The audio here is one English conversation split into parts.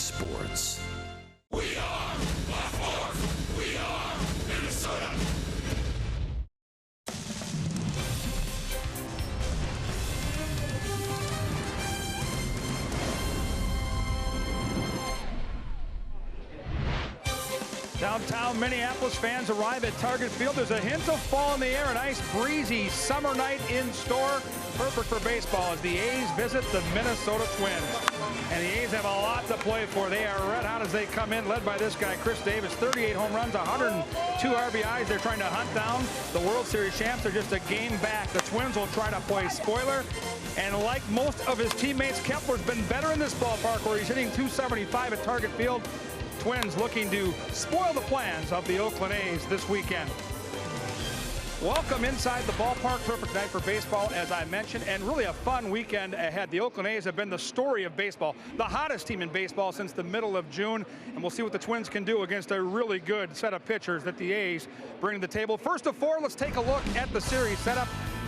Sports. We are Black Force. We are Minnesota. Downtown Minneapolis fans arrive at Target Field. There's a hint of fall in the air. A nice breezy summer night in store. Perfect for baseball as the A's visit the Minnesota Twins. And the A's have a lot to play for. They are red hot as they come in, led by this guy, Chris Davis. 38 home runs, 102 RBIs. They're trying to hunt down the World Series champs. They're just a game back. The Twins will try to play spoiler. And like most of his teammates, Kepler's been better in this ballpark where he's hitting .275 at Target Field. Twins looking to spoil the plans of the Oakland A's this weekend. Welcome inside the ballpark. Perfect night for baseball, as I mentioned, and really a fun weekend ahead. The Oakland A's have been the story of baseball, the hottest team in baseball since the middle of June, and we'll see what the Twins can do against a really good set of pitchers that the A's bring to the table. First of four, let's take a look at the series setup,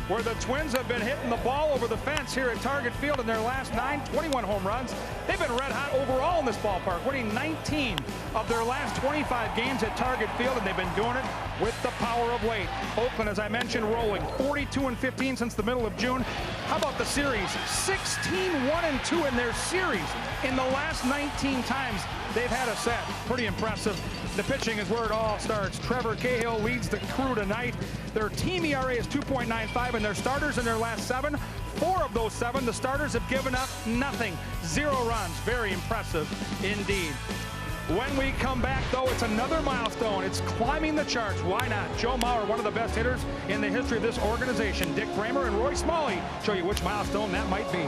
where the Twins have been hitting the ball over the fence here at Target Field in their last 21 home runs. They've been red hot overall in this ballpark, winning 19 of their last 25 games at Target Field, and they've been doing it with the power of weight. Oakland, as I mentioned, rolling 42-15 since the middle of June. How about the series? 16-1-2 in their series in the last 19 times they've had a set. Pretty impressive. The pitching is where it all starts. Trevor Cahill leads the crew tonight. Their team ERA is 2.95, and their starters in their last 7, 4 of those 7, the starters have given up nothing. 0 runs. Very impressive indeed. When we come back, though, it's another milestone. It's climbing the charts. Why not? Joe Mauer, one of the best hitters in the history of this organization. Dick Kramer and Roy Smalley show you which milestone that might be.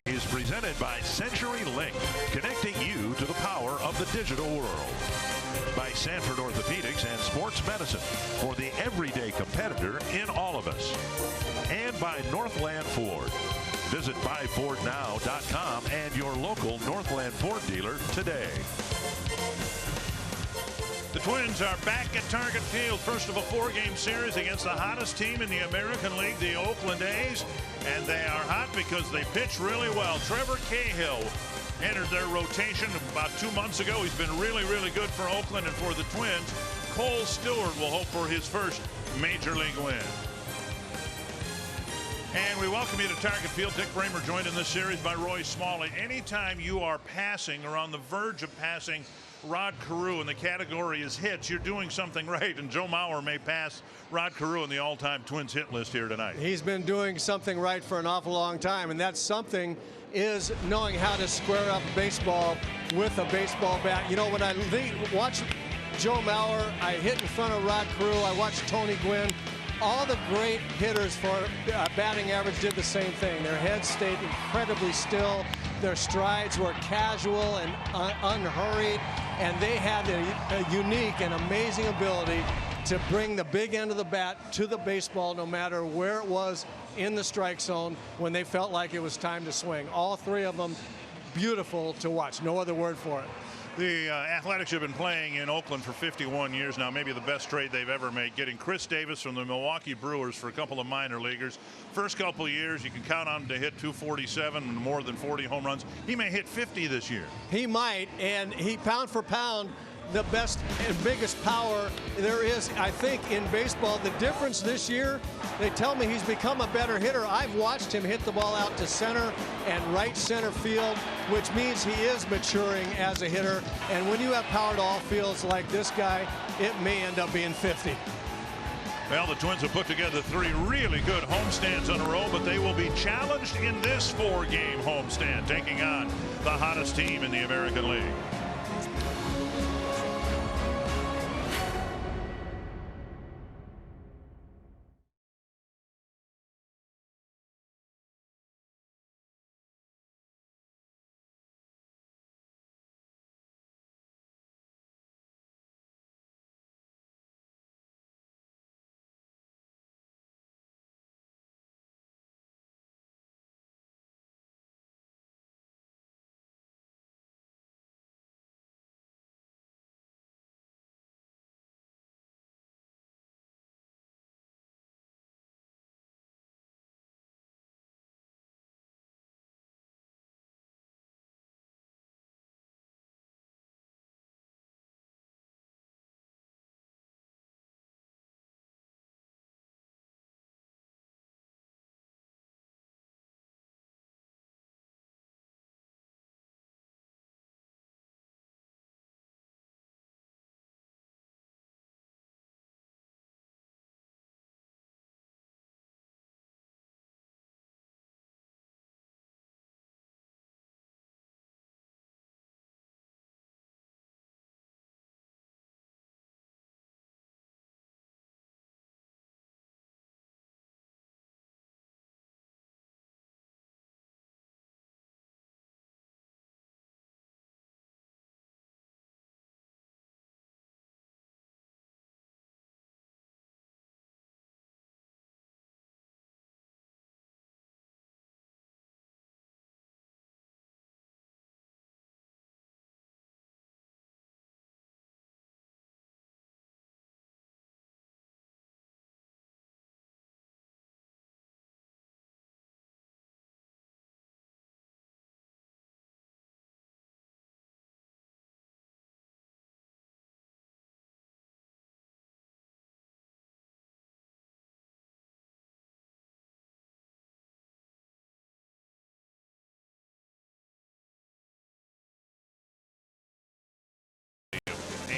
Is presented by CenturyLink, connecting you to the power of the digital world. By Sanford Orthopedics and Sports Medicine, for the everyday competitor in all of us. And by Northland Ford. Visit buyfordnow.com and your local Northland Ford dealer today. The Twins are back at Target Field, first of a 4-game series against the hottest team in the American League, the Oakland A's. And they are hot because they pitch really well. Trevor Cahill entered their rotation about 2 months ago. He's been really, really good for Oakland and for the Twins. Cole Stewart will hope for his first major league win. And we welcome you to Target Field. Dick Bramer joined in this series by Roy Smalley. Anytime you are passing or on the verge of passing Rod Carew and the category is hits, you're doing something right. And Joe Mauer may pass Rod Carew in the all-time Twins hit list here tonight. He's been doing something right for an awful long time, and that something is knowing how to square up baseball with a baseball bat. You know, when I watch Joe Mauer, I hit in front of Rod Carew, I watched Tony Gwynn. All the great hitters for batting average did the same thing. Their heads stayed incredibly still. Their strides were casual and unhurried, and they had a unique and amazing ability to bring the big end of the bat to the baseball no matter where it was in the strike zone when they felt like it was time to swing. All three of them beautiful to watch. No other word for it. The Athletics have been playing in Oakland for 51 years now, maybe the best trade they've ever made, getting Chris Davis from the Milwaukee Brewers for a couple of minor leaguers. First couple of years, you can count on him to hit 247 and more than 40 home runs. He may hit 50 this year. He might, and he pound for pound the best and biggest power there is, I think, in baseball. The difference this year, they tell me he's become a better hitter. I've watched him hit the ball out to center and right center field, which means he is maturing as a hitter. And when you have power to all fields like this guy, it may end up being 50. Well, the Twins have put together 3 really good homestands in a row, but they will be challenged in this 4-game homestand, taking on the hottest team in the American League.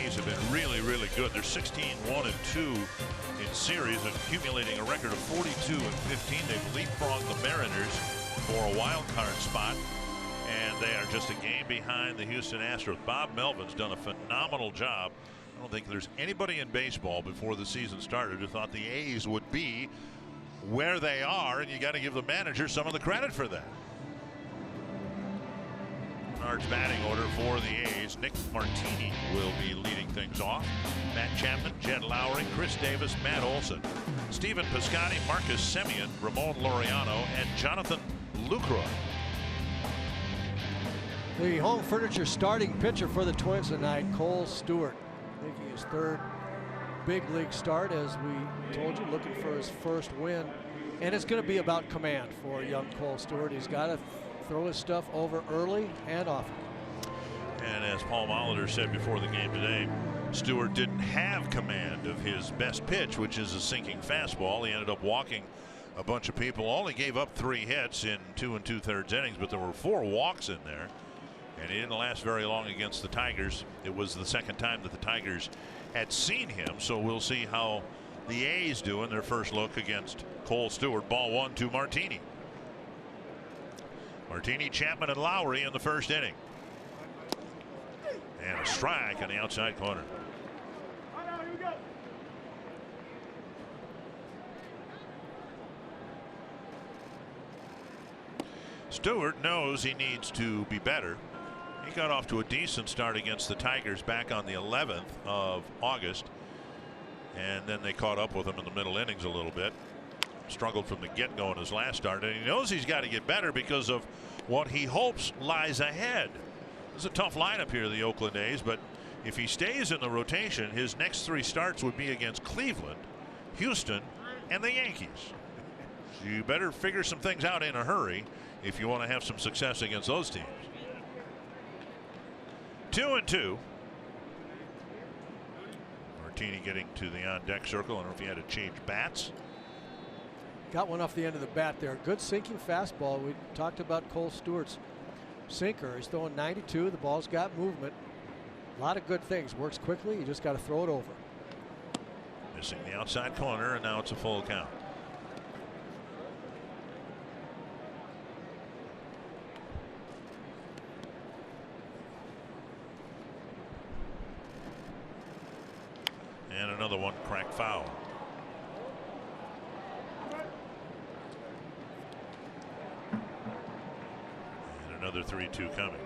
Have been really, really good. They're 16-1-2 in series, accumulating a record of 42-15. They've leapfrogged the Mariners for a wild card spot, and they are just a game behind the Houston Astros. Bob Melvin's done a phenomenal job. I don't think there's anybody in baseball before the season started who thought the A's would be where they are, and you got to give the manager some of the credit for that. Large batting order for the A's. Nick Martini will be leading things off. Matt Chapman, Jed Lowry, Chris Davis, Matt Olson, Stephen Piscotty, Marcus Semien, Ramon Laureano, and Jonathan Lucroy. The home furniture starting pitcher for the Twins tonight, Cole Stewart. making his 3rd big league start, as we told you, looking for his first win. And it's going to be about command for young Cole Stewart. He's got to throw his stuff over early and often. And as Paul Molitor said before the game today, Stewart didn't have command of his best pitch, which is a sinking fastball. He ended up walking a bunch of people, only gave up 3 hits in 2 2/3 innings, but there were 4 walks in there. And he didn't last very long against the Tigers. It was the second time that the Tigers had seen him, so we'll see how the A's do in their first look against Cole Stewart. Ball 1 to Martini. Martini, Chapman, and Lowry in the first inning. And a strike on the outside corner. Stewart knows he needs to be better. He got off to a decent start against the Tigers back on the 11th of August. And then they caught up with him in the middle innings a little bit. Struggled from the get-go in his last start. And he knows he's got to get better because of what he hopes lies ahead. It's a tough lineup here, the Oakland A's, but if he stays in the rotation, his next 3 starts would be against Cleveland, Houston, and the Yankees. So you better figure some things out in a hurry if you want to have some success against those teams. 2-2. Martini getting to the on-deck circle. I don't know if he had to change bats. Got one off the end of the bat there. Good sinking fastball. We talked about Cole Stewart's sinker. He's throwing 92. The ball's got movement. A lot of good things. Works quickly. You just got to throw it over. Missing the outside corner, and now it's a full count. And another one cracked foul. And another 3-2 coming.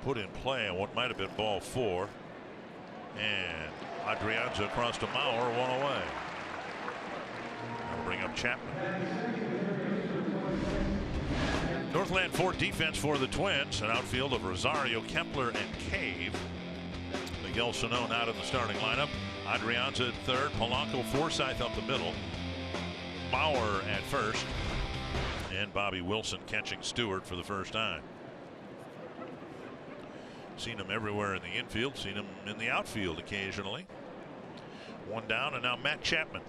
Put in play on what might have been ball 4. And Adrianza across to Mauer, 1 away. That'll bring up Chapman. Northland Fort defense for the Twins. An outfield of Rosario, Kepler, and Cave. Miguel Sano out in the starting lineup. Adrianza at third. Polanco, Forsythe up the middle. Mauer at first. And Bobby Wilson catching Stewart for the first time. Seen him everywhere in the infield. Seen him in the outfield occasionally. 1 down, and now Matt Chapman.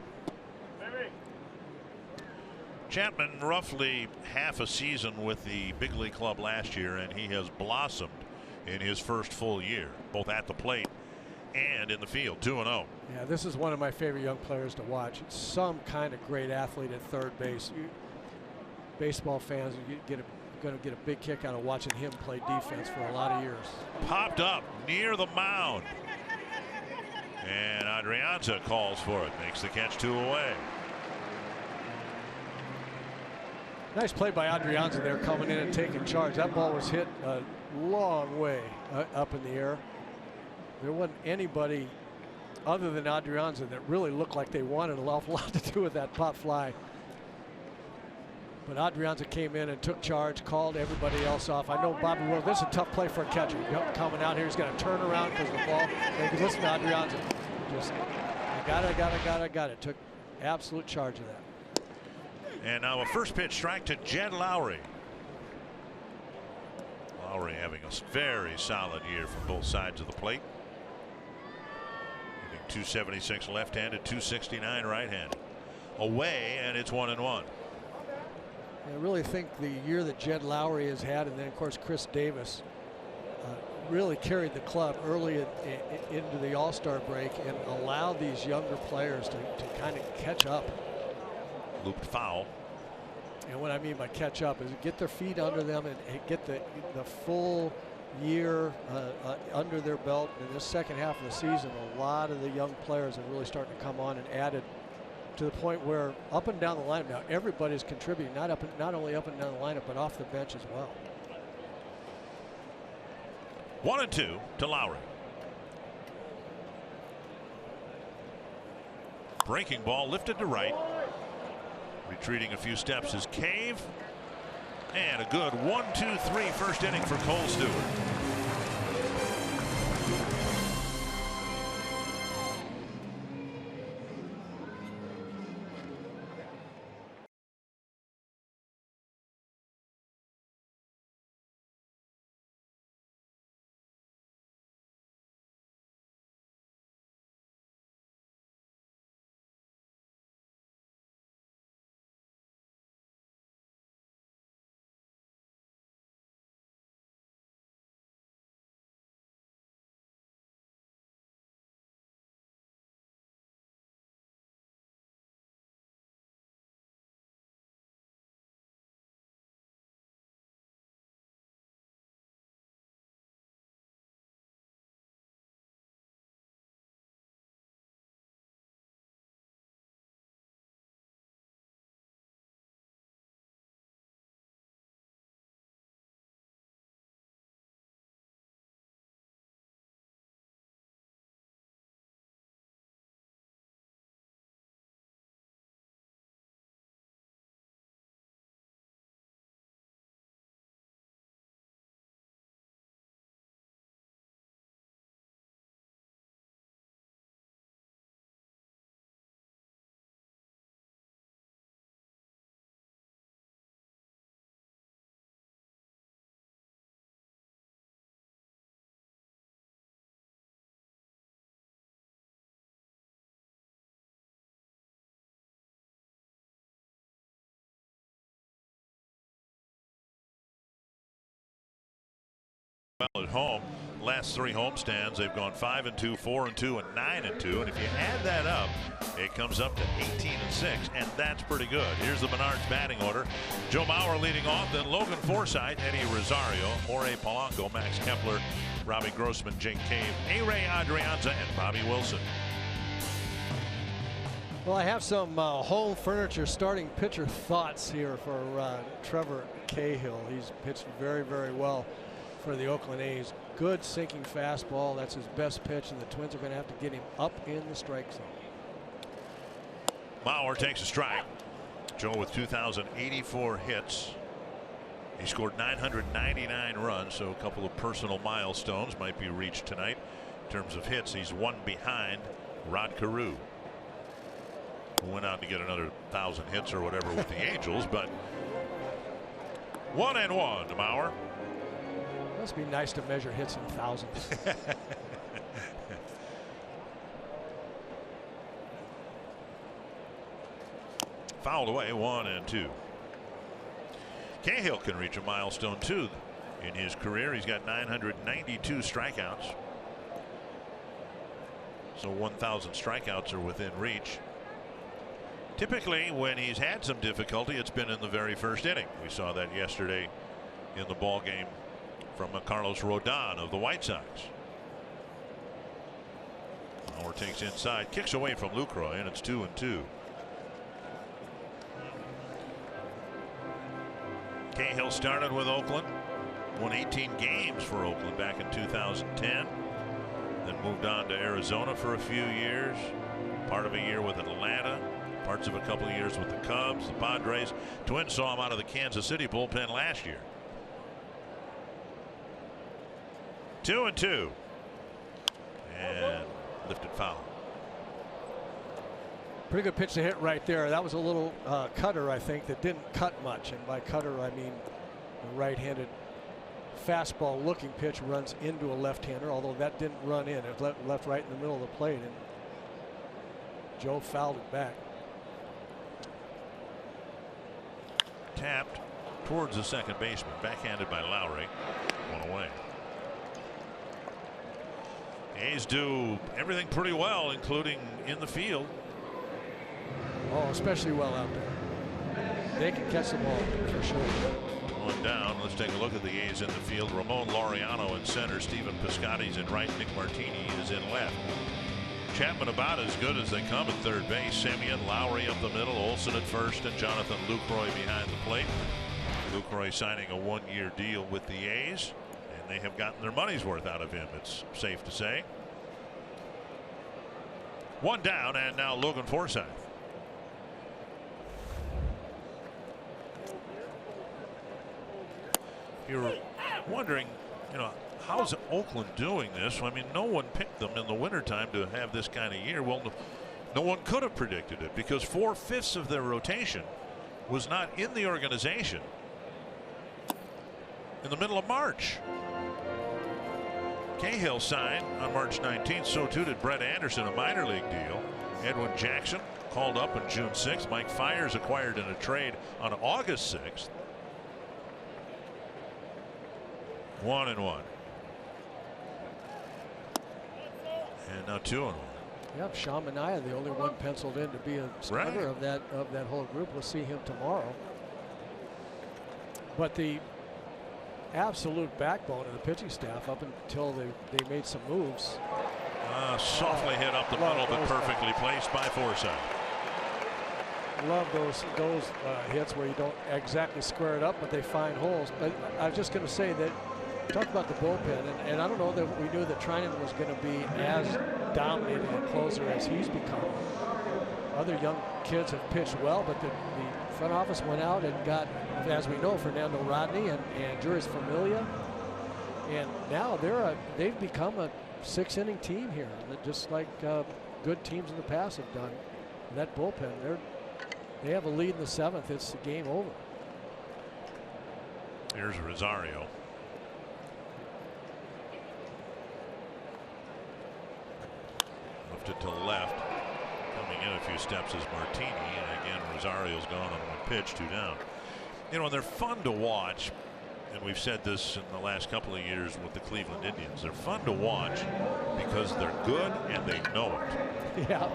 Chapman roughly half a season with the big league club last year, and he has blossomed in his first full year, both at the plate and in the field. 2-0. Yeah, this is one of my favorite young players to watch. It's some kind of great athlete at third base. Baseball fans are going to get a big kick out of watching him play defense for a lot of years. Popped up near the mound, and Adrianza calls for it. Makes the catch, 2 away. Nice play by Adrianza there, coming in and taking charge. That ball was hit a long way up in the air. There wasn't anybody other than Adrianza that really looked like they wanted an awful lot to do with that pop fly. But Adrianza came in and took charge, called everybody else off. I know Bobby Will. This is a tough play for a catcher. Coming out here, he's going to turn around because of the ball. And listen to Adrianza. Just, I got it. Took absolute charge of that. And now a first pitch strike to Jed Lowry. Lowry having a very solid year from both sides of the plate. Hitting 276 left-handed, 269 right-handed. Away, and it's 1-1. I really think the year that Jed Lowry has had, and then of course Chris Davis, really carried the club early into the All-Star break and allowed these younger players to kind of catch up. Looped foul. And what I mean by catch up is get their feet under them and get the full year under their belt. In this second half of the season, a lot of the young players are really starting to come on and added to the point where up and down the lineup now everybody's contributing, not only up and down the lineup but off the bench as well. 1-2 to Lowry. Breaking ball lifted to right. Retreating a few steps is Cave. And a good 1-2-3 first inning for Cole Stewart. Well, at home, last 3 homestands, they've gone 5-2, 4-2, and 9-2. And if you add that up, it comes up to 18-6, and that's pretty good. Here's the Menards batting order. Joe Mauer leading off, then Logan Forsythe, Eddie Rosario, Jorge Polanco, Max Kepler, Robbie Grossman, Jake Cave, A-Ray Adrianza, and Bobby Wilson. Well, I have some home furniture starting pitcher thoughts here for Trevor Cahill. He's pitched very, very well for the Oakland A's. Good sinking fastball. That's his best pitch, and the Twins are going to have to get him up in the strike zone. Mauer takes a strike. Joe with 2,084 hits. He scored 999 runs, so a couple of personal milestones might be reached tonight. In terms of hits, he's one behind Rod Carew, who went out to get another 1,000 hits or whatever with the Angels, but 1-1 to Mauer. Must be nice to measure hits in thousands. Fouled away, 1-2. Cahill can reach a milestone too in his career. He's got 992 strikeouts. So 1,000 strikeouts are within reach. Typically, when he's had some difficulty, it's been in the very first inning. We saw that yesterday in the ball game from Carlos Rodon of the White Sox. Mauer takes inside, kicks away from Lucroy, and it's 2-2. Cahill started with Oakland, won 18 games for Oakland back in 2010, then moved on to Arizona for a few years, part of a year with Atlanta, parts of a couple of years with the Cubs, the Padres. Twins saw him out of the Kansas City bullpen last year. 2-2, and lifted foul. Pretty good pitch to hit right there. That was a little cutter, I think, that didn't cut much, and by cutter I mean a right-handed fastball looking pitch runs into a left-hander, although that didn't run in. It left right in the middle of the plate, and Joe fouled it back. Tapped towards the second baseman, backhanded by Lowry. One away. A's do everything pretty well, including in the field. Oh, especially well out there. They can catch the ball for sure. One down. Let's take a look at the A's in the field. Ramon Laureano in center. Stephen Piscotty's in right. Nick Martini is in left. Chapman about as good as they come at third base. Semien, Lowry up the middle. Olsen at first, and Jonathan Lucroy behind the plate. Lucroy signing a one-year deal with the A's, and they have gotten their money's worth out of him, it's safe to say. One down, and now Logan Forsythe. you're wondering, you know, how's Oakland doing this? I mean, no one picked them in the wintertime to have this kind of year. Well, no one could have predicted it because 4/5 of their rotation was not in the organization in the middle of March. Cahill signed on March 19th. So too did Brett Anderson, a minor league deal. Edwin Jackson called up on June 6th. Mike Fiers acquired in a trade on August 6th. 1-1. And now 2-1. Yep, Sean Manaea, the only one penciled in to be a starter of that whole group. We'll see him tomorrow. But the absolute backbone of the pitching staff up until they made some moves. Softly hit up the middle, but perfectly placed by Forsythe. Love those hits where you don't exactly square it up, but they find holes. But I was just going to say that, talk about the bullpen, and I don't know that we knew that Trinan was going to be as dominating a closer as he's become. Other young kids have pitched well, but the front office went out and got, as we know, Fernando Rodney and Juris Familia, and now they've become a 6-inning team here, just like good teams in the past have done. And that bullpen, they have a lead in the 7th. It's the game over. Here's Rosario. Lifted to left. Coming in a few steps is Martini, and again Rosario's gone on one pitch, 2 down. You know, they're fun to watch, and we've said this in the last couple of years with the Cleveland Indians. They're fun to watch because they're good and they know it. Yeah.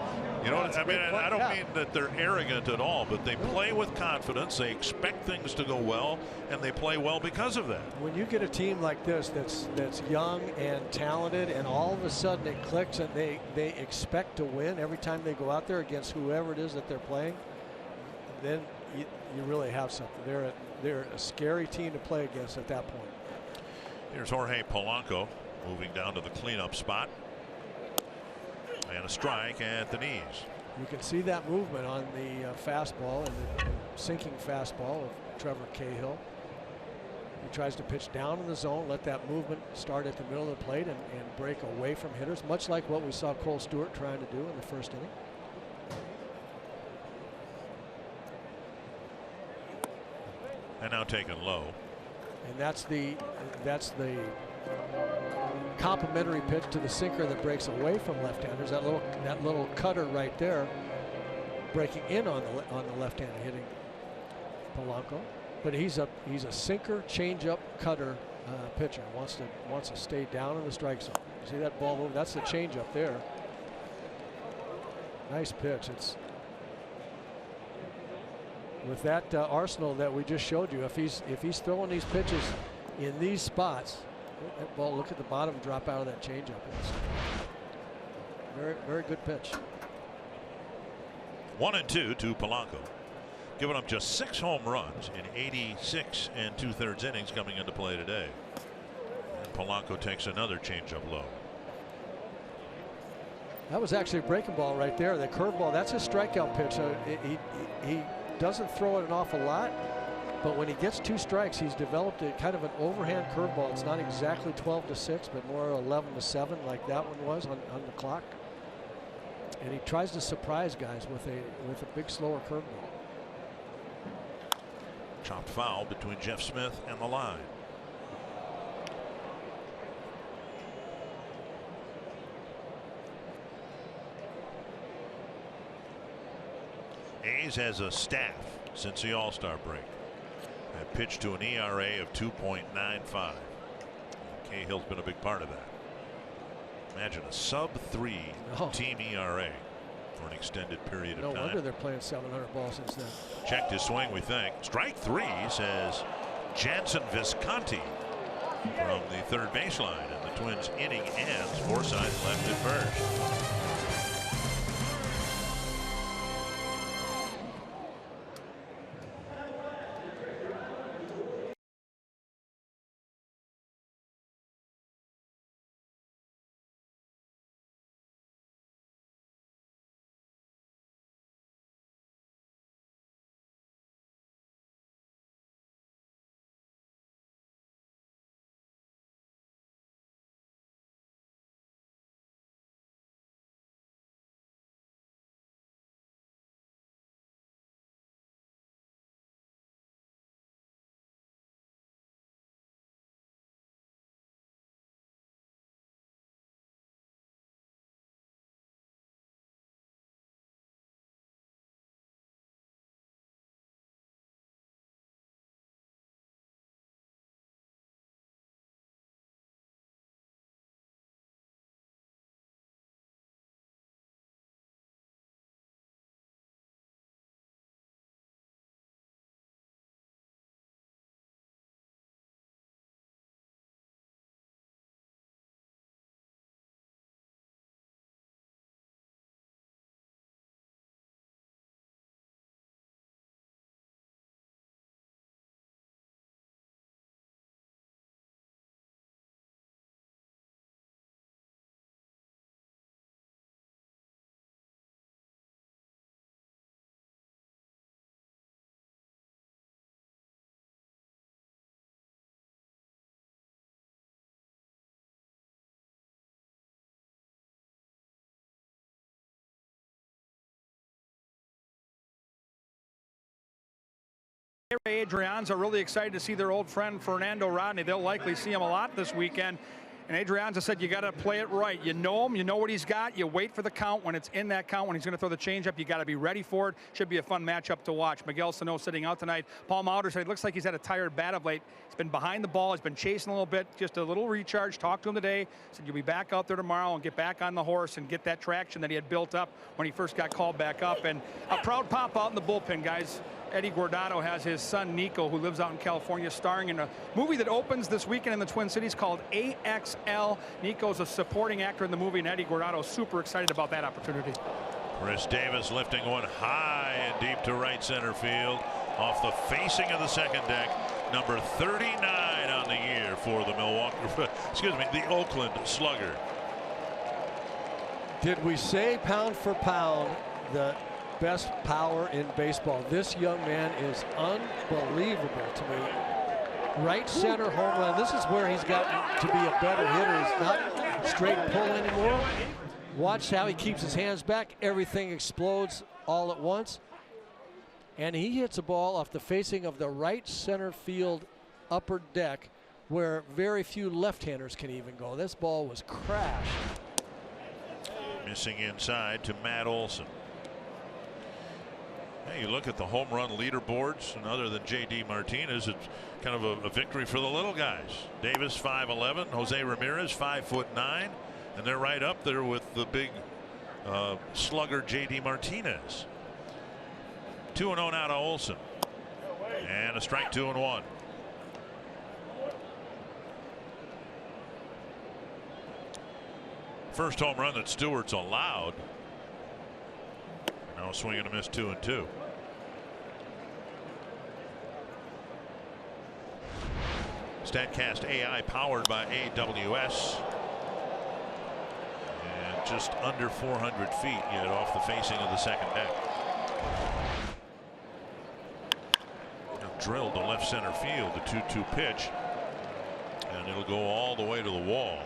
You know what I mean? I don't mean that they're arrogant at all, but they play with confidence. They expect things to go well, and they play well because of that. When you get a team like this that's young and talented, and all of a sudden it clicks and they expect to win every time they go out there against whoever it is that they're playing, then you really have something. They're a scary team to play against at that point. Here's Jorge Polanco moving down to the cleanup spot. And a strike at the knees. You can see that movement on the fastball and the sinking fastball of Trevor Cahill. He tries to pitch down in the zone, let that movement start at the middle of the plate and break away from hitters, much like what we saw Cole Stewart trying to do in the first inning. And now taken low. And that's the complementary pitch to the sinker that breaks away from left-handers. That little cutter right there, breaking in on the left-hander, hitting Polanco. But he's a sinker, changeup, cutter pitcher. Wants to stay down in the strike zone. See that ball move? That's the changeup there. Nice pitch. It's with that arsenal that we just showed you. If he's throwing these pitches in these spots. That ball, look at the bottom drop out of that changeup. Very, very good pitch. 1-2 to Polanco, giving up just 6 home runs in 86 2/3 innings coming into play today. And Polanco takes another changeup low. That was actually a breaking ball right there. The curveball, that's a strikeout pitch. He doesn't throw it an awful lot. But when he gets 2 strikes, he's developed a kind of an overhand curveball. It's not exactly 12-6, but more 11-7, like that one was on the clock. And he tries to surprise guys with a big, slower curveball. Chopped foul between Jeff Smith and the line. A's has a staff since the All-Star break. Have pitched to an ERA of 2.95. Cahill's been a big part of that. Imagine a sub-3 team ERA for an extended period of time. No wonder they're playing 700 balls since then. Checked his swing, we think. Strike 3, says Jansen Visconti from the third baseline. And the Twins inning ends. Forsythe left at first. Adrians are really excited to see their old friend Fernando Rodney. They'll likely see him a lot this weekend. And Adrians said you got to play it right. You know him, you know what he's got. You wait for the count. When it's in that count, when he's going to throw the changeup, you got to be ready for it. Should be a fun matchup to watch. Miguel Sano sitting out tonight. Paul Mauder said it looks like he's had a tired bat of late. He's been behind the ball. He's been chasing a little bit. Just a little recharge. Talked to him today. Said you'll be back out there tomorrow and get back on the horse and get that traction that he had built up when he first got called back up. And a proud pop out in the bullpen, guys. Eddie Guardado has his son Nico, who lives out in California, starring in a movie that opens this weekend in the Twin Cities called AXL. Nico's a supporting actor in the movie, and Eddie Guardado is super excited about that opportunity. Chris Davis lifting one high and deep to right center field off the facing of the second deck. Number 39 on the year for the the Oakland Slugger. Did we say pound for pound the best power in baseball? This young man is unbelievable to me. Right center home run. This is where he's gotten to be a better hitter. He's not straight pull anymore. Watch how he keeps his hands back. Everything explodes all at once. And he hits a ball off the facing of the right center field upper deck where very few left-handers can even go. This ball was crashed. Missing inside to Matt Olson. Hey, you look at the home run leaderboards, and other than J.D. Martinez, it's kind of a victory for the little guys. Davis 5'11", Jose Ramirez 5'9", and they're right up there with the big slugger J.D. Martinez. 2-0 now to Olson, and a strike 2-1. First home run that Stewart's allowed. Now swing and a miss, 2-2. StatCast AI powered by AWS. And just under 400 feet yet off the facing of the second deck. Drilled to left center field, the 2-2 pitch. And it'll go all the way to the wall.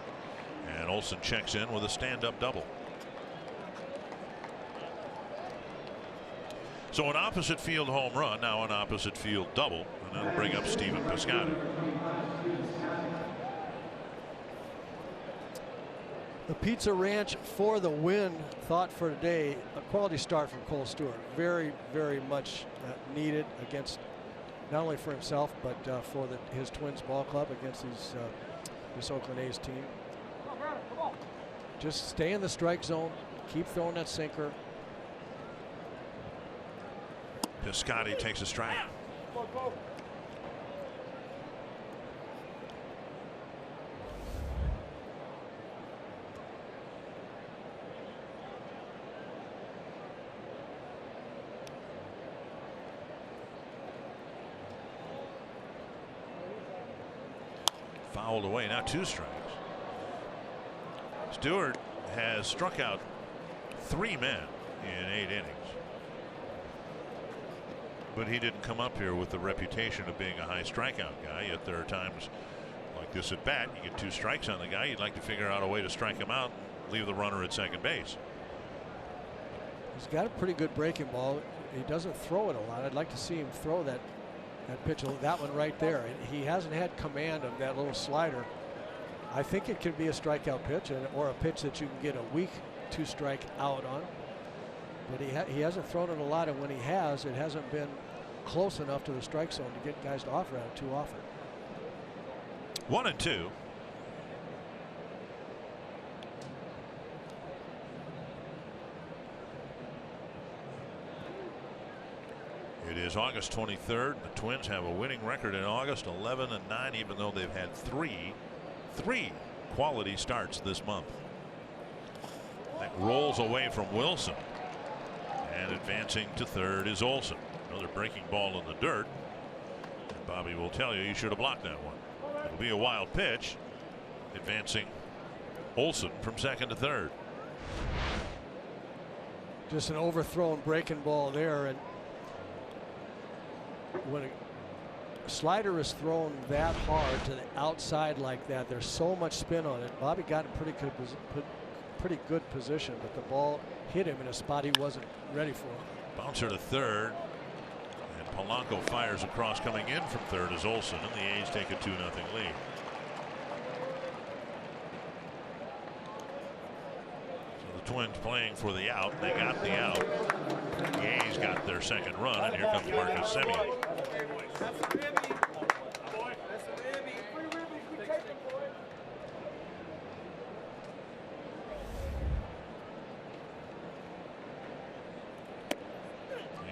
And Olson checks in with a stand-up double. So an opposite field home run, now an opposite field double, and that'll bring up Stephen Piscotty. The Pizza Ranch for the win. Thought for today, a quality start from Cole Stewart. Very, very much needed against, not only for himself, but for his Twins ball club against this Oakland A's team. Just stay in the strike zone, keep throwing that sinker. Piscotty takes a strike. Fouled away, now 2 strikes. Stewart has struck out 3 men in 8 innings. But he didn't come up here with the reputation of being a high strikeout guy. Yet there are times like this at bat, you get 2 strikes on the guy, you'd like to figure out a way to strike him out and leave the runner at second base. He's got a pretty good breaking ball. He doesn't throw it a lot. I'd like to see him throw that pitch, that one right there. He hasn't had command of that little slider. I think it could be a strikeout pitch, or a pitch that you can get a weak 2-strike out on. But he hasn't thrown it a lot, and when he has, it hasn't been close enough to the strike zone to get guys to offer at it too often. 1-2. It is August 23rd. The Twins have a winning record in August, 11-9, even though they've had three quality starts this month. That rolls away from Wilson. And advancing to third is Olson. Another breaking ball in the dirt. And Bobby will tell you should have blocked that one. It'll be a wild pitch. Advancing Olson from second to third. Just an overthrown breaking ball there. And when a slider is thrown that hard to the outside like that, there's so much spin on it. Bobby got in pretty good position, but the ball hit him in a spot he wasn't ready for. Bouncer to third, and Polanco fires across coming in from third as Olsen, and the A's take a 2-0 lead. So the Twins playing for the out. They got the out. The A's got their second run, and here comes Marcus Semien.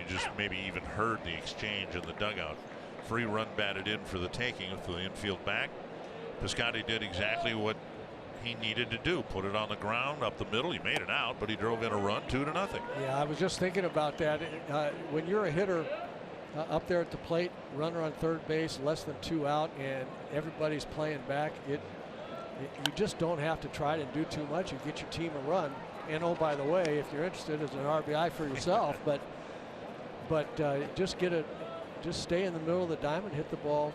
Just maybe even heard the exchange in the dugout. Free run batted in for the taking with the infield back. Piscotty did exactly what he needed to do. Put it on the ground up the middle. He made it out, but he drove in a run 2-0. Yeah, I was just thinking about that. When you're a hitter up there at the plate, runner on third base, less than 2 out, and everybody's playing back, you just don't have to try to do too much. You get your team a run. And oh, by the way, if you're interested, it's an RBI for yourself. But just stay in the middle of the diamond, hit the ball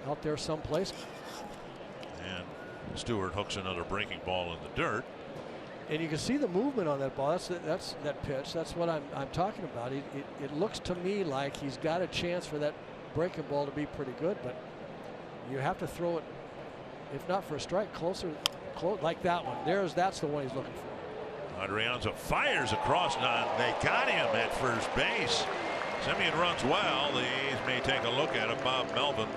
out there someplace. And Stewart hooks another breaking ball in the dirt. And you can see the movement on that ball. That's that pitch. That's what I'm talking about. It looks to me like he's got a chance for that breaking ball to be pretty good, but you have to throw it, if not for a strike, close like that one. That's the one he's looking for. Adrianza fires across. They got him at first base. Semien runs well. The A's may take a look at it. Bob Melvin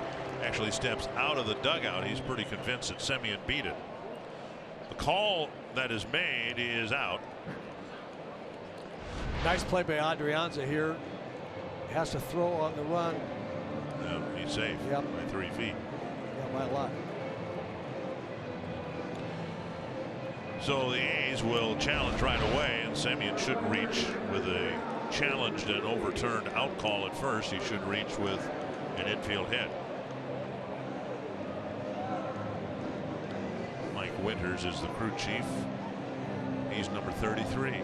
actually steps out of the dugout. He's pretty convinced that Semien beat it. The call that is made is out. Nice play by Adrianza here. Has to throw on the run. He's safe. Yep. By 3 feet. Yeah, by a lot. So the A's will challenge right away, and Semien should reach with a challenged and overturned out call at first. He should reach with an infield hit. Mike Winters is the crew chief. He's number 33.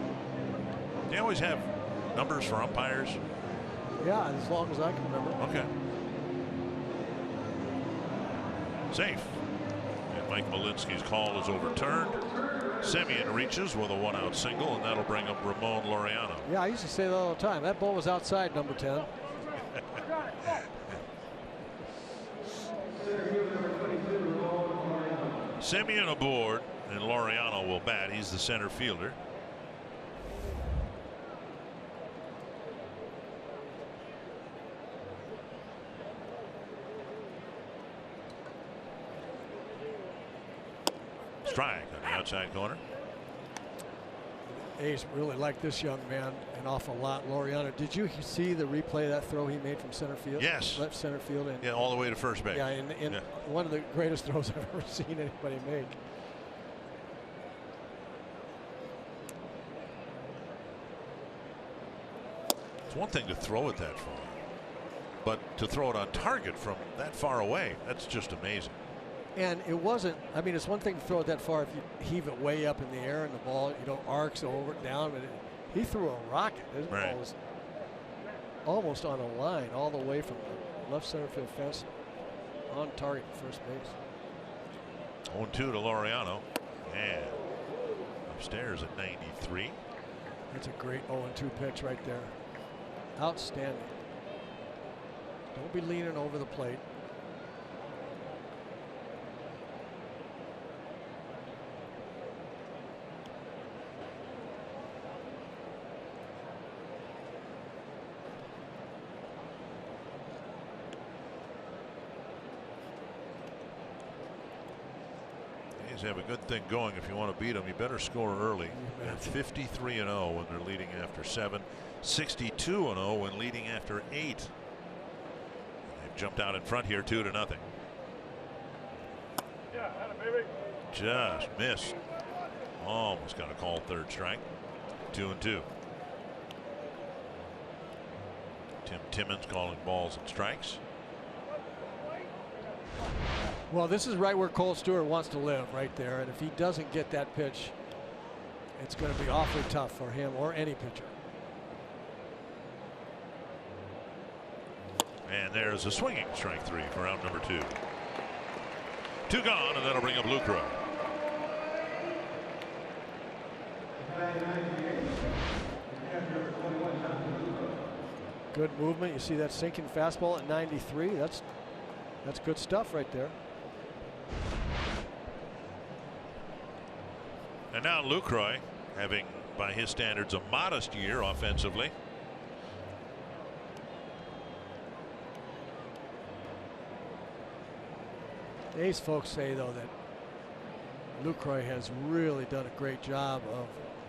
They always have numbers for umpires? Yeah, as long as I can remember. Okay. Safe. And Mike Malinsky's call is overturned. Semien reaches with a 1-out single, and that'll bring up Ramon Laureano. Yeah, I used to say that all the time. That ball was outside number 10. Semien aboard, and Laureano will bat. He's the center fielder. Strike on the outside corner. A's really like this young man an awful lot. Laureano, did you see the replay of that throw he made from center field? Yes. Left center field. And yeah, all the way to first base. Yeah, in one of the greatest throws I've ever seen anybody make. It's one thing to throw it that far, but to throw it on target from that far away, that's just amazing. And it wasn't, I mean, it's one thing to throw it that far if you heave it way up in the air and the ball, arcs over and down, but he threw a rocket. His ball was almost on a line all the way from the left center field fence on target at first base. 0-2 to Laureano, and upstairs at 93. That's a great 0-2 pitch right there. Outstanding. Don't be leaning over the plate. Have a good thing going. If you want to beat them, you better score early. They're 53-0 when they're leading after 7, 62-0 when leading after 8. They've jumped out in front here 2-0. Yeah, baby. Just missed. Almost got a called third strike. 2-2. Tim Timmons calling balls and strikes. Well, this is right where Cole Stewart wants to live, right there. And if he doesn't get that pitch, it's going to be awfully tough for him or any pitcher. And there's a swinging strike 3 for round number 2. 2 gone, and that'll bring up Lucro. Good movement. You see that sinking fastball at 93. That's good stuff right there. And now Lucroy having, by his standards, a modest year offensively. A's folks say, though, that Lucroy has really done a great job of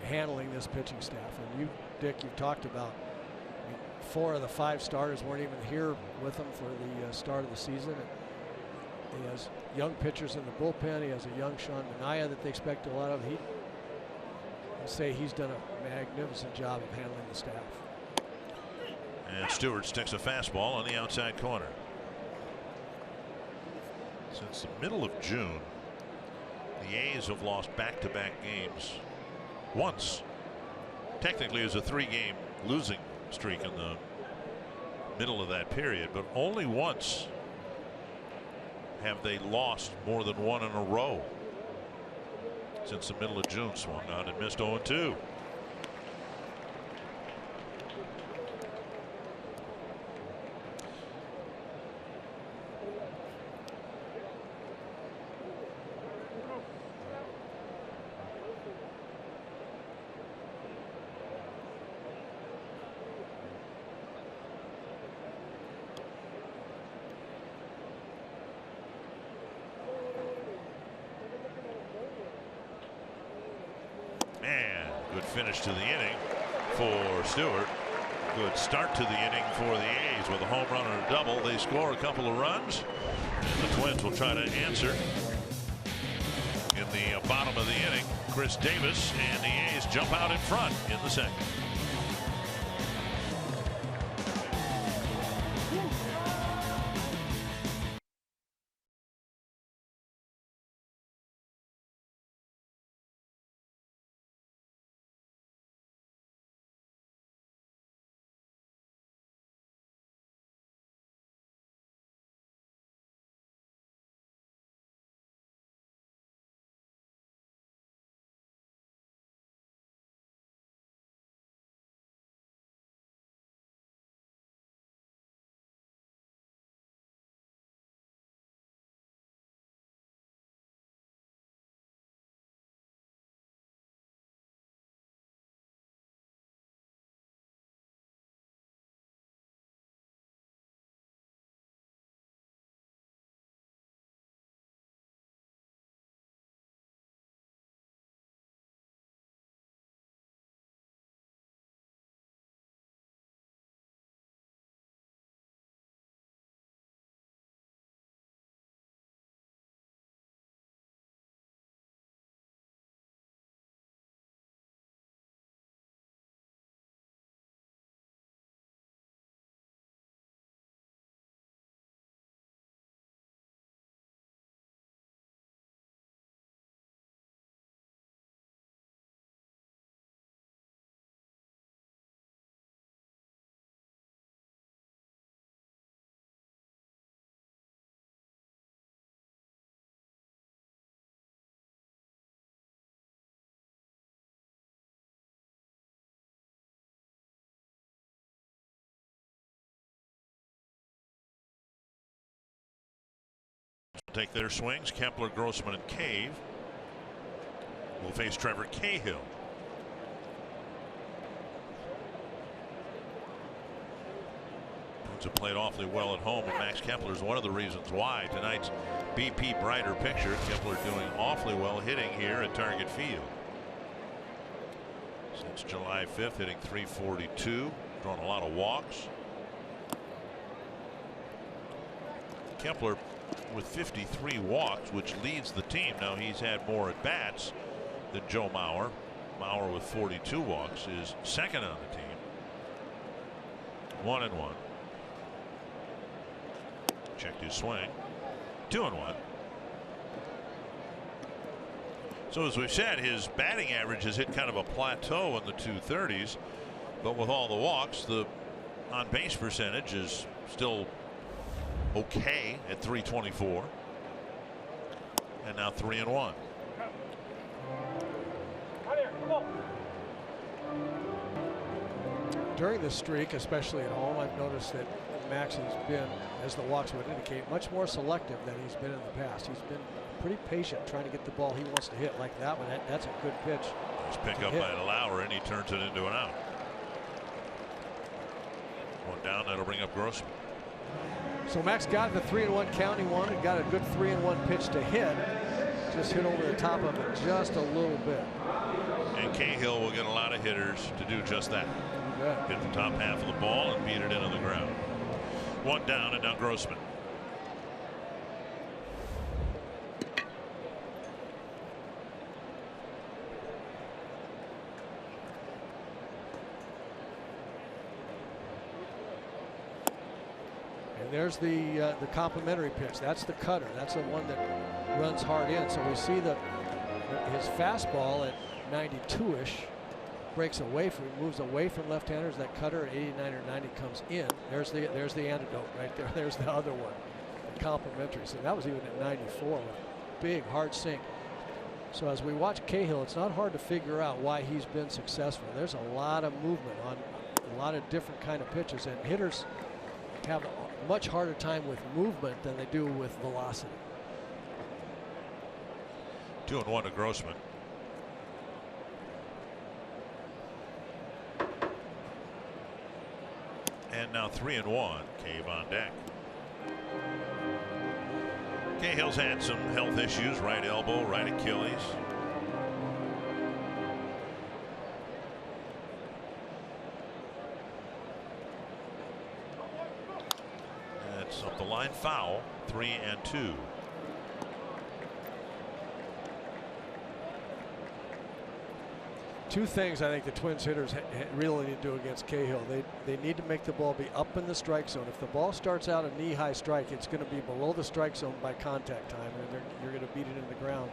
handling this pitching staff. And you, Dick, you've talked about 4 of the 5 starters weren't even here with him for the start of the season. And he has young pitchers in the bullpen. He has a young Sean Manaea that they expect a lot of. He say he's done a magnificent job of handling the staff. And Stewart sticks a fastball on the outside corner. Since the middle of June, the A's have lost back-to-back games. Once, technically, is a 3-game losing streak in the middle of that period, but only once have they lost more than 1 in a row since the middle of June. Swung on and missed 0-2. Good finish to the inning for Stewart. Good start to the inning for the A's with a home run and a double. They score a couple of runs. And the Twins will try to answer in the bottom of the inning. Chris Davis, and the A's jump out in front in the second. Take their swings. Kepler, Grossman, and Cave will face Trevor Cahill. Twins have played awfully well at home, and Max Kepler is one of the reasons why. Tonight's BP brighter picture. Kepler doing awfully well hitting here at Target Field. Since July 5th, hitting .342, drawn a lot of walks. Kepler with 53 walks, which leads the team. Now he's had more at bats than Joe Mauer. Mauer with 42 walks is second on the team. 1-1. Checked his swing. 2-1. So as we've said, his batting average has hit kind of a plateau in the 230s, but with all the walks, the on base percentage is still okay at .324, and now 3-1. during this streak, especially at home, I've noticed that Max has been, as the walks would indicate, much more selective than he's been in the past. He's been pretty patient trying to get the ball he wants to hit, like that one. That's a good pitch. Nice pick up by Lauer, and he turns it into an out. One down, that'll bring up Grossman. So Max got the 3-1 count he wanted, got a good 3-1 pitch to hit. Just hit over the top of it just a little bit. And Cahill will get a lot of hitters to do just that. Hit the top half of the ball and beat it into the ground. One down, and now Grossman. And there's the complimentary pitch. That's the cutter. That's the one that runs hard in. So we see his fastball at 92-ish breaks away from, moves away from left-handers. That cutter at 89 or 90 comes in. There's the antidote right there. There's the other one, the complimentary. So that was even at 94 with big hard sink. So as we watch Cahill, it's not hard to figure out why he's been successful. There's a lot of movement on a lot of different kind of pitches, and hitters have a much harder time with movement than they do with velocity. 2-1 to Grossman. And now 3-1. Cave on deck. Cahill's had some health issues, right elbow, right Achilles. That's up the line, foul. 3-2. Two things I think the Twins hitters really need to do against Cahill. They need to make the ball be up in the strike zone. If the ball starts out a knee-high strike, it's going to be below the strike zone by contact time, and you're going to beat it in the ground.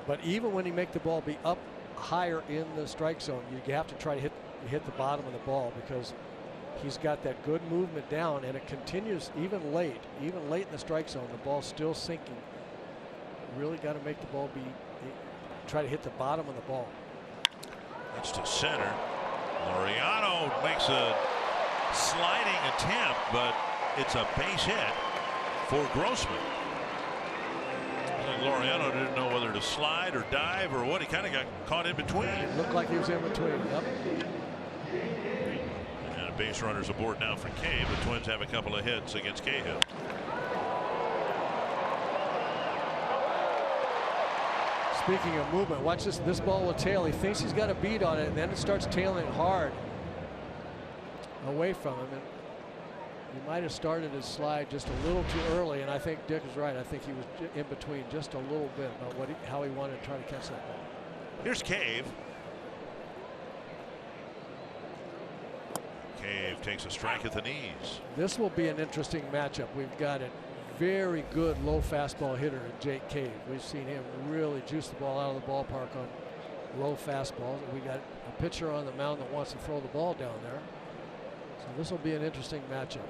But even when you make the ball be up higher in the strike zone, you have to try to hit the bottom of the ball, because he's got that good movement down, and it continues even late in the strike zone. The ball's still sinking. You really got to make the ball try to hit the bottom of the ball. That's to center. Laureano makes a sliding attempt, but it's a base hit for Grossman. I think Laureano didn't know whether to slide or dive or what. He kind of got caught in between. It looked like he was in between. Yep. And a base runner's aboard now for Cave. The Twins have a couple of hits against Cahill. Speaking of movement, watch this. This ball will tail. He thinks he's got a beat on it, and then it starts tailing hard away from him. And he might have started his slide just a little too early, and I think Dick is right. I think he was in between just a little bit about how he wanted to try to catch that ball. Here's Cave. Cave takes a strike at the knees. This will be an interesting matchup. We've got a very good low fastball hitter in Jake Cave. We've seen him really juice the ball out of the ballpark on low fastballs. We got a pitcher on the mound that wants to throw the ball down there. So this will be an interesting matchup.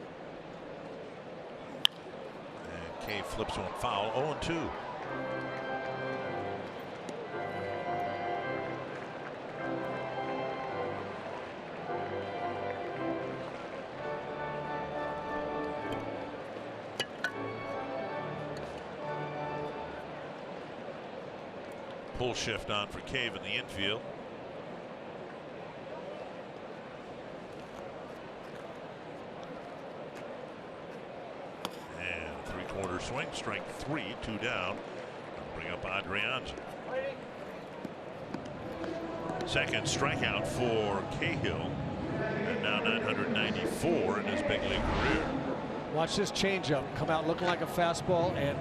And Cave flips one foul. 0-2. Pull shift on for Cave in the infield. And three-quarter swing, strike 3, 2 down. Bring up Adrianza. Second strikeout for Cahill, and now 994 in his big league career. Watch this changeup come out looking like a fastball and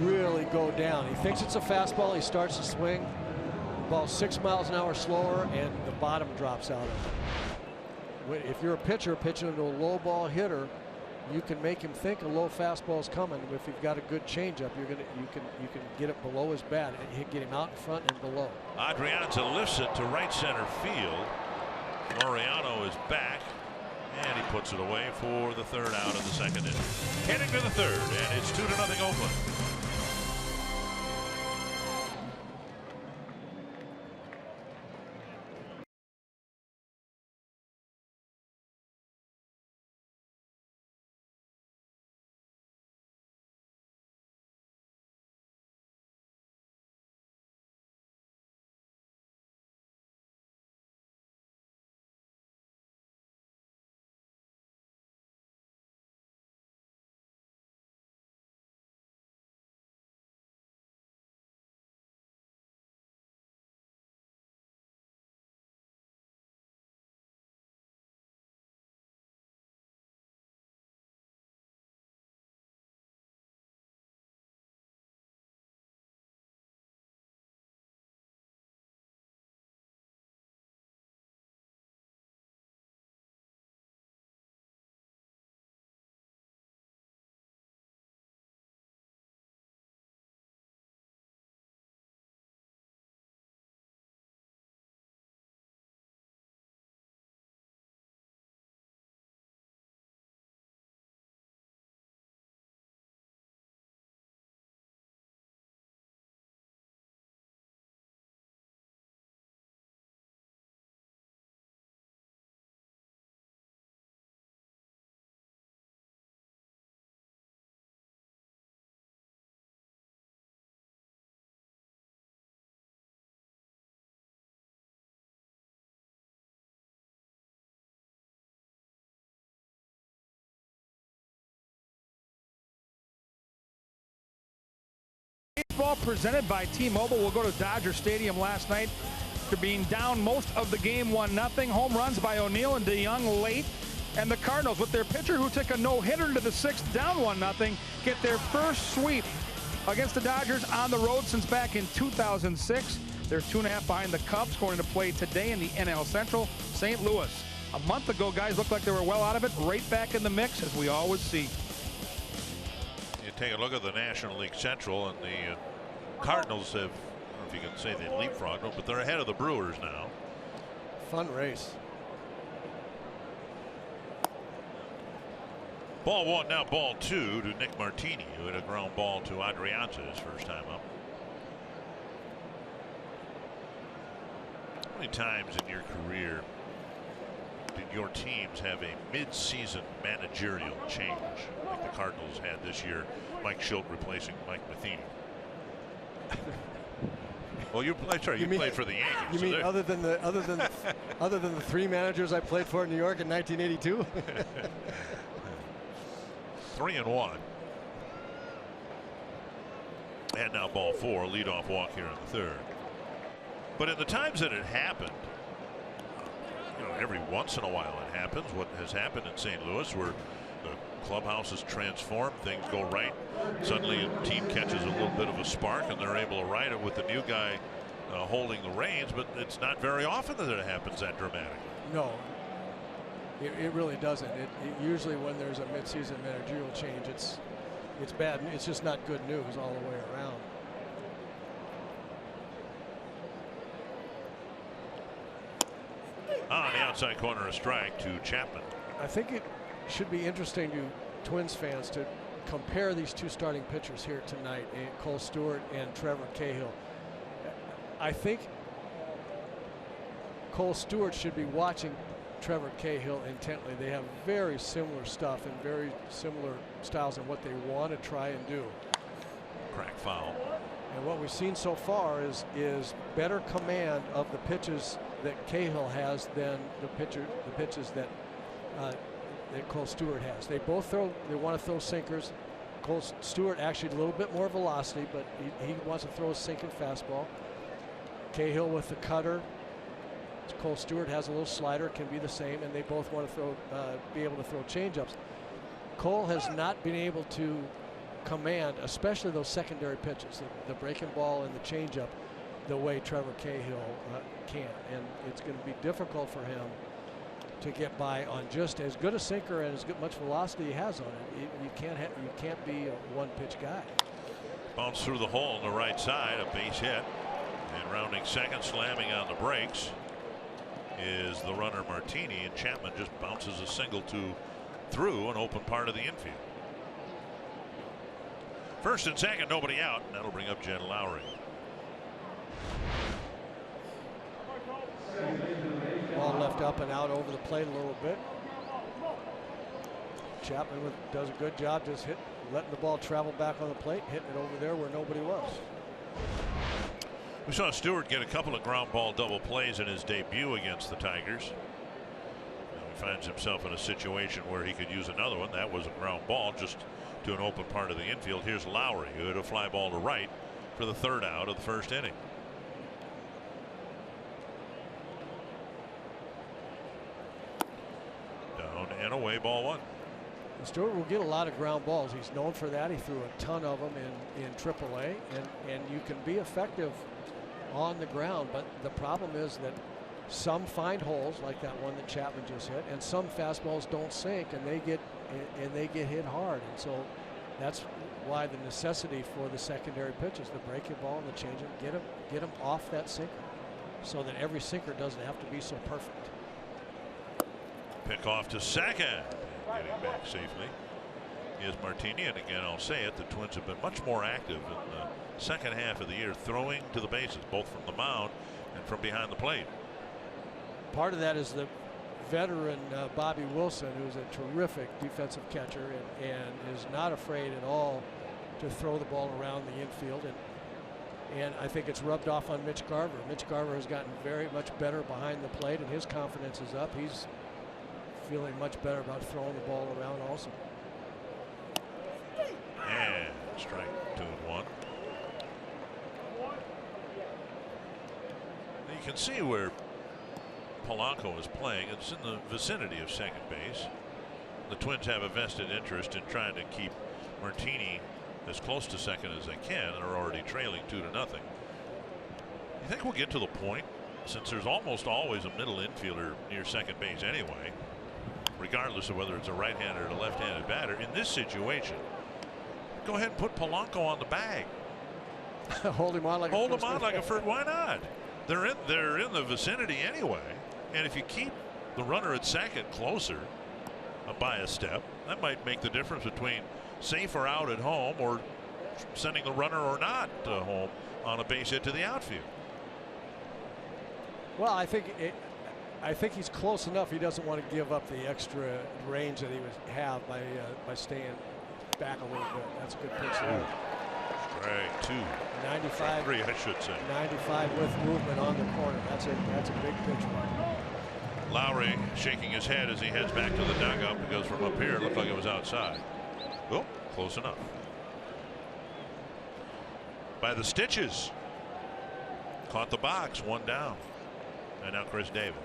really go down. He thinks it's a fastball. He starts to swing. The ball 6 miles an hour slower, and the bottom drops out of it. If you're a pitcher pitching into a low ball hitter, you can make him think a low fastball is coming. If you've got a good changeup, you can get it below his bat and get him out in front and below. Adrianza lifts it to right center field. Laureano is back, and he puts it away for the third out of the second inning. Heading to the third, and it's 2-0 Oakland. Baseball presented by T-Mobile. We'll go to Dodger Stadium last night after being down most of the game 1-0. Home runs by O'Neill and DeYoung late. And the Cardinals, with their pitcher who took a no-hitter into the 6th, down 1-0, get their first sweep against the Dodgers on the road since back in 2006. They're 2.5 behind the Cubs, going to play today in the NL Central. St. Louis. A month ago, guys looked like they were well out of it, right back in the mix, as we always see. You take a look at the National League Central, and the Cardinals have, I don't know if you can say they leapfrogged them, but they're ahead of the Brewers now. Fun race. Ball 1, now ball 2 to Nick Martini, who had a ground ball to Adrianza his first time up. How many times in your career did your teams have a mid-season managerial change like the Cardinals had this year? Mike Schilt replacing Mike Matheny. Well, you played for the Yankees. You mean other than the 3 managers I played for in New York in 1982? 3-1. And now ball 4, leadoff walk here in the 3rd. But in the times that it happened, you know, every once in a while it happens. What has happened in St. Louis, where the clubhouse is transformed, things go right. Suddenly a team catches a little bit of a spark and they're able to ride it with the new guy holding the reins. But it's not very often that it happens that dramatically. No, it really doesn't. It usually when there's a midseason managerial change, it's bad. It's just not good news all the way around. On the outside corner, a strike to Chapman. I think it should be interesting to Twins fans to compare these 2 starting pitchers here tonight, Cole Stewart and Trevor Cahill. I think Cole Stewart should be watching Trevor Cahill intently. They have very similar stuff and very similar styles in what they want to try and do. Crack foul. And what we've seen so far is better command of the pitches that Cahill has than the pitches that Cole Stewart has. They both they want to throw sinkers. Cole Stewart actually a little bit more velocity, but he wants to throw a sinking fastball. Cahill with the cutter. Cole Stewart has a little slider, can be the same, and they both want to be able to throw changeups. Cole has not been able to command, especially those secondary pitches, the breaking ball and the changeup, the way Trevor Cahill can, and it's going to be difficult for him to get by on just as good a sinker and as much velocity he has on it. You can't be a one-pitch guy. Bounce through the hole on the right side, a base hit, and rounding second, slamming on the brakes, is the runner Martini, and Chapman just bounces a single through an open part of the infield. First and second, nobody out, and that'll bring up Jed Lowry. Ball left up and out over the plate a little bit. Chapman does a good job just letting the ball travel back on the plate, hitting it over there where nobody was. We saw Stewart get a couple of ground ball double plays in his debut against the Tigers. Now he finds himself in a situation where he could use another one. That was a ground ball just to an open part of the infield. Here's Lowry, who hit a fly ball to right for the 3rd out of the 1st inning. Down and away, ball 1. Stewart will get a lot of ground balls. He's known for that. He threw a ton of them in AAA, and you can be effective on the ground, but the problem is that some find holes like that one that Chapman just hit, and some fastballs don't sink, and they get hit hard. And so that's why the necessity for the secondary pitches, the breaking ball and the changeup, get them off that sinker, so that every sinker doesn't have to be so perfect. Pick off to second, getting back safely is Martini, and again I'll say it, the Twins have been much more active in the second half of the year, throwing to the bases, both from the mound and from behind the plate. Part of that is the veteran Bobby Wilson, who's a terrific defensive catcher and is not afraid at all to throw the ball around the infield, and I think it's rubbed off on Mitch Garver. Mitch Garver has gotten very much better behind the plate, and his confidence is up. He's feeling much better about throwing the ball around also. And strike 2 and 1. can see where Polanco is playing. It's in the vicinity of second base. The Twins have a vested interest in trying to keep Martini as close to second as they can, and are already trailing 2-0. You think we'll get to the point, since there's almost always a middle infielder near second base anyway, regardless of whether it's a right-handed or a left-handed batter, in this situation, go ahead and put Polanco on the bag. Hold him on like a first. Why not? They're in the vicinity anyway, and if you keep the runner at second closer by a step, that might make the difference between safe or out at home, or sending the runner or not home on a base hit to the outfield. Well, I think he's close enough. He doesn't want to give up the extra range that he would have by staying back a little bit. That's a good pitch there. Strike 2. 95. Strike 3, I should say. 95 with movement on the corner. That's a big pitch. Lowry shaking his head as he heads back to the dugout, because from up here it looked like it was outside. Oh, close enough. By the stitches. Caught the box, 1 down. And now Chris Davis.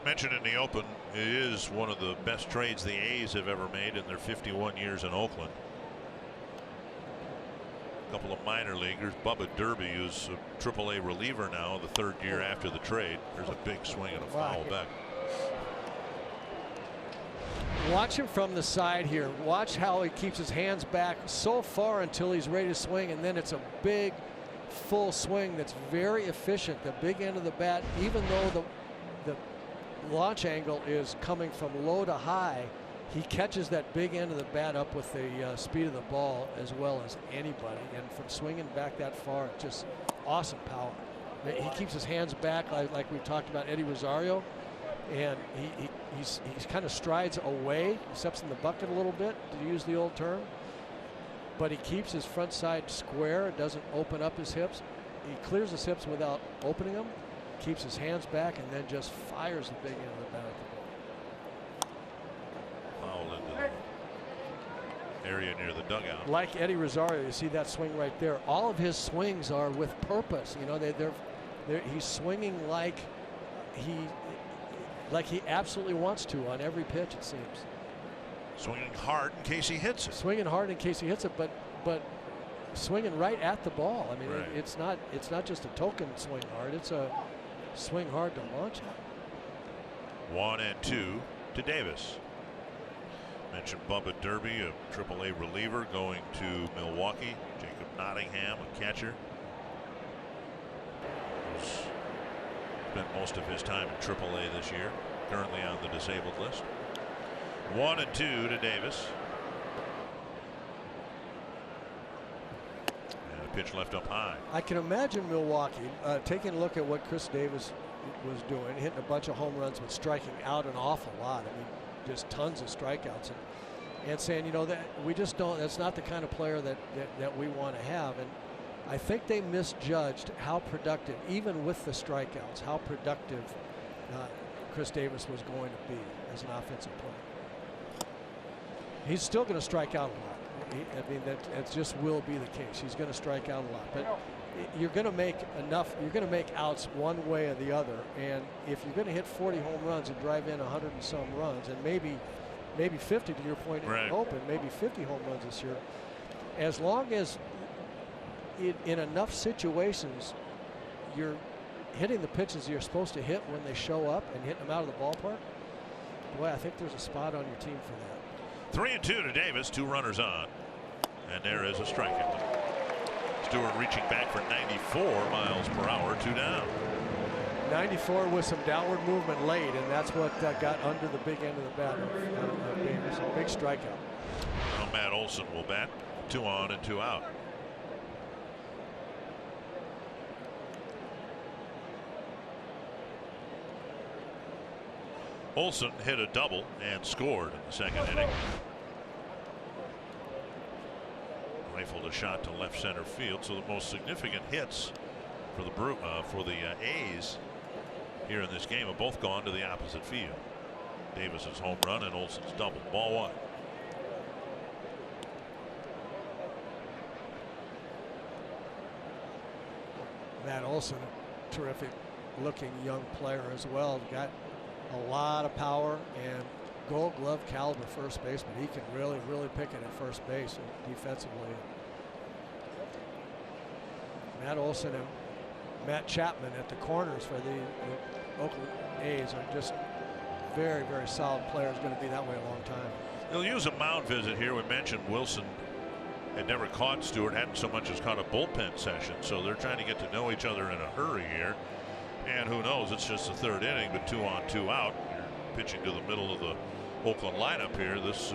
Mentioned in the open, it is one of the best trades the A's have ever made in their 51 years in Oakland. A couple of minor leaguers. Bubba Derby, who's a AAA reliever now, the 3rd year after the trade. There's a big swing and a foul back. Watch him from the side here. Watch how he keeps his hands back so far until he's ready to swing, and then it's a big full swing that's very efficient. The big end of the bat, even though the launch angle is coming from low to high, he catches that big end of the bat up with the speed of the ball as well as anybody. And from swinging back that far, just awesome power. He keeps his hands back like we talked about Eddie Rosario, and he kind of strides away. He steps in the bucket a little bit, to use the old term. But he keeps his front side square, doesn't open up his hips. He clears his hips without opening them, keeps his hands back, and then just fires the big end of the bat. Foul into the area near the dugout. Like Eddie Rosario, you see that swing right there. All of his swings are with purpose. You know, he's swinging like he absolutely wants to on every pitch, it seems. Swinging hard in case he hits it. Swinging hard in case he hits it, but swinging right at the ball. I mean, right. It's not just a token swing hard. It's a swing hard to launch it. 1-2 to Davis. Mentioned Bubba Derby, a AAA reliever, going to Milwaukee. Jacob Nottingham, a catcher, who's spent most of his time in AAA this year, currently on the disabled list. 1-2 to Davis. And a pitch left up high. I can imagine Milwaukee taking a look at what Chris Davis was doing, hitting a bunch of home runs, but striking out an awful lot. I mean, just tons of strikeouts, and saying, you know, that we just don't. That's not the kind of player that we want to have. And I think they misjudged how productive, even with the strikeouts, how productive Chris Davis was going to be as an offensive player. He's still going to strike out a lot. I mean, that just will be the case. He's going to strike out a lot, but you're going to make enough. You're going to make outs one way or the other. And if you're going to hit 40 home runs and drive in 100 and some runs, and maybe 50 to your point, right, open, maybe 50 home runs this year, as long as in enough situations you're hitting the pitches you're supposed to hit when they show up and hitting them out of the ballpark, boy, I think there's a spot on your team for that. 3-2 to Davis, 2 runners on, and there is a strikeout. Stewart reaching back for 94 miles per hour, 2 down. 94 with some downward movement late, and that's what got under the big end of the bat of Davis. A big strikeout. Now Matt Olson will bat. 2 on and 2 out. Olson hit a double and scored in the second inning. Rifled a shot to left center field. So the most significant hits for the A's here in this game have both gone to the opposite field. Davis's home run and Olson's double. Ball 1. Matt Olson, terrific looking young player as well. Got a lot of power and Gold Glove caliber first baseman. He can really pick it at first base and defensively. Matt Olson and Matt Chapman at the corners for the Oakland A's are just very solid players. Going to be that way a long time. They'll use a mound visit here. We mentioned Wilson had never caught Stewart, hadn't so much as caught a bullpen session, so they're trying to get to know each other in a hurry here. And who knows, it's just the third inning, but 2 on 2 out. You're pitching to the middle of the Oakland lineup here. This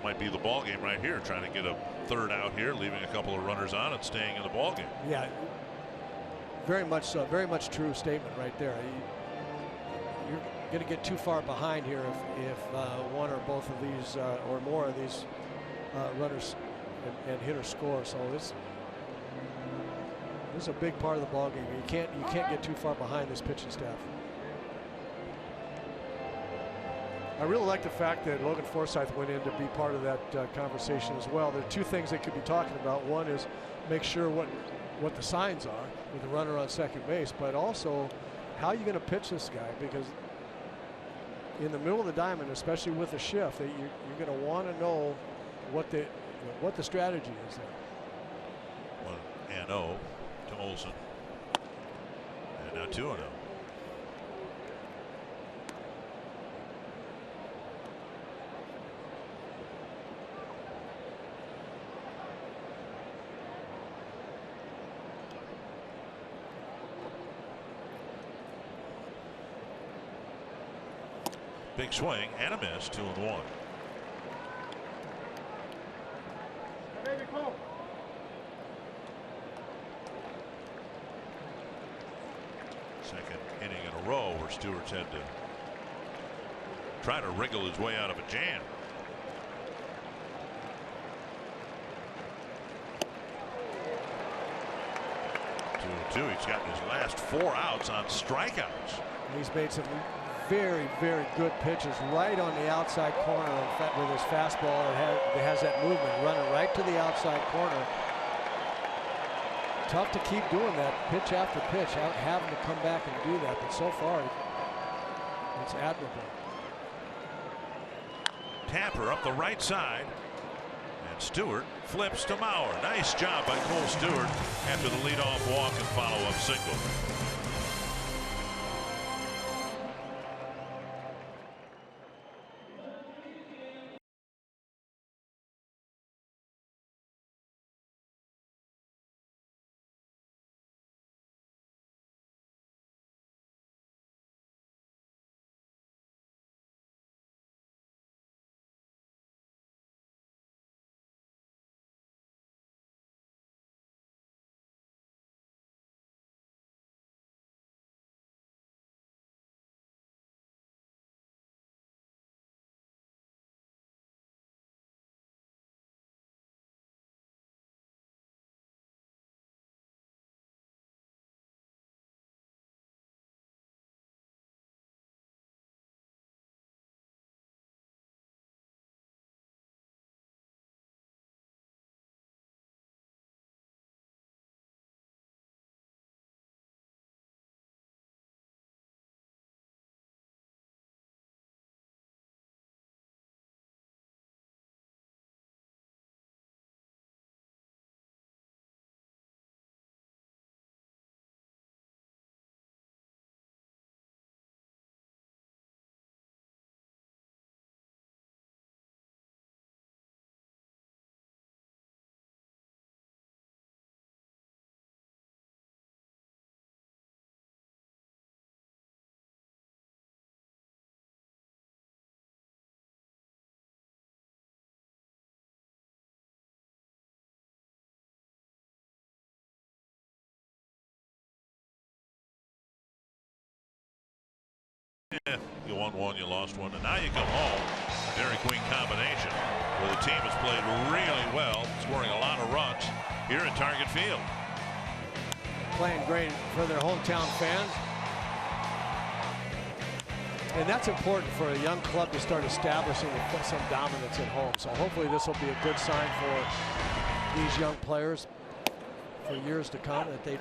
might be the ball game right here, trying to get a third out here, leaving a couple of runners on and staying in the ball game. Yeah, very much true statement right there. You're going to get too far behind here if one or both of these or more of these runners and hitters score. So this is a big part of the ball game. You can't get too far behind this pitching staff. I really like the fact that Logan Forsythe went in to be part of that conversation as well. There are two things they could be talking about. One is make sure what the signs are with the runner on second base, but also how are you going to pitch this guy? Because in the middle of the diamond, especially with a shift, you're going to want to know what the strategy is there. 1-0 to Olson, and now 2-0. Big swing and a miss, 2-1. Second inning in a row where Stewart's had to try to wriggle his way out of a jam. 2-2. He's gotten his last 4 outs on strikeouts. He's made some very good pitches right on the outside corner with his fastball. It has that movement, running right to the outside corner. Tough to keep doing that pitch after pitch, having to come back and do that, but so far it's admirable. Tapper up the right side, and Stewart flips to Mauer. Nice job by Cole Stewart after the leadoff walk and follow-up single. Yeah, you won one, you lost one, and now you come home. Dairy Queen combination where the team has played really well, scoring a lot of runs here at Target Field. Playing great for their hometown fans. And that's important for a young club to start establishing some dominance at home. So hopefully this will be a good sign for these young players. for years to come, that they've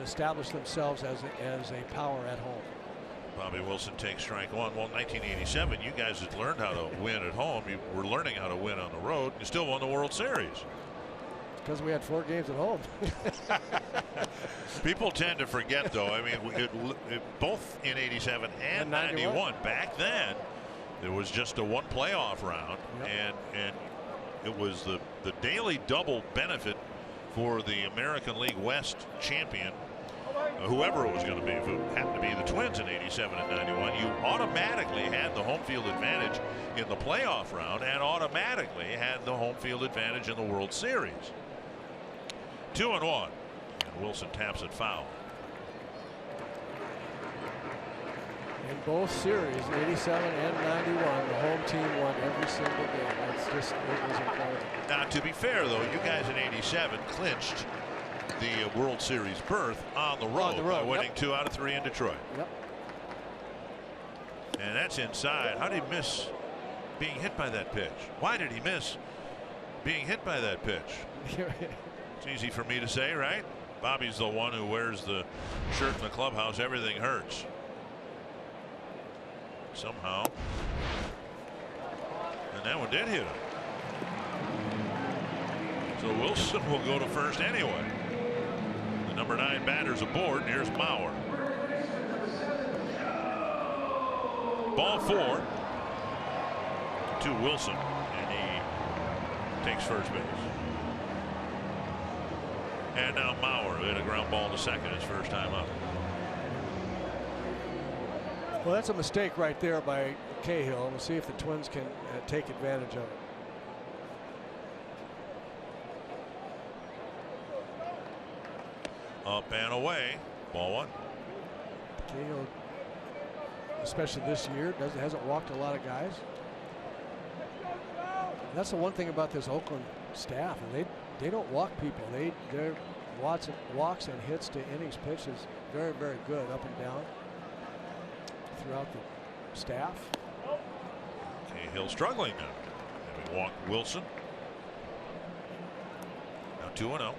established themselves as a power at home. Bobby Wilson takes strike one. Well, 1987, you guys had learned how to win at home. You were learning how to win on the road. You still won the World Series. Because we had 4 games at home. People tend to forget, though. I mean, both in 87 and 91. Back then, there was just a 1 playoff round, and it was the daily double benefit for the American League West champion, whoever it was going to be. If it happened to be the Twins in 87 and 91, you automatically had the home field advantage in the playoff round and automatically had the home field advantage in the World Series. 2-1, and Wilson taps it foul. In both series, 87 and 91, the home team won every single game. It was incredible. Now, to be fair, though, you guys in 87 clinched the World Series berth on the road, by winning 2 out of 3 in Detroit. Yep. And that's inside. How did he miss being hit by that pitch? Why did he miss being hit by that pitch? It's easy for me to say, right? Bobby's the one who wears the shirt in the clubhouse. Everything hurts. Somehow. And that one did hit him. So Wilson will go to first anyway. The number 9 batter's aboard. And here's Mauer. Ball 4 to Wilson, and he takes first base. And now Mauer hit a ground ball to second, his first time up. Well, that's a mistake right there by Cahill. We'll see if the Twins can take advantage of it. Up and away, ball 1. Cahill, especially this year, hasn't walked a lot of guys. That's the one thing about this Oakland staff, and they don't walk people. Their walks and hits to innings pitch is very, very good up and down throughout the staff. Cahill struggling now. Having walked Wilson. Now 2-0.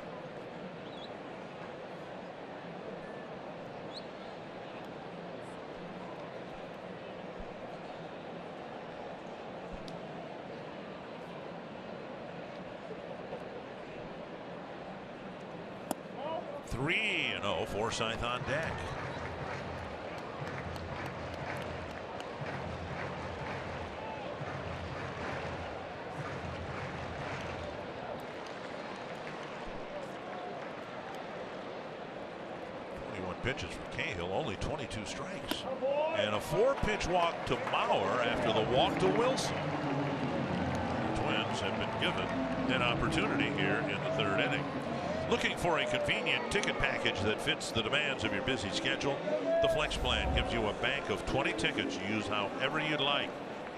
Forsythe on deck. Pitches for Cahill, only 22 strikes, and a 4-pitch walk to Mauer after the walk to Wilson. The Twins have been given an opportunity here in the 3rd inning. Looking for a convenient ticket package that fits the demands of your busy schedule? The Flex Plan gives you a bank of 20 tickets. Use however you'd like.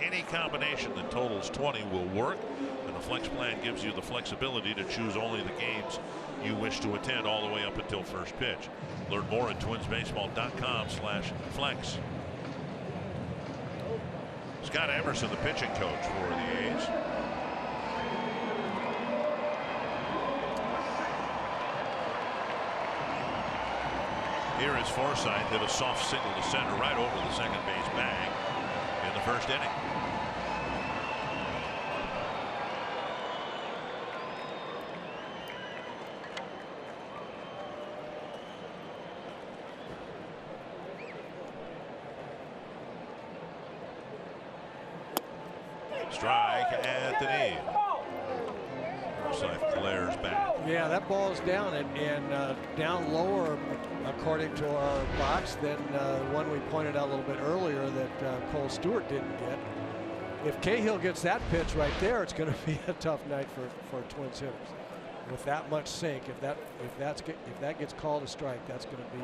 Any combination that totals 20 will work, and the Flex Plan gives you the flexibility to choose only the games you wish to attend all the way up until first pitch. Learn more at twinsbaseball.com/flex. Scott Emerson, the pitching coach for the A's. Here is Forsythe, hit a soft single to center right over the second base bag in the first inning. Strike at the knee. Forsythe glares back. Yeah, that ball is down and down lower, according to our box, than one we pointed out a little bit earlier that Cole Stewart didn't get. If Cahill gets that pitch right there, it's going to be a tough night for Twins hitters. With that much sink, if that gets called a strike, that's going to be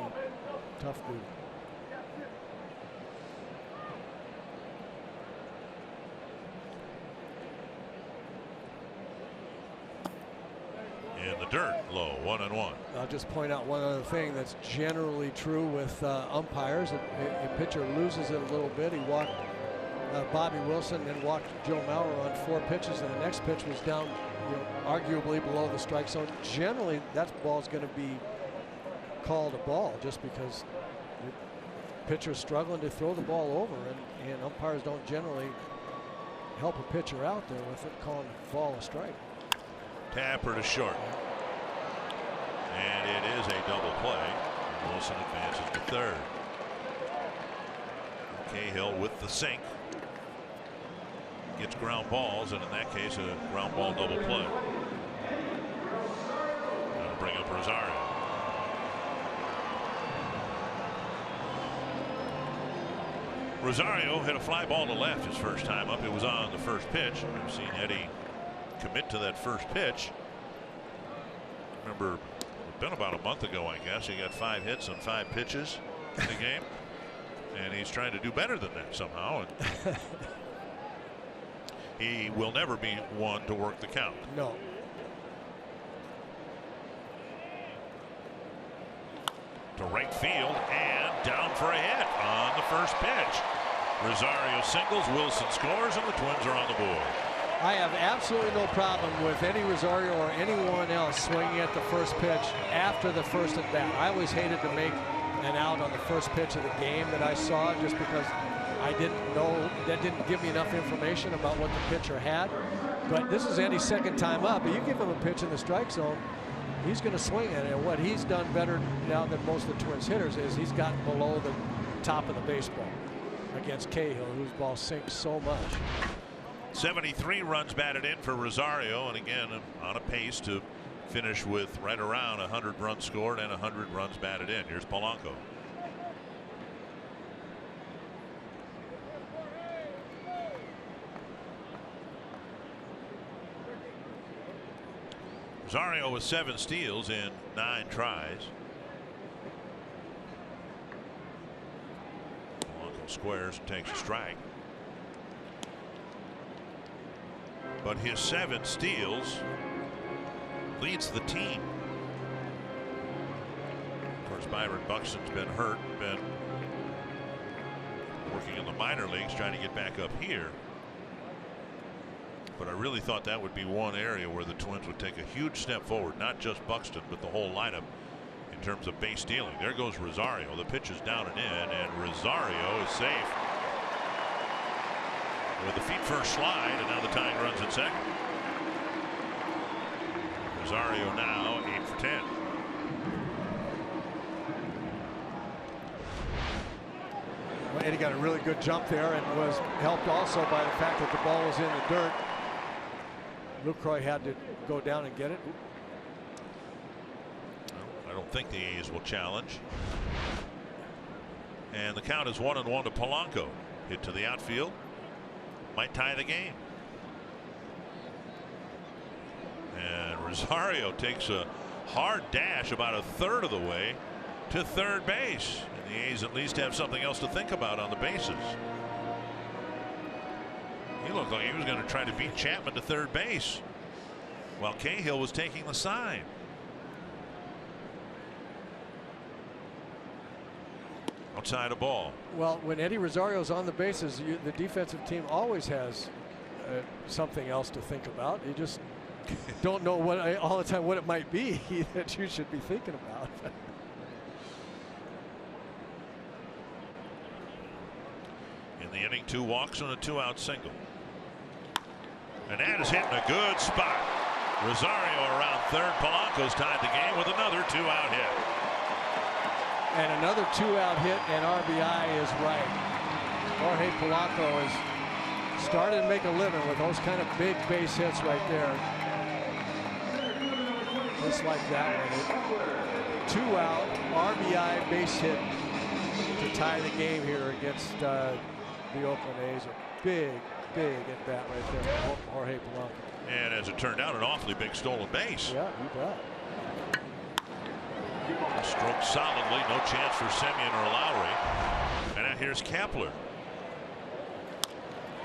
tough duty. In the dirt, low, 1-1. I'll just point out one other thing that's generally true with umpires. A pitcher loses it a little bit. He Bobby Wilson, then walked Joe Mauer on 4 pitches, and the next pitch was down, arguably below the strike zone. Generally, that ball's going to be called a ball just because the pitcher's struggling to throw the ball over, and umpires don't generally help a pitcher out there with it, calling the ball a strike. Tapper to short. And it is a double play. Wilson advances to third. Cahill with the sink. Gets ground balls, and in that case, a ground ball double play. That'll bring up Rosario. Rosario hit a fly ball to left his first time up. It was on the first pitch. I've seen Eddie commit to that first pitch. Remember, it's been about a month ago, I guess. He got 5 hits on 5 pitches in the game. And he's trying to do better than that somehow. And he will never be one to work the count. No. To right field and down for a hit on the first pitch. Rosario singles, Wilson scores, and the Twins are on the board. I have absolutely no problem with Eddie Rosario or anyone else swinging at the first pitch after the first at bat. I always hated to make an out on the first pitch of the game that I saw, just because I didn't know, that didn't give me enough information about what the pitcher had. But this is Eddie's second time up. You give him a pitch in the strike zone, he's going to swing at it. And what he's done better now than most of the Twins hitters is he's gotten below the top of the baseball against Cahill, whose ball sinks so much. 73 runs batted in for Rosario, and again on a pace to finish with right around 100 runs scored and 100 runs batted in. Here's Polanco. Rosario with 7 steals in 9 tries. Polanco squares and takes a strike. But his 7 steals leads the team. Of course, Byron Buxton's been hurt, been working in the minor leagues, trying to get back up here. But I really thought that would be one area where the Twins would take a huge step forward, not just Buxton, but the whole lineup in terms of base stealing. There goes Rosario. The pitch is down and in, and Rosario is safe. With the feet first slide, and now the tying runs at second. Rosario now 8 for 10. Well, Eddie got a really good jump there and was helped also by the fact that the ball was in the dirt. Lucroy had to go down and get it. Well, I don't think the A's will challenge. And the count is 1-1 to Polanco. Hit to the outfield. Might tie the game. And Rosario takes a hard dash about a third of the way to third base. And the A's at least have something else to think about on the bases. He looked like he was going to try to beat Chapman to third base while Cahill was taking the sign. Outside a ball. Well, when Eddie Rosario's on the bases, the defensive team always has something else to think about. You just don't know what all the time what it might be that you should be thinking about. In the inning, 2 walks and a 2-out single. And that is hitting a good spot. Rosario around third. Polanco's tied the game with another 2-out hit. And another 2-out hit, and RBI is right. Jorge Polanco has started to make a living with those kind of big base hits right there. Just like that one. 2-out RBI base hit to tie the game here against the Oakland A's. A big at bat right there for Jorge Polanco. And as it turned out, an awfully big stolen base. Yeah, you bet. Stroked solidly, no chance for Semien or Lowry. And now here's Kepler.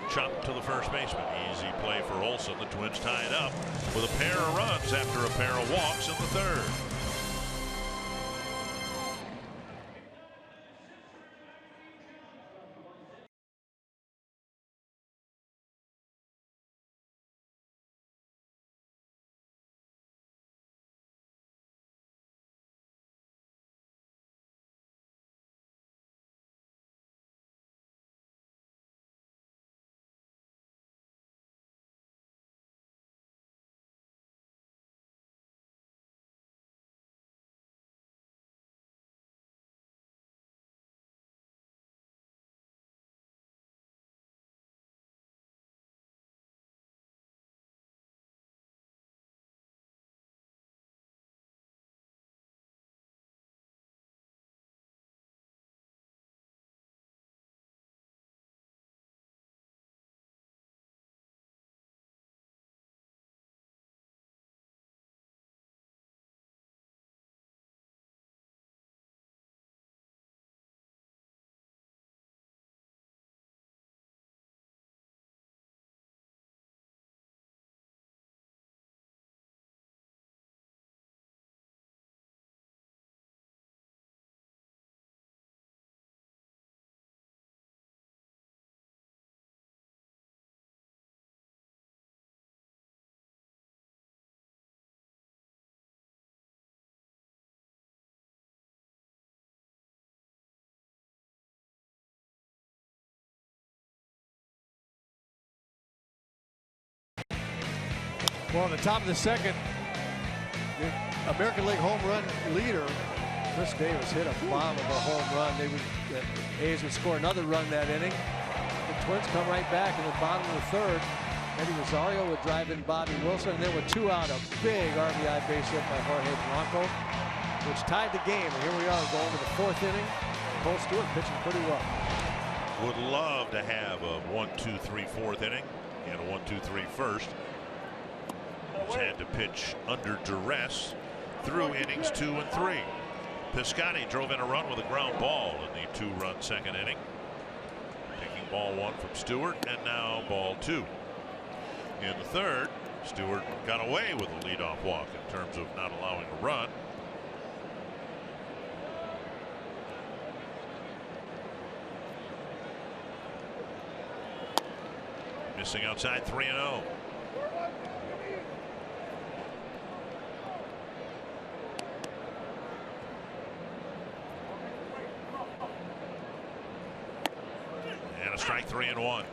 Chopped to the first baseman. Easy play for Olson. The Twins tie it up with a pair of runs after a pair of walks in the third. Well, at the top of the second, the American League home run leader, Chris Davis, hit a bomb of a home run. The A's would score another run that inning. The Twins come right back in the bottom of the third. Eddie Rosario would drive in Bobby Wilson, and then with 2 out, a big RBI base hit by Jorge Blanco, which tied the game. And here we are going to the 4th inning. Cole Stewart pitching pretty well. Would love to have a 1-2-3 4th inning and a 1-2-3 first. He's had to pitch under duress through innings 2 and 3. Piscotty drove in a run with a ground ball in the 2-run second inning. Taking ball 1 from Stewart, and now ball 2. In the third, Stewart got away with a leadoff walk in terms of not allowing a run. Missing outside, 3-0. And a strike, 3-1.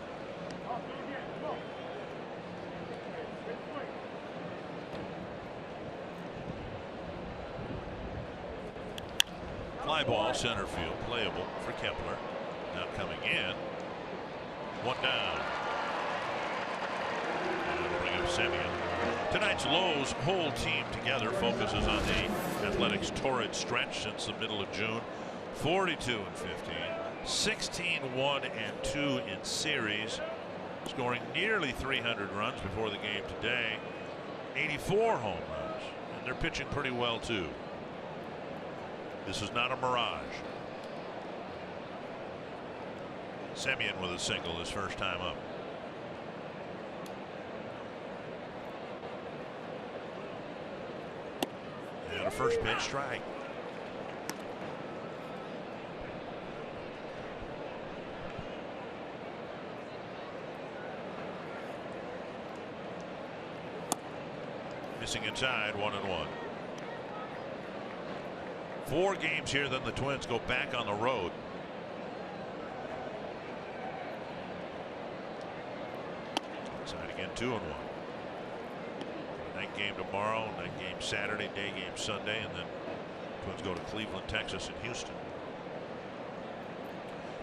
Fly ball, center field, playable for Kepler. Now coming in. 1 down. Bring up Semien. Tonight's Lowe's whole team together focuses on the Athletics' torrid stretch since the middle of June. 42-15, 16-1-2 in series, scoring nearly 300 runs before the game today. 84 home runs, and they're pitching pretty well too. This is not a mirage. Semien with a single his first time up. And a first pitch strike. Missing inside, 1-1. 4 games here, then the Twins go back on the road. Inside again, 2-1. Night game tomorrow, night game Saturday, day game Sunday, and then Twins go to Cleveland, Texas, and Houston.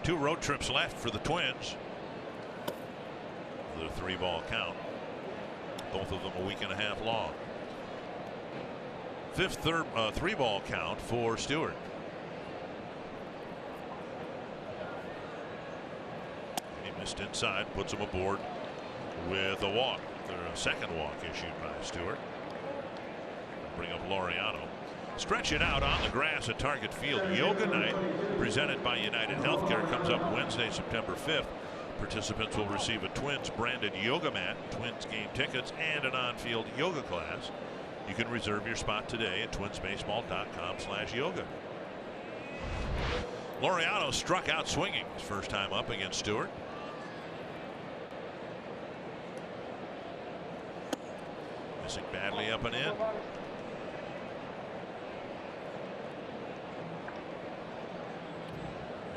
2 road trips left for the Twins. The 3-ball count. Both of them a week and a half long. 5th 3-ball count for Stewart. He missed inside, puts him aboard with a walk. A second walk issued by Stewart. Bring up Laureano. Stretch it out on the grass at Target Field. Yoga night presented by United Healthcare comes up Wednesday, September 5th. Participants will receive a Twins branded yoga mat, Twins game tickets, and an on-field yoga class. You can reserve your spot today at twinsbaseball.com/yoga. Laureano struck out swinging his first time up against Stewart. Missing badly up and in.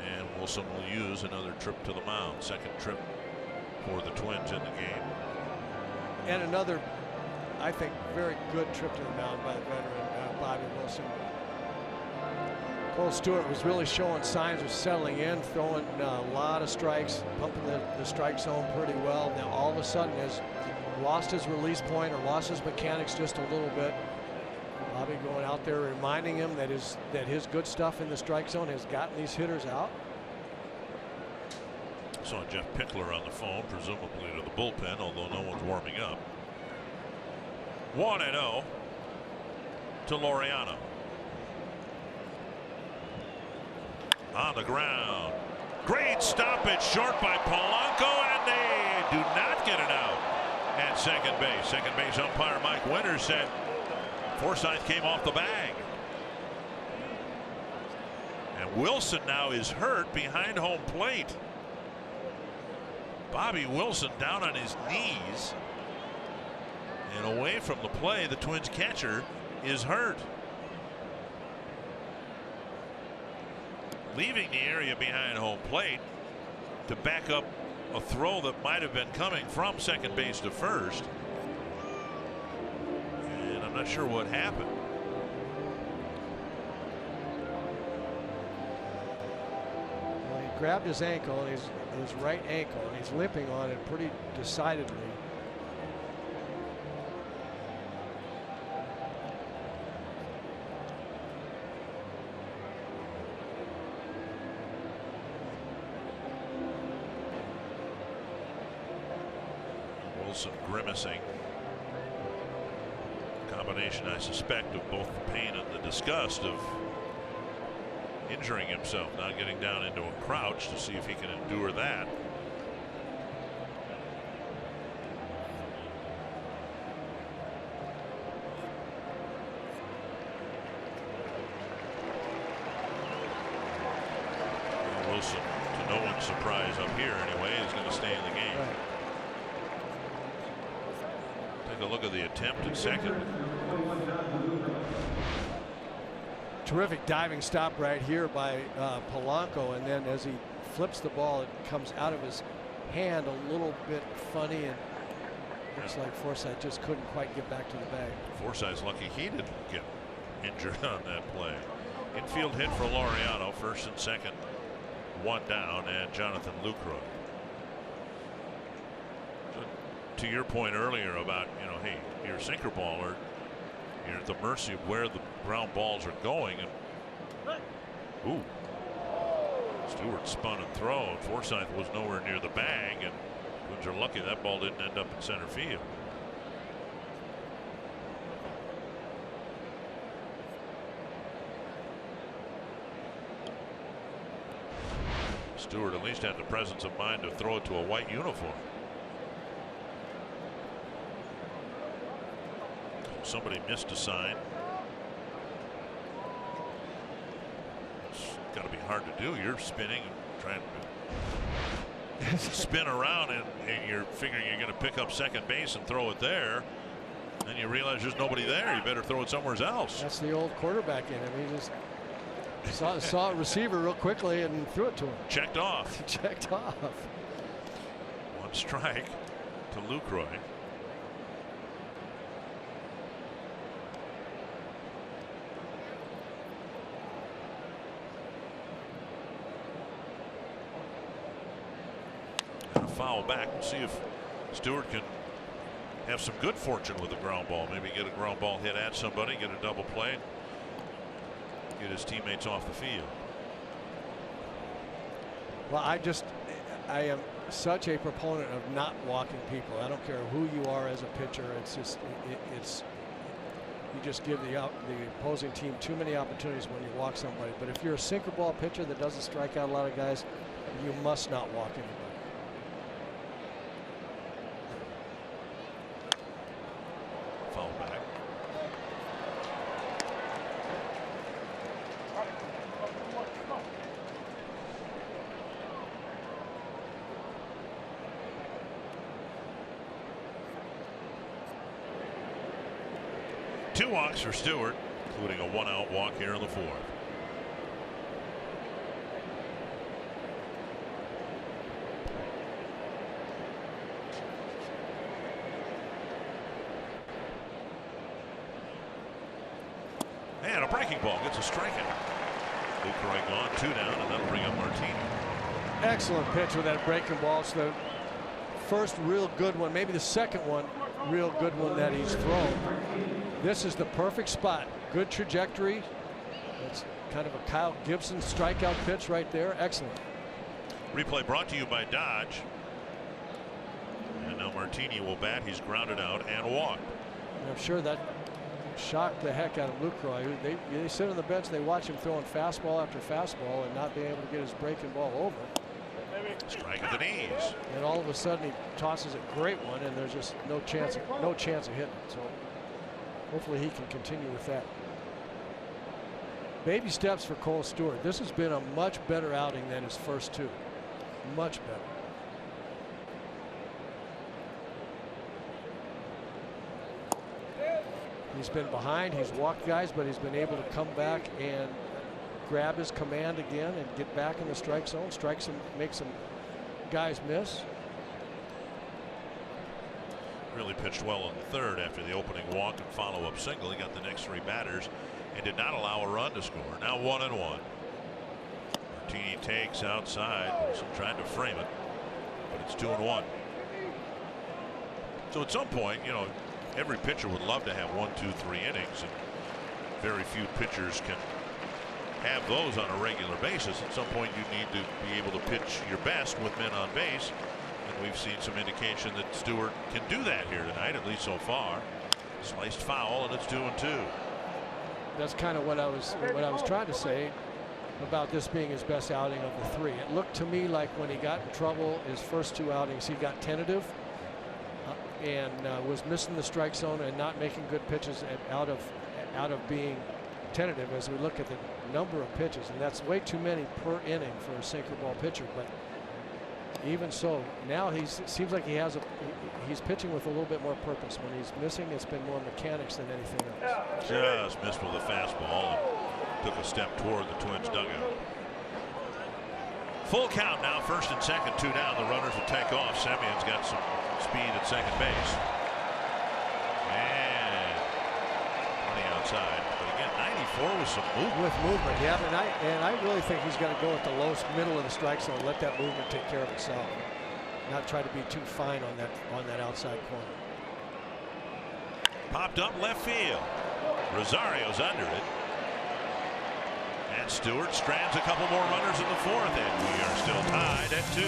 And Wilson will use another trip to the mound. Second trip for the Twins in the game. And another, I think, very good trip to the mound by the veteran Bobby Wilson. Cole Stewart was really showing signs of settling in, throwing a lot of strikes, pumping the strike zone pretty well. Now all of a sudden has lost his release point or lost his mechanics just a little bit. Bobby going out there reminding him that his good stuff in the strike zone has gotten these hitters out. Saw Jeff Pickler on the phone, presumably to the bullpen, although no one's warming up. 1-0 to Laureano. On the ground. Great stoppage short by Polanco, and they do not get it out at second base. Second base umpire Mike Winters said Forsythe came off the bag. And Wilson now is hurt behind home plate. Bobby Wilson down on his knees and away from the play. The Twins catcher is hurt. Leaving the area behind home plate to back up a throw that might have been coming from second base to first. I'm not sure what happened. Well, he grabbed his ankle, his right ankle, and he's limping on it pretty decidedly. Wilson grimacing. Combination, I suspect, of both the pain and the disgust of injuring himself, not getting down into a crouch to see if he can endure that. Wilson, to no one's surprise up here anyway, is going to stay in the game. Right. Take a look at the attempt at second. Terrific diving stop right here by Polanco, and then as he flips the ball, it comes out of his hand a little bit funny, and looks like Forsythe just couldn't quite get back to the bag. Forsythe's lucky he didn't get injured on that play. Infield hit for Laureano, first and second, one down, and Jonathan Lucroy. To your point earlier about, hey, you're a sinker baller, you're at the mercy of where the ground balls are going, and ooh, Stewart spun and throw, and Forsythe was nowhere near the bag, and Twins are lucky that ball didn't end up in center field. Stewart at least had the presence of mind to throw it to a white uniform. Somebody missed a sign. It's got to be hard to do. You're spinning and trying to spin around, and you're figuring you're going to pick up second base and throw it there. Then you realize there's nobody there. You better throw it somewhere else. That's the old quarterback in him. He just saw a receiver real quickly and threw it to him. Checked off. Checked off. One strike to Lucroy. Foul back. We'll see if Stewart can have some good fortune with a ground ball. Maybe get a ground ball hit at somebody, get a double play, get his teammates off the field. Well, I am such a proponent of not walking people. I don't care who you are as a pitcher. It's just you just give the opposing team too many opportunities when you walk somebody. But if you're a sinker ball pitcher that doesn't strike out a lot of guys, you must not walk anybody. Foul back. Two walks for Stewart, including a one-out walk here in the fourth. And a breaking ball gets a strikeout. Lucroy gone, two down, and that'll bring up Martini. Excellent pitch with that breaking ball. It's the first real good one, maybe the second one, real good one that he's thrown. This is the perfect spot. Good trajectory. It's kind of a Kyle Gibson strikeout pitch right there. Excellent. Replay brought to you by Dodge. And now Martini will bat. He's grounded out and walked. I'm sure that shocked the heck out of Lucroy. They sit on the bench, they watch him throwing fastball after fastball and not being able to get his breaking ball over. Strike at the knees. And all of a sudden he tosses a great one, and there's just no chance of hitting it. So hopefully he can continue with that. Baby steps for Cole Stewart. This has been a much better outing than his first two. Much better. He's been behind, he's walked guys, but he's been able to come back and grab his command again and get back in the strike zone, strike some, make some guys miss. really pitched well in the third after the opening walk and follow-up single. He got the next 3 batters and did not allow a run to score. Now 1-1. Martini takes outside. Wilson tried to frame it, but it's 2-1. So at some point, you know, every pitcher would love to have 1, 2, 3 innings, and very few pitchers can have those on a regular basis. At some point, you need to be able to pitch your best with men on base, and we've seen some indication that Stewart can do that here tonight, at least so far. Sliced foul, and it's 2-2. That's kind of what I was trying to say about this being his best outing of the 3. It looked to me like when he got in trouble his first 2 outings, he got tentative and was missing the strike zone and not making good pitches out of being tentative. As we look at the number of pitches, and that's way too many per inning for a sinker ball pitcher, but even so, now seems like he's pitching with a little bit more purpose. When he's missing, it's been more mechanics than anything else. Just missed with a fastball and took a step toward the Twins dugout. Full count now, 1st and 2nd, 2 down. The runners will take off. Semion's got some speed at second base. And 20 outside. But again, 94 with some movement. With movement, yeah. And I really think he's got to go at the lowest middle of the strike zone. Let that movement take care of itself. Not try to be too fine on that outside corner. Popped up left field. Rosario's under it. And Stewart strands a couple more runners in the 4th, and we are still tied at 2.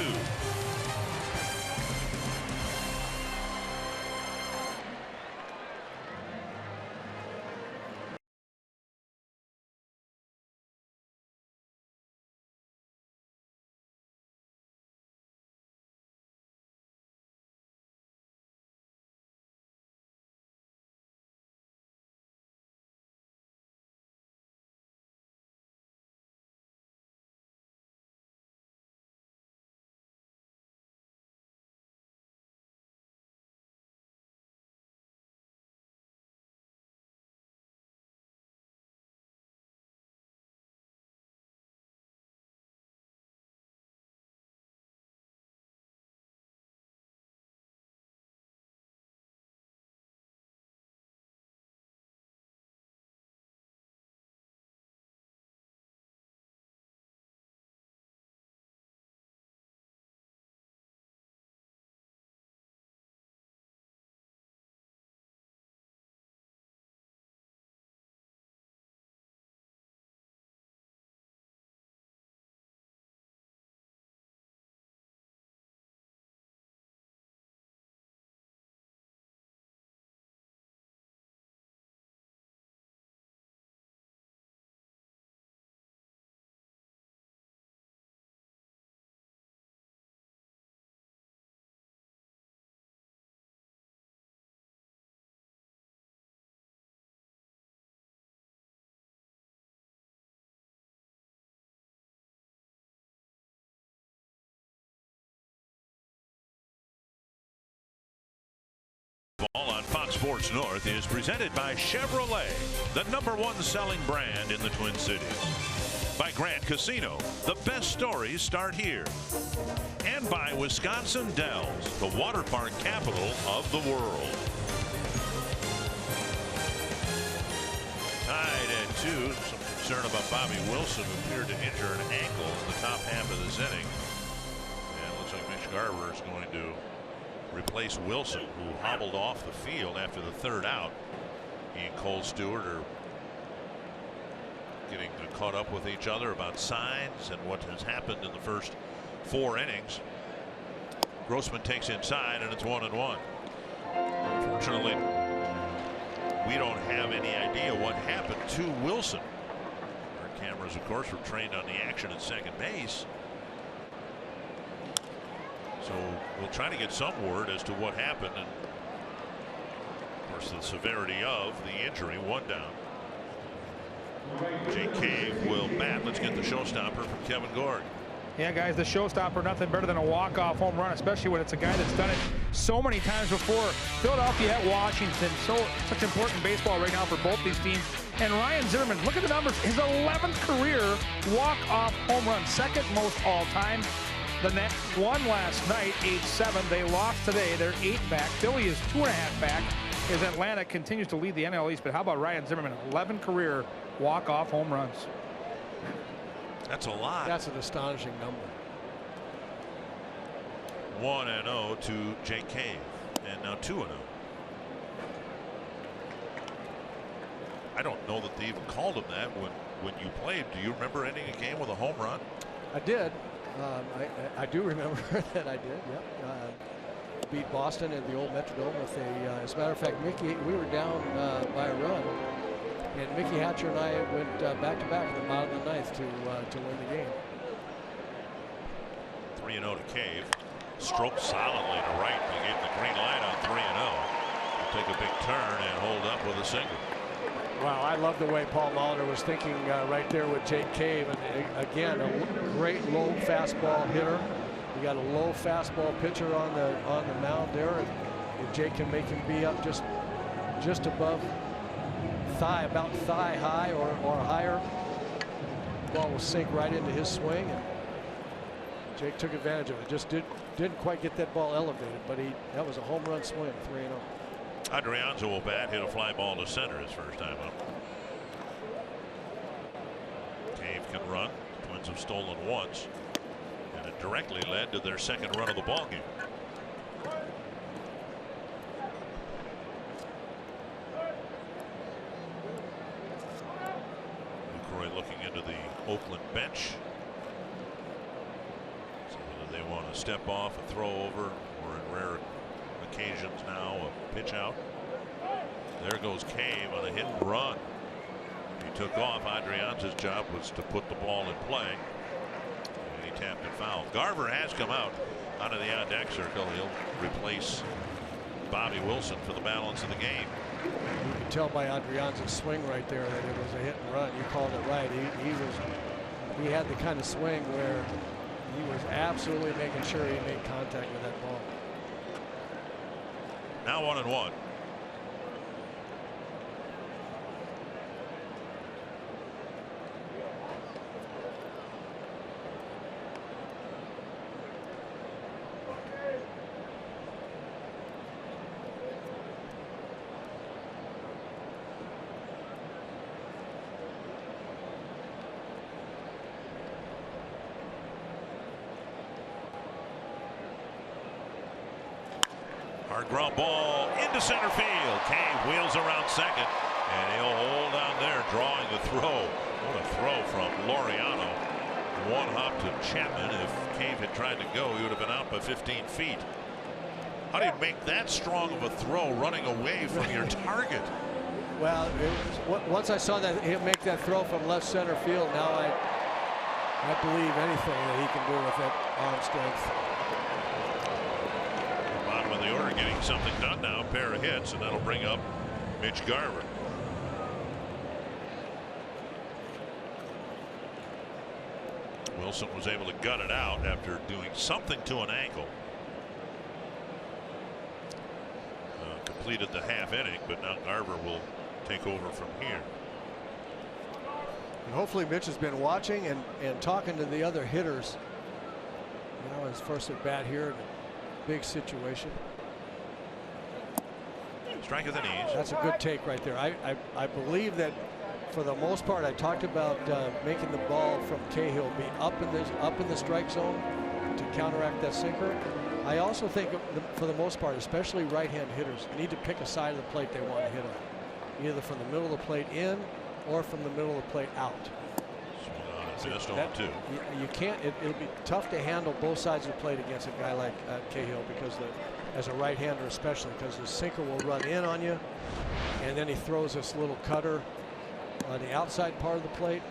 On Fox Sports North is presented by Chevrolet, the #1 selling brand in the Twin Cities. By Grant Casino, the best stories start here. And by Wisconsin Dells, the water park capital of the world. Tied at 2. Some concern about Bobby Wilson, who appeared to injure an ankle in the top half of this inning. And it looks like Mitch Garver is going to replace Wilson, who hobbled off the field after the 3rd out. He and Cole Stewart are getting caught up with each other about signs and what has happened in the first 4 innings. Grossman takes inside, and it's 1-1. Unfortunately, we don't have any idea what happened to Wilson. Our cameras, of course, were trained on the action at second base. So we'll try to get some word as to what happened, and of course the severity of the injury. 1 down. Jake Cave will bat. Let's get the showstopper from Kevin Gord. Yeah, guys, the showstopper, nothing better than a walk-off home run, especially when it's a guy that's done it so many times before. Philadelphia at Washington, such important baseball right now for both these teams. And Ryan Zimmerman, look at the numbers. His 11th career walk-off home run, 2nd most all-time. The Nets won last night, 8-7. They lost today. They're 8 back. Philly is 2.5 back as Atlanta continues to lead the NL East. But how about Ryan Zimmerman? 11 career walk-off home runs. That's a lot. That's an astonishing number. 1-0 to Jake Cave, and now 2-0. I don't know that they even called him that when you played. Do you remember ending a game with a home run? I did. I do remember that I did. Yep. Beat Boston at the old Metrodome with a. As a matter of fact, Mickey, we were down by a run, and Mickey Hatcher and I went back to back in the bottom of the ninth to win the game. 3-0 to Cave. Stroked solidly to right. They gave the green light on 3-0. He'll take a big turn and hold up with a single. Wow, I love the way Paul Molitor was thinking right there with Jake Cave. And again, a great low fastball hitter. You got a low fastball pitcher on the mound there, and if Jake can make him be up just above thigh, about thigh high or higher, the ball will sink right into his swing. And Jake took advantage of it. Just didn't quite get that ball elevated, but that was a home run swing, 3-0. Adrianza will bat, hit a fly ball to center his first time up. Cave can run. Twins have stolen once, and it directly led to their second run of the ball game. LaCroix looking into the Oakland bench. So whether they want to step off and throw over, or in rare occasions now a pitch out. There goes Cave on a hit and run. He took off. Adrianza's job was to put the ball in play, and he tapped it foul. Garver has come out onto the on deck circle. He'll replace Bobby Wilson for the balance of the game. You can tell by Adrianza's swing right there that it was a hit and run. You called it right. He had the kind of swing where he was absolutely making sure he made contact with that ball. Now 1-1. Hard ground ball into center field. Cave wheels around second, and he'll hold on there, drawing the throw. What a throw from Laureano. One hop to Chapman. If Cave had tried to go, he would have been out by 15 feet. How do you make that strong of a throw running away from your target? Well, once I saw that he'll make that throw from left center field, now I believe anything that he can do with that arm strength. Bottom of the order, getting something done now. A pair of hits, and that'll bring up Mitch Garver. Wilson was able to gut it out after doing something to an ankle. Completed the half inning, but now Garver will take over from here. And hopefully Mitch has been watching and talking to the other hitters. You know, his first at bat here in a big situation. Strike of the knees. That's a good take right there. I believe that for the most part, I talked about making the ball from Cahill be up in the strike zone to counteract that sinker. I also think for the most part, especially right-hand hitters, need to pick a side of the plate they want to hit on, either from the middle of the plate in or from the middle of the plate out. You can't. It'll be tough to handle both sides of the plate against a guy like Cahill, because as a right-hander especially, because the sinker will run in on you, and then he throws this little cutter on the outside part of the plate.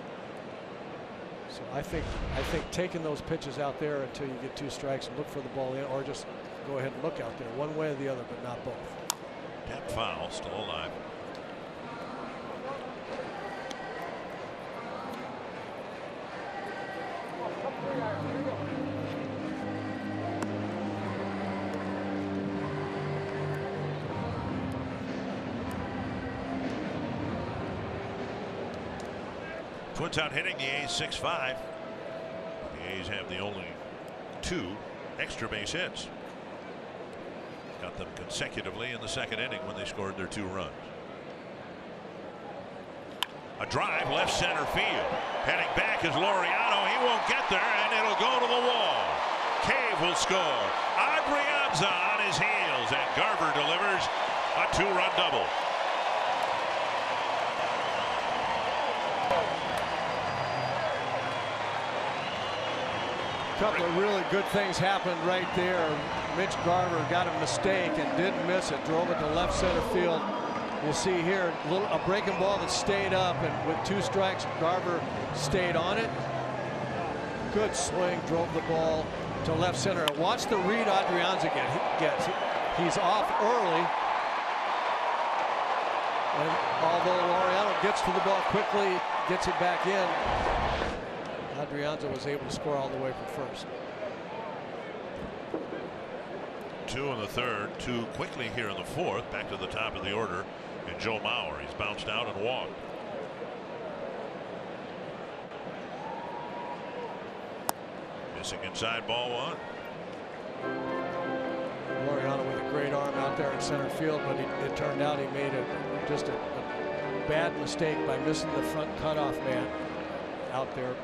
So I think taking those pitches out there until you get 2 strikes and look for the ball in, or just go ahead and look out there one way or the other, but not both. Tap foul, still alive. Twins out hitting the A's 6-5. The A's have the only 2 extra base hits. Got them consecutively in the second inning when they scored their 2 runs. A drive left center field. Heading back is Laureano. He won't get there, and it'll go to the wall. Cave will score. Adrianza on his heels, and Garver delivers a 2-run double. A couple of really good things happened right there. Mitch Garver got a mistake and didn't miss it. Drove it to left center field. We'll see here a breaking ball that stayed up, and with 2 strikes, Garver stayed on it. Good swing, drove the ball to left center. Watch the read Adrianza gets. He's off early. And although Laureano gets to the ball quickly, gets it back in, Adrianza was able to score all the way from first. 2 in the third, 2 quickly here in the fourth. Back to the top of the order. And Joe Mauer, he's bounced out and walked. Missing inside, ball 1. Laureano with a great arm out there in center field, but it turned out he made just a bad mistake by missing the front cutoff man out there.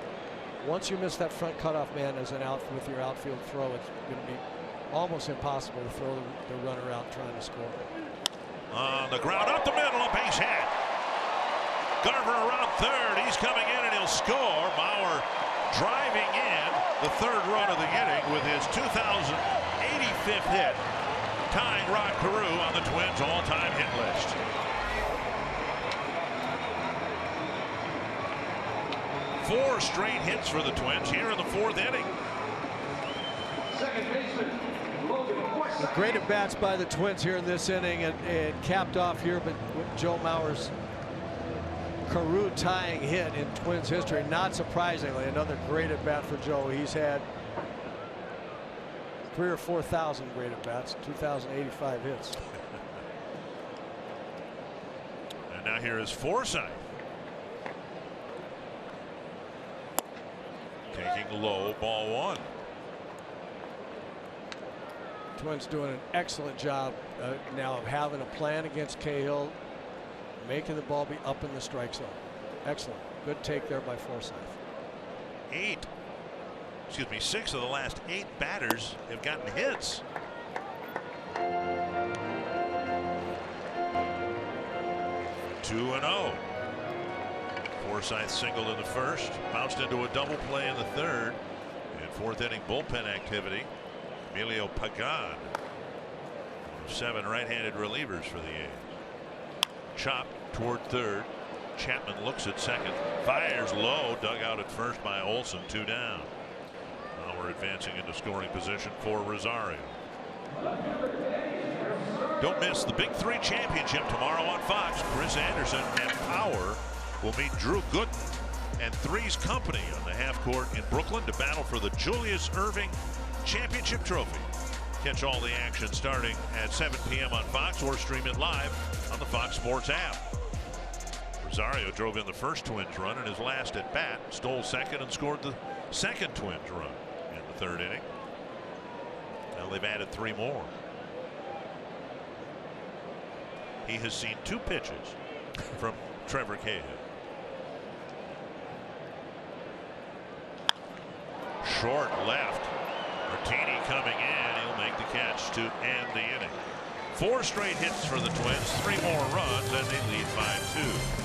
Once you miss that front cutoff man as an out with your outfield throw, it's going to be almost impossible to throw the runner out trying to score. On the ground, up the middle, a base hit. Garver around third. He's coming in and he'll score. Mauer driving in the 3rd run of the inning with his 2085th hit, tying Rod Carew on the Twins' all-time hit list. Four straight hits for the Twins here in the 4th inning. Great at bats by the Twins here in this inning, and capped off here, but with Joe Mauer's Carew tying hit in Twins history. Not surprisingly, another great at bat for Joe. He's had 3,000 or 4,000 great at bats, 2,085 hits. And now here is Forsythe. Taking low, ball 1. Twins doing an excellent job now of having a plan against Cahill, making the ball be up in the strike zone. Excellent. Good take there by Forsythe. 6 of the last 8 batters have gotten hits. Two and 0. Forsythe singled in the first, bounced into a double play in the third, and 4th inning bullpen activity. Emilio Pagan, 7 right-handed relievers for the A's. Chop toward third. Chapman looks at second, fires low, dug out at first by Olson, 2 down. Now we're advancing into scoring position for Rosario. Don't miss the Big 3 championship tomorrow on Fox. Chris Anderson and Power will meet Drew Gooden and Three's Company on the half court in Brooklyn to battle for the Julius Erving Championship Trophy. Catch all the action starting at 7 p.m. on Fox or stream it live on the Fox Sports app. Rosario drove in the first Twins run in his last at bat, stole second, and scored the second Twins run in the 3rd inning. Now they've added 3 more. He has seen 2 pitches from Trevor Cahill. Short left. Martini coming in. He'll make the catch to end the inning. 4 straight hits for the Twins, 3 more runs, and they lead 5-2.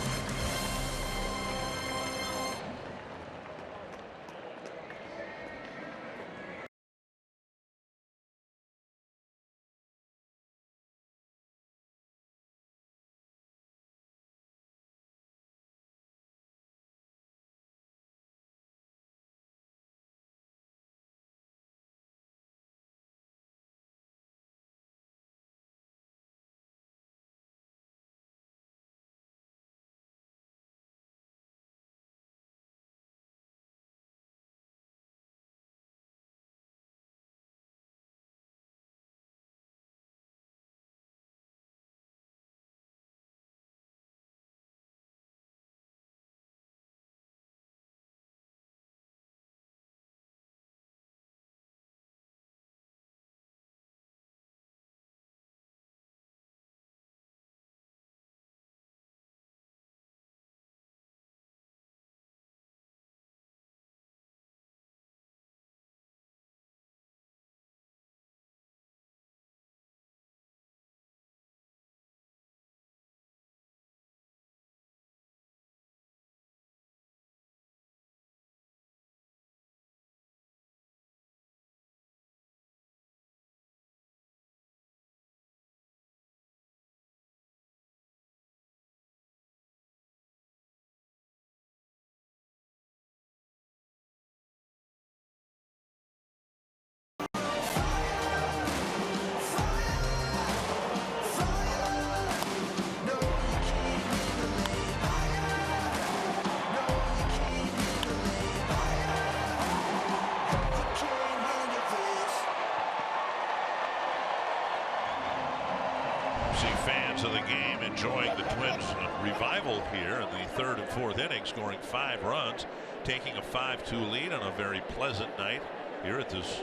fans of the game enjoying the Twins' revival here in the third and fourth inning, scoring 5 runs, taking a 5-2 lead on a very pleasant night here at this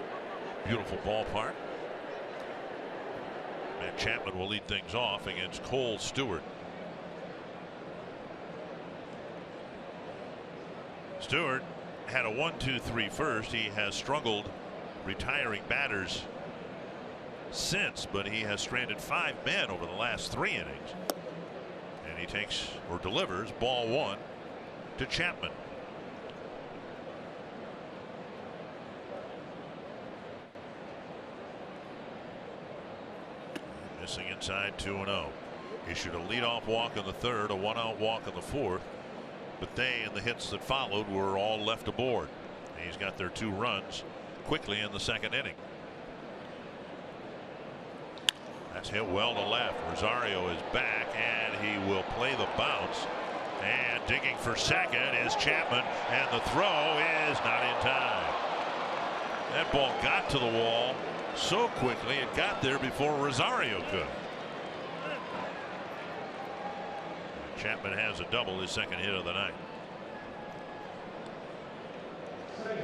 beautiful ballpark. And Chapman will lead things off against Cole Stewart. Stewart had a 1-2-3 first. He has struggled retiring batters since, but he has stranded 5 men over the last 3 innings. And he takes or delivers ball 1 to Chapman. Missing inside 2-0. Issued a leadoff walk in the third, a 1-out walk in the fourth, but they and the hits that followed were all left aboard. And he's got their 2 runs quickly in the second inning. That's hit well to left. Rosario is back, and he will play the bounce. And digging for second is Chapman, and the throw is not in time. That ball got to the wall so quickly it got there before Rosario could. Chapman has a double, his second hit of the night.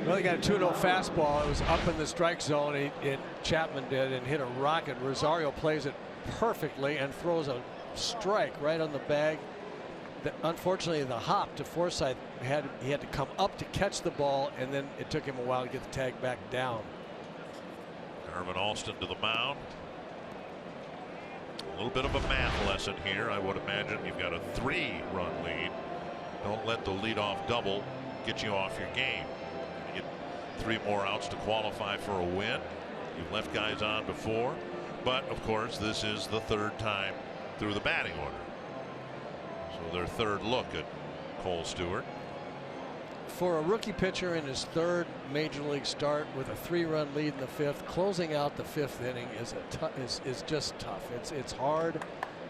Well, he got a 2-0 fastball. It was up in the strike zone. Chapman did, and hit a rocket. Rosario plays it perfectly and throws a strike right on the bag. Unfortunately, the hop to Forsythe he had to come up to catch the ball, and then it took him a while to get the tag back down. Irvin Alston to the mound. A little bit of a math lesson here. I would imagine you've got a 3-run lead. Don't let the leadoff double get you off your game. You get 3 more outs to qualify for a win. You've left guys on before, but of course this is the 3rd time through the batting order. So their 3rd look at Cole Stewart. For a rookie pitcher in his 3rd major league start with a 3-run lead in the 5th, closing out the 5th inning is just tough. It's hard.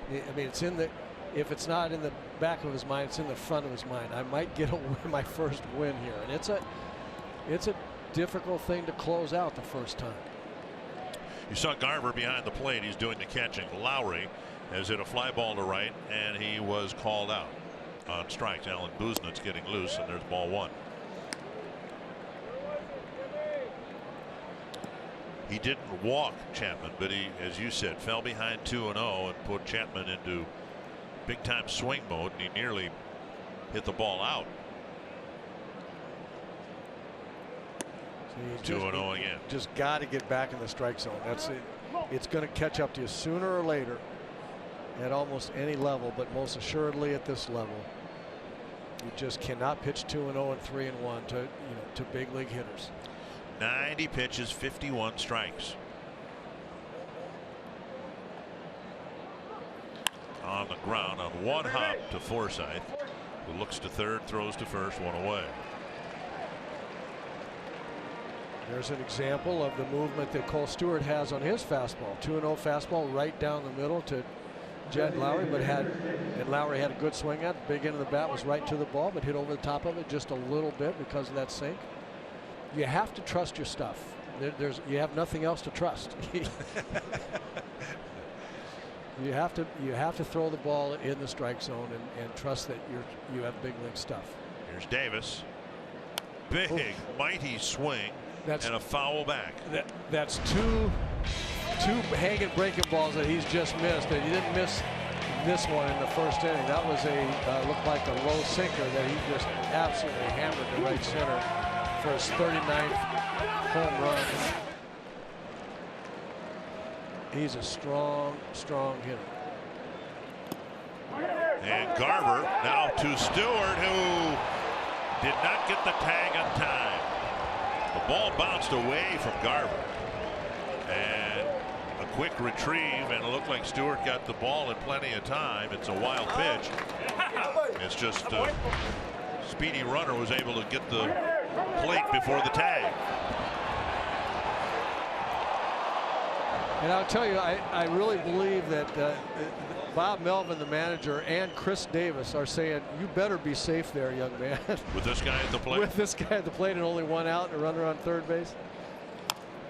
I mean, it's in the, if it's not in the back of his mind, it's in the front of his mind. I might get my first win here, and it's a difficult thing to close out the first time. You saw Garver behind the plate. He's doing the catching. Lowry has hit a fly ball to right, and he was called out on strikes. Alan Buznit's getting loose, and there's ball 1. He didn't walk Chapman, but he, as you said, fell behind 2-0 and put Chapman into big time swing mode, and he nearly hit the ball out. 2-0 again. Just got to get back in the strike zone. That's it. It's going to catch up to you sooner or later at almost any level, but most assuredly at this level. You just cannot pitch 2-0 and 3-1 to big league hitters. 90 pitches, 51 strikes. On the ground on 1 hop to Forsythe, who looks to third, throws to first, 1 away. There's an example of the movement that Cole Stewart has on his fastball. 2-0 fastball right down the middle to Jed Lowry, and Lowry had a good swing at it. Big end of the bat was right to the ball, but hit over the top of it just a little bit because of that sink. You have to trust your stuff. You have nothing else to trust. You have to throw the ball in the strike zone and trust that you have big league stuff. Here's Davis. Big, mighty swing, and a foul back. That's two hanging breaking balls that he's just missed, and he didn't miss this one in the first inning. That was looked like a low sinker that he just absolutely hammered to right center for his 39th home run. He's a strong hitter. And Garver now to Stewart, who did not get the tag on time. The ball bounced away from Garver, and a quick retrieve, and it looked like Stewart got the ball in plenty of time. It's a wild pitch. It's just speedy runner was able to get the plate before the tag. And I'll tell you, I really believe that Bob Melvin, the manager, and Chris Davis are saying, you better be safe there, young man. With this guy at the plate? With this guy at the plate and only 1 out and a runner on third base.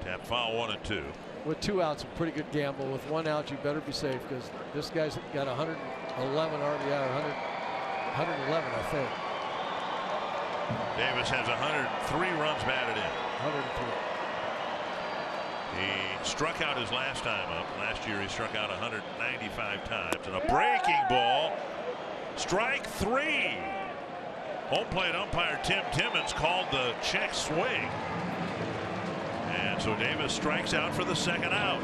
Tap foul, 1-2. with 2 outs, a pretty good gamble. With 1 out, you better be safe because this guy's got 111 RBI, 111, I think. Davis has 103 runs batted in. 103. He struck out his last time up. Last year he struck out 195 times. And a breaking ball. Strike 3. Home plate umpire Tim Timmons called the check swing. And so Davis strikes out for the 2nd out.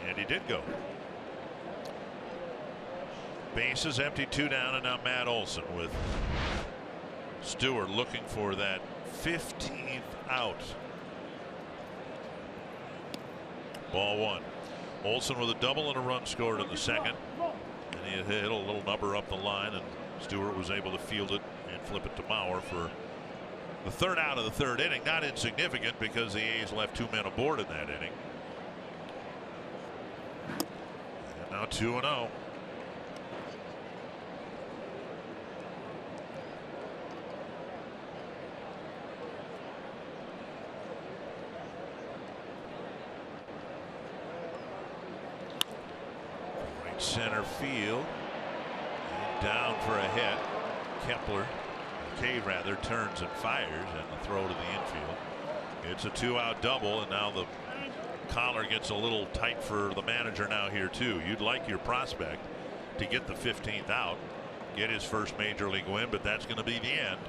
And he did go. Bases empty, 2 down, and now Matt Olson with Stewart looking for that 15th out. Ball 1. Olson with a double and a run scored in the 2nd. And he had hit a little number up the line, and Stewart was able to field it and flip it to Mauer for the 3rd out of the 3rd inning. Not insignificant because the A's left 2 men aboard in that inning. And now 2-0. Center field, and down for a hit. Kepler, rather, turns and fires, and the throw to the infield. It's a 2-out double, and now the collar gets a little tight for the manager now here too. You'd like your prospect to get the 15th out, get his first major league win, but that's going to be the end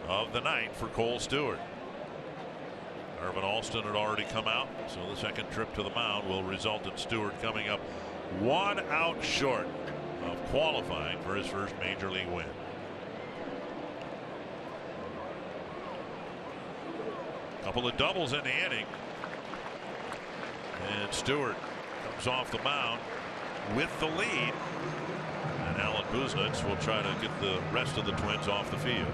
of the night for Cole Stewart. Irvin Alston had already come out, so the 2nd trip to the mound will result in Stewart coming up 1 out short of qualifying for his first major league win. Couple of doubles in the inning, and Stewart comes off the mound with the lead, and Alan Buznitz will try to get the rest of the Twins off the field.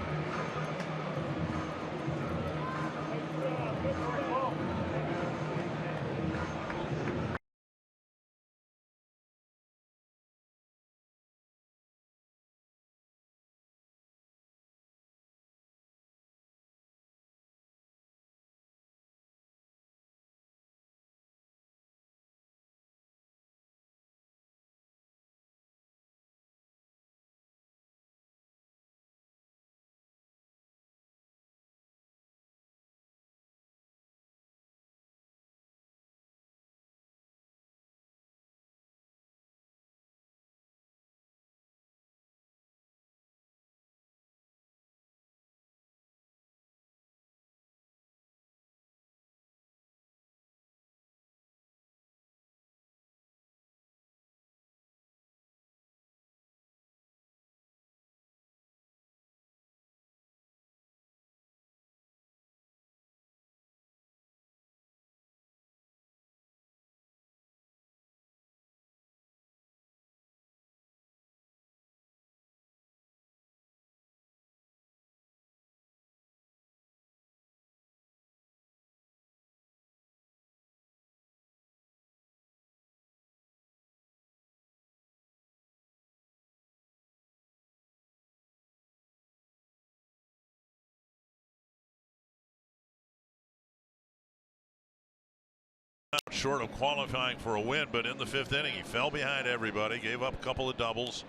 Short of qualifying for a win, but in the 5th inning he fell behind everybody, gave up a couple of doubles,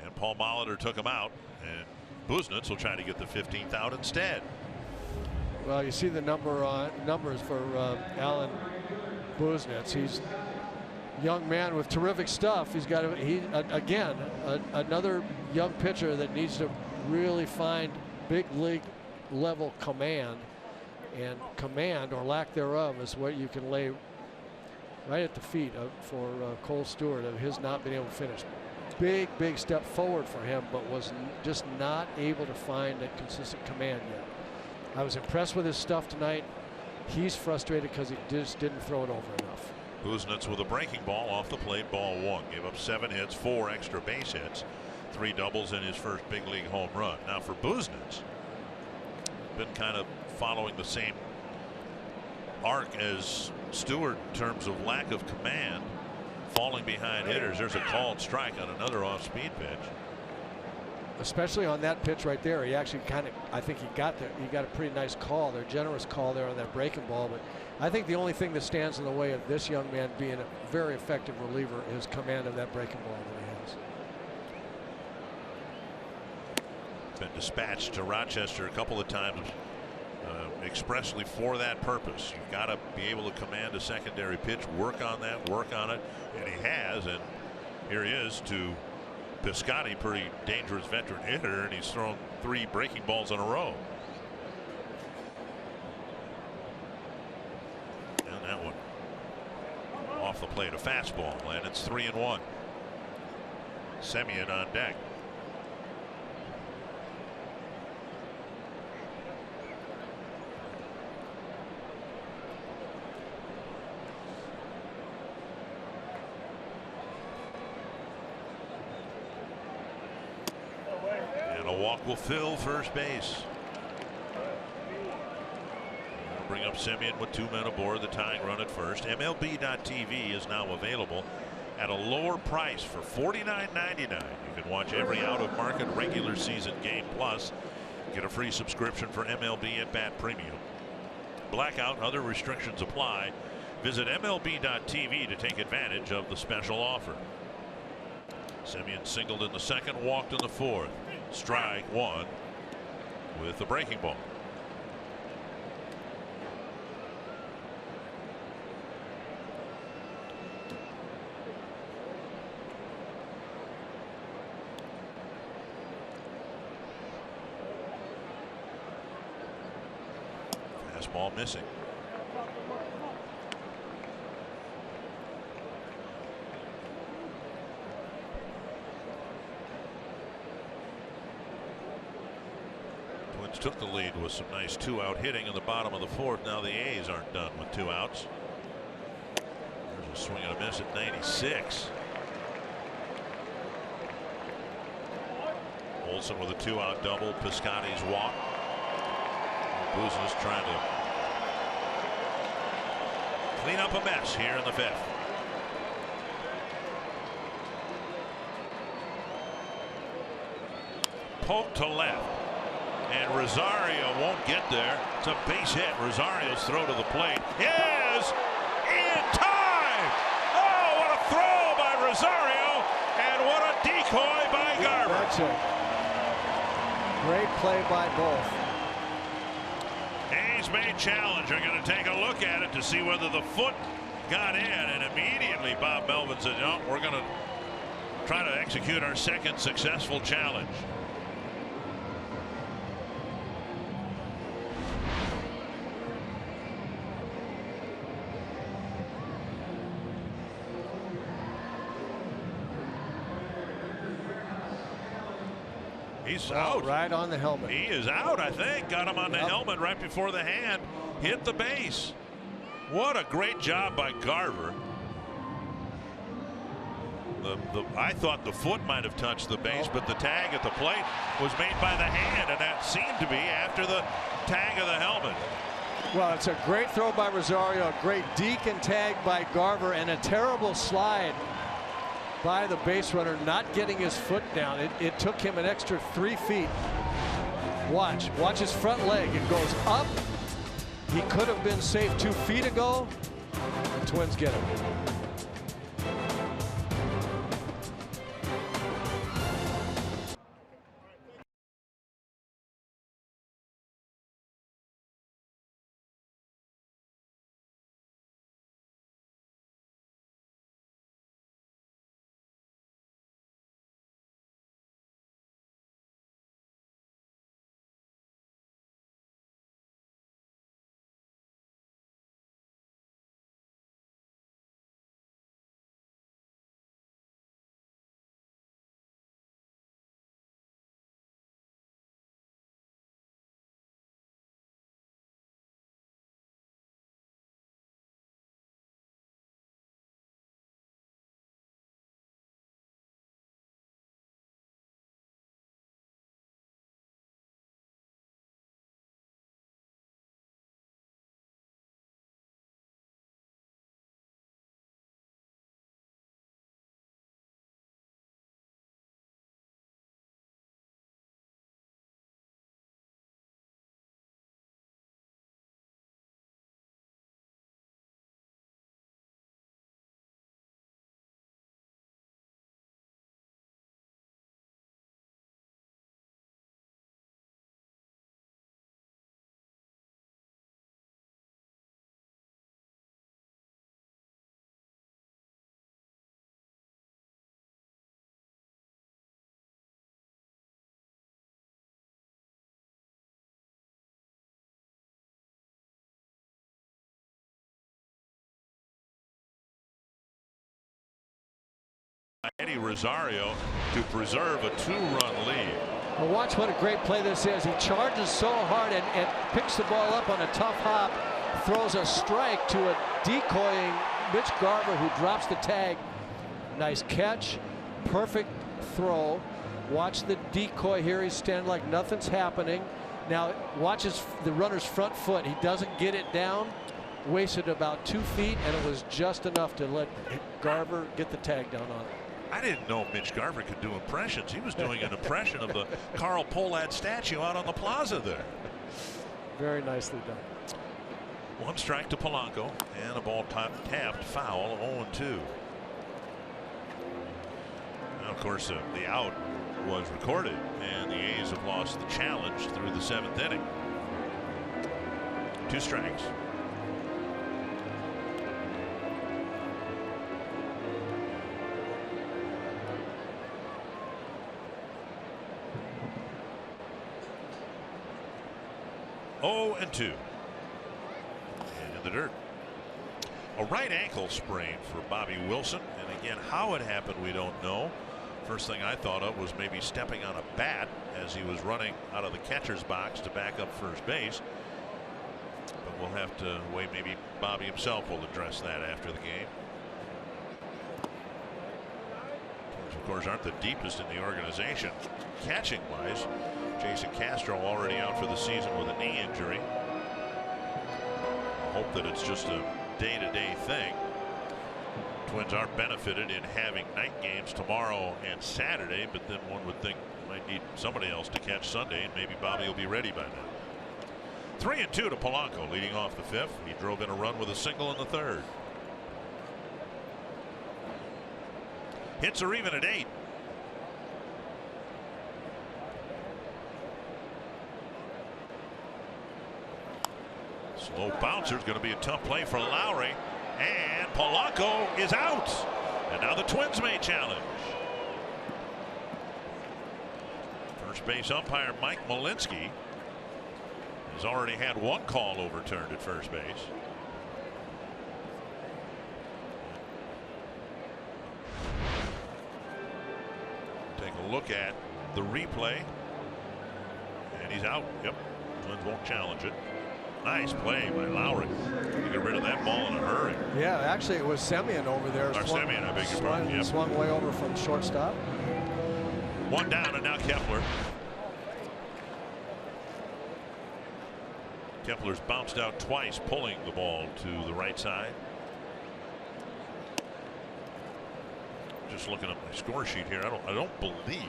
and Paul Molitor took him out, and Buznitz will try to get the 15th out instead. Well, you see the numbers for Alan Buznitz. He's a young man with terrific stuff. He's got again another young pitcher that needs to really find big league level command. And command, or lack thereof, is what you can lay right at the feet for Cole Stewart of his not being able to finish. Big step forward for him, but was just not able to find a consistent command yet. I was impressed with his stuff tonight. He's frustrated because he just didn't throw it over enough. Buznitz with a breaking ball off the plate, ball 1. Gave up 7 hits, 4 extra base hits, 3 doubles in his first big league home run. Now for Buznitz, been kind of following the same arc as Stewart in terms of lack of command, falling behind hitters. There's a called strike on another off-speed pitch. especially on that pitch right there. He actually kind of, I think he got a pretty nice call there, generous call there on that breaking ball. But I think the only thing that stands in the way of this young man being a very effective reliever is command of that breaking ball that he has. Been dispatched to Rochester a couple of times expressly for that purpose. You've got to be able to command a secondary pitch, work on that, work on it, and he has. And here he is to Piscotty, pretty dangerous veteran hitter, and he's thrown 3 breaking balls in a row. And that one off the plate, a fastball, and it's 3-1. Semien on deck. A walk will fill first base. Bring up Semien with 2 men aboard, the tying run at first. MLB.TV is now available at a lower price for $49.99. You can watch every out-of-market regular season game, plus get a free subscription for MLB at Bat Premium. Blackout and other restrictions apply. Visit MLB.TV to take advantage of the special offer. Semien singled in the second, walked in the fourth. Strike 1 with the breaking ball. Fastball missing. Took the lead with some nice 2-out hitting in the bottom of the fourth. Now the A's aren't done with 2 outs. There's a swing and a miss at 96. Olsen with a 2-out double. Piscotty's walk. Blues trying to clean up a mess here in the 5th. Poke to left. And Rosario won't get there. It's a base hit. Rosario's throw to the plate is in time. Oh, what a throw by Rosario, and what a decoy by Garver. That's it. Great play by both. A's may challenge. Are going to take a look at it to see whether the foot got in, and immediately Bob Melvin said, no, we're going to try to execute our second successful challenge. He's out. Right on the helmet. He is out, I think. Got him on the helmet right before the hand hit the base. What a great job by Garver. I thought the foot might have touched the base, but the tag at the plate was made by the hand, and that seemed to be after the tag of the helmet. Well, it's a great throw by Rosario, a great deke and tag by Garver, and a terrible slide by the base runner, not getting his foot down. It took him an extra 3 feet. Watch his front leg. It goes up. He could have been safe 2 feet ago. The Twins get him. Rosario to preserve a 2-run lead. Well, watch what a great play this is. He charges so hard and picks the ball up on a tough hop, throws a strike to a decoying Mitch Garver, who drops the tag. Nice catch, perfect throw. Watch the decoy here. He's standing like nothing's happening. Now watch the runner's front foot. He doesn't get it down. Wasted about 2 feet, and it was just enough to let Garver get the tag down on it. I didn't know Mitch Garver could do impressions. He was doing an impression of the Carl Pohlad statue out on the plaza there. Very nicely done. 1 strike to Polanco, and a ball tapped foul, 0-2. Now, of course, the out was recorded, and the A's have lost the challenge through the 7th inning. 2 strikes. And 2. And in the dirt. A right ankle sprain for Bobby Wilson, and again, how it happened we don't know. First thing I thought of was maybe stepping on a bat as he was running out of the catcher's box to back up first base. But we'll have to wait. Maybe Bobby himself will address that after the game. Which of course aren't the deepest in the organization catching wise. Jason Castro already out for the season with a knee injury. I hope that it's just a day-to-day thing. Twins are benefited in having night games tomorrow and Saturday, but then one would think they might need somebody else to catch Sunday, and maybe Bobby will be ready by then. 3-2 to Polanco, leading off the 5th. He drove in a run with a single in the 3rd. Hits are even at 8. Slow bouncer is going to be a tough play for Lowry, and Polanco is out, and now the Twins may challenge. First base umpire Mike Malinsky has already had 1 call overturned at first base. Take a look at the replay, and he's out. Yep, Twins won't challenge it. Nice play by Lowry to get rid of that ball in a hurry. Yeah, actually it was Semien over there. Semien, I beg your pardon. Yep. Swung way over from shortstop. 1 down, and now Kepler. Kepler's bounced out twice, pulling the ball to the right side. Just looking at my score sheet here, I don't believe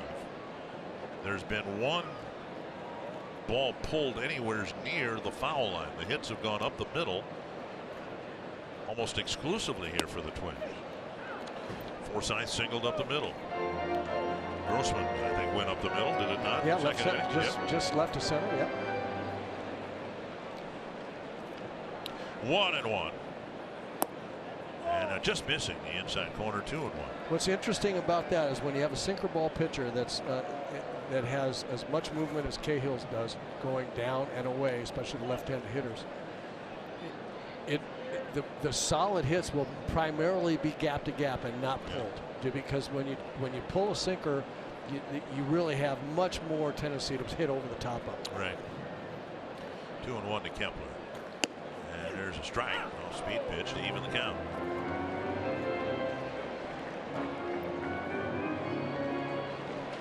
there's been 1 ball pulled anywhere near the foul line. The hits have gone up the middle almost exclusively here for the Twins. Forsythe singled up the middle. Grossman, I think, went up the middle, did it not? Yeah, left center, just left to center. Yep. 1-1. And just missing the inside corner. 2-1. What's interesting about that is when you have a sinker ball pitcher that has as much movement as Cahill's does, going down and away, especially the left-handed hitters, the solid hits will primarily be gap to gap and not pulled, because when you pull a sinker, you really have much more tendency to hit over the top of it. Right. 2-1 to Kepler, and there's a strike. No speed pitch to even the count.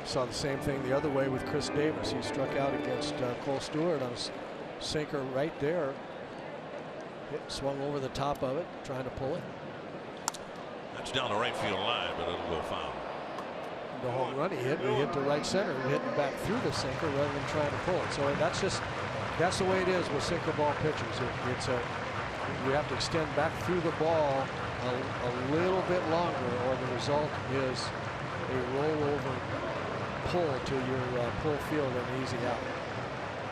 Saw the same thing the other way with Chris Davis. He struck out against Cole Stewart on a sinker right there. Swung over the top of it, trying to pull it. That's down the right field line, but it'll go foul. The home run he hit to right center, hitting back through the sinker rather than trying to pull it. So that's the way it is with sinker ball pitchers. You have to extend back through the ball a little bit longer, or the result is a rollover pull to your pull field and easy out.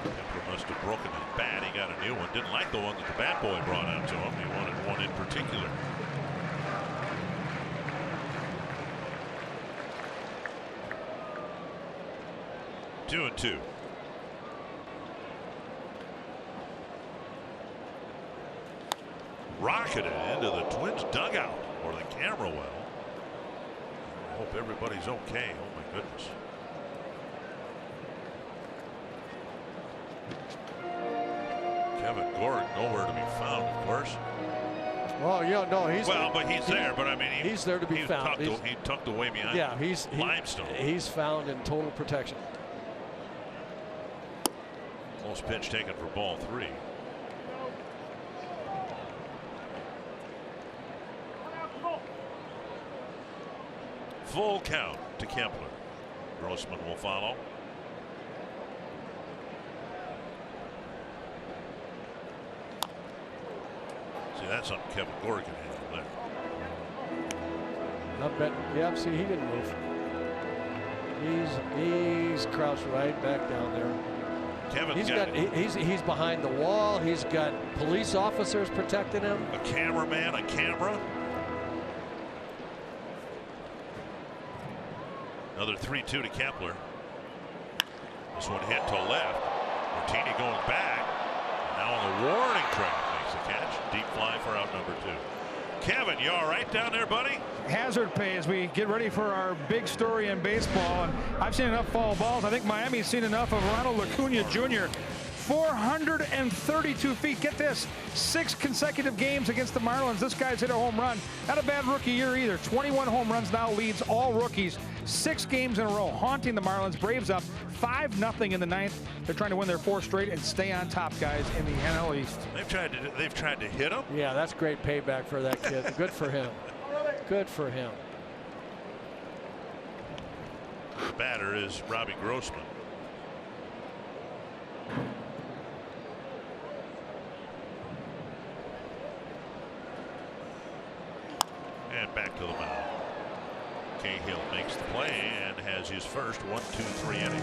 Kepler must have broken his bat. He got a new one. Didn't like the one that the bat boy brought out to him. He wanted one in particular. Two and two. Rocketed into the Twins dugout, or the camera well. Hope everybody's okay. Oh my goodness. Kevin Gordon nowhere to be found, of course. Oh yeah, no, he's but he's there. But I mean, he's there to be found. He tucked away behind. Yeah, limestone. He's found in total protection. Close pitch taken for ball 3. Full count to Kepler. Grossman will follow. See, that's something Kevin Gordon can handle there. I bet. Yeah, see, he didn't move. He's crouched right back down there. He's behind the wall. He's got police officers protecting him. A cameraman, a camera. Another 3-2 to Kepler. This one hit to left. Martini going back. Now on the warning track. Makes a catch. Deep fly for out number 2. Kevin, you all right down there, buddy? Hazard pay as we get ready for our big story in baseball. And I've seen enough foul balls. I think Miami's seen enough of Ronald Acuna Jr. 432 feet. Get this, 6 consecutive games against the Marlins. This guy's hit a home run. Not a bad rookie year either. 21 home runs now, leads all rookies. 6 games in a row, haunting the Marlins. Braves up 5-0 in the 9th. They're trying to win their 4th straight and stay on top, guys, in the NL East. They've tried to hit him. Yeah, that's great payback for that kid. Good for him. Good for him. The batter is Robbie Grossman. And back to the mound. Cahill makes the play and has his first 1-2-3 inning.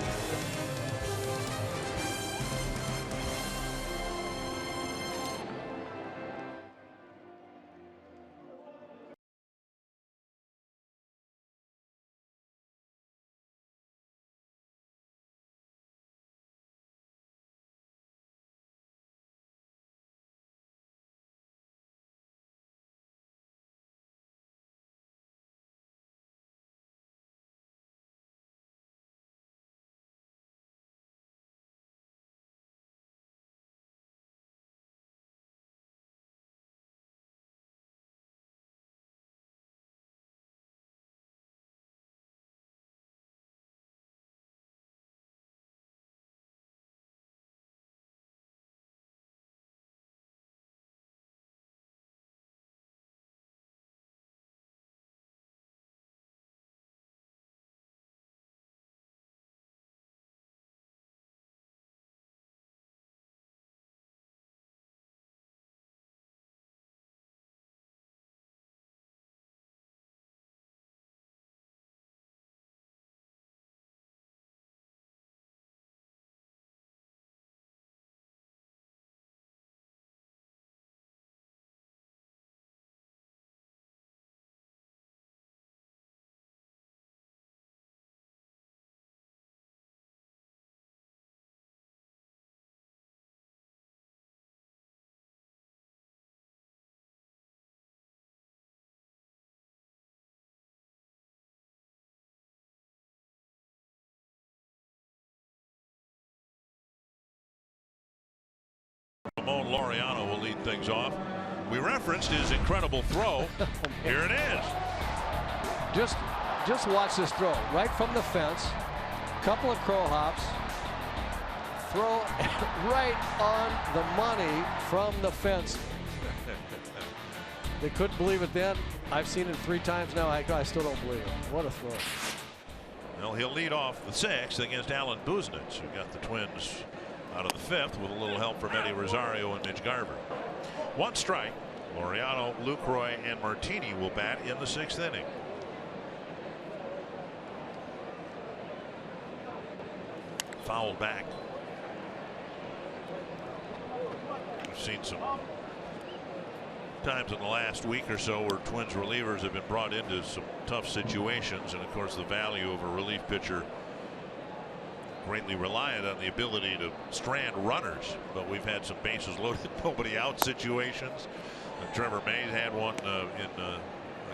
Ramon Laureano will lead things off. We referenced his incredible throw. Here it is. Just watch this throw right from the fence. Couple of crow hops. Throw right on the money from the fence. They couldn't believe it then. I've seen it 3 times now. I still don't believe it. What a throw. Well, he'll lead off the 6th against Alan Buznitz, who got the Twins out of the 5th with a little help from Eddie Rosario and Mitch Garver. 1 strike. Laureano, Lucroy, and Martini will bat in the 6th inning. Fouled back. We've seen some times in the last week or so where Twins relievers have been brought into some tough situations, and of course the value of a relief pitcher greatly reliant on the ability to strand runners, but we've had some bases loaded, nobody out situations. Trevor Mays had one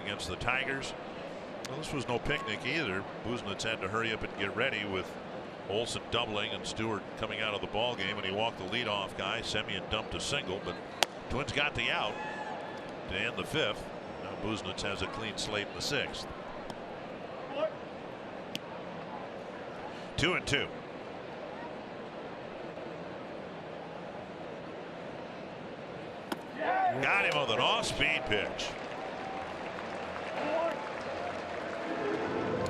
against the Tigers. Well, this was no picnic either. Busenitz had to hurry up and get ready with Olsen doubling and Stewart coming out of the ball game, and he walked the leadoff guy. Semyon dumped a single, but Twins got the out to end the 5th. Now Busenitz has a clean slate in the 6th. 2-2. Got him with an off-speed pitch.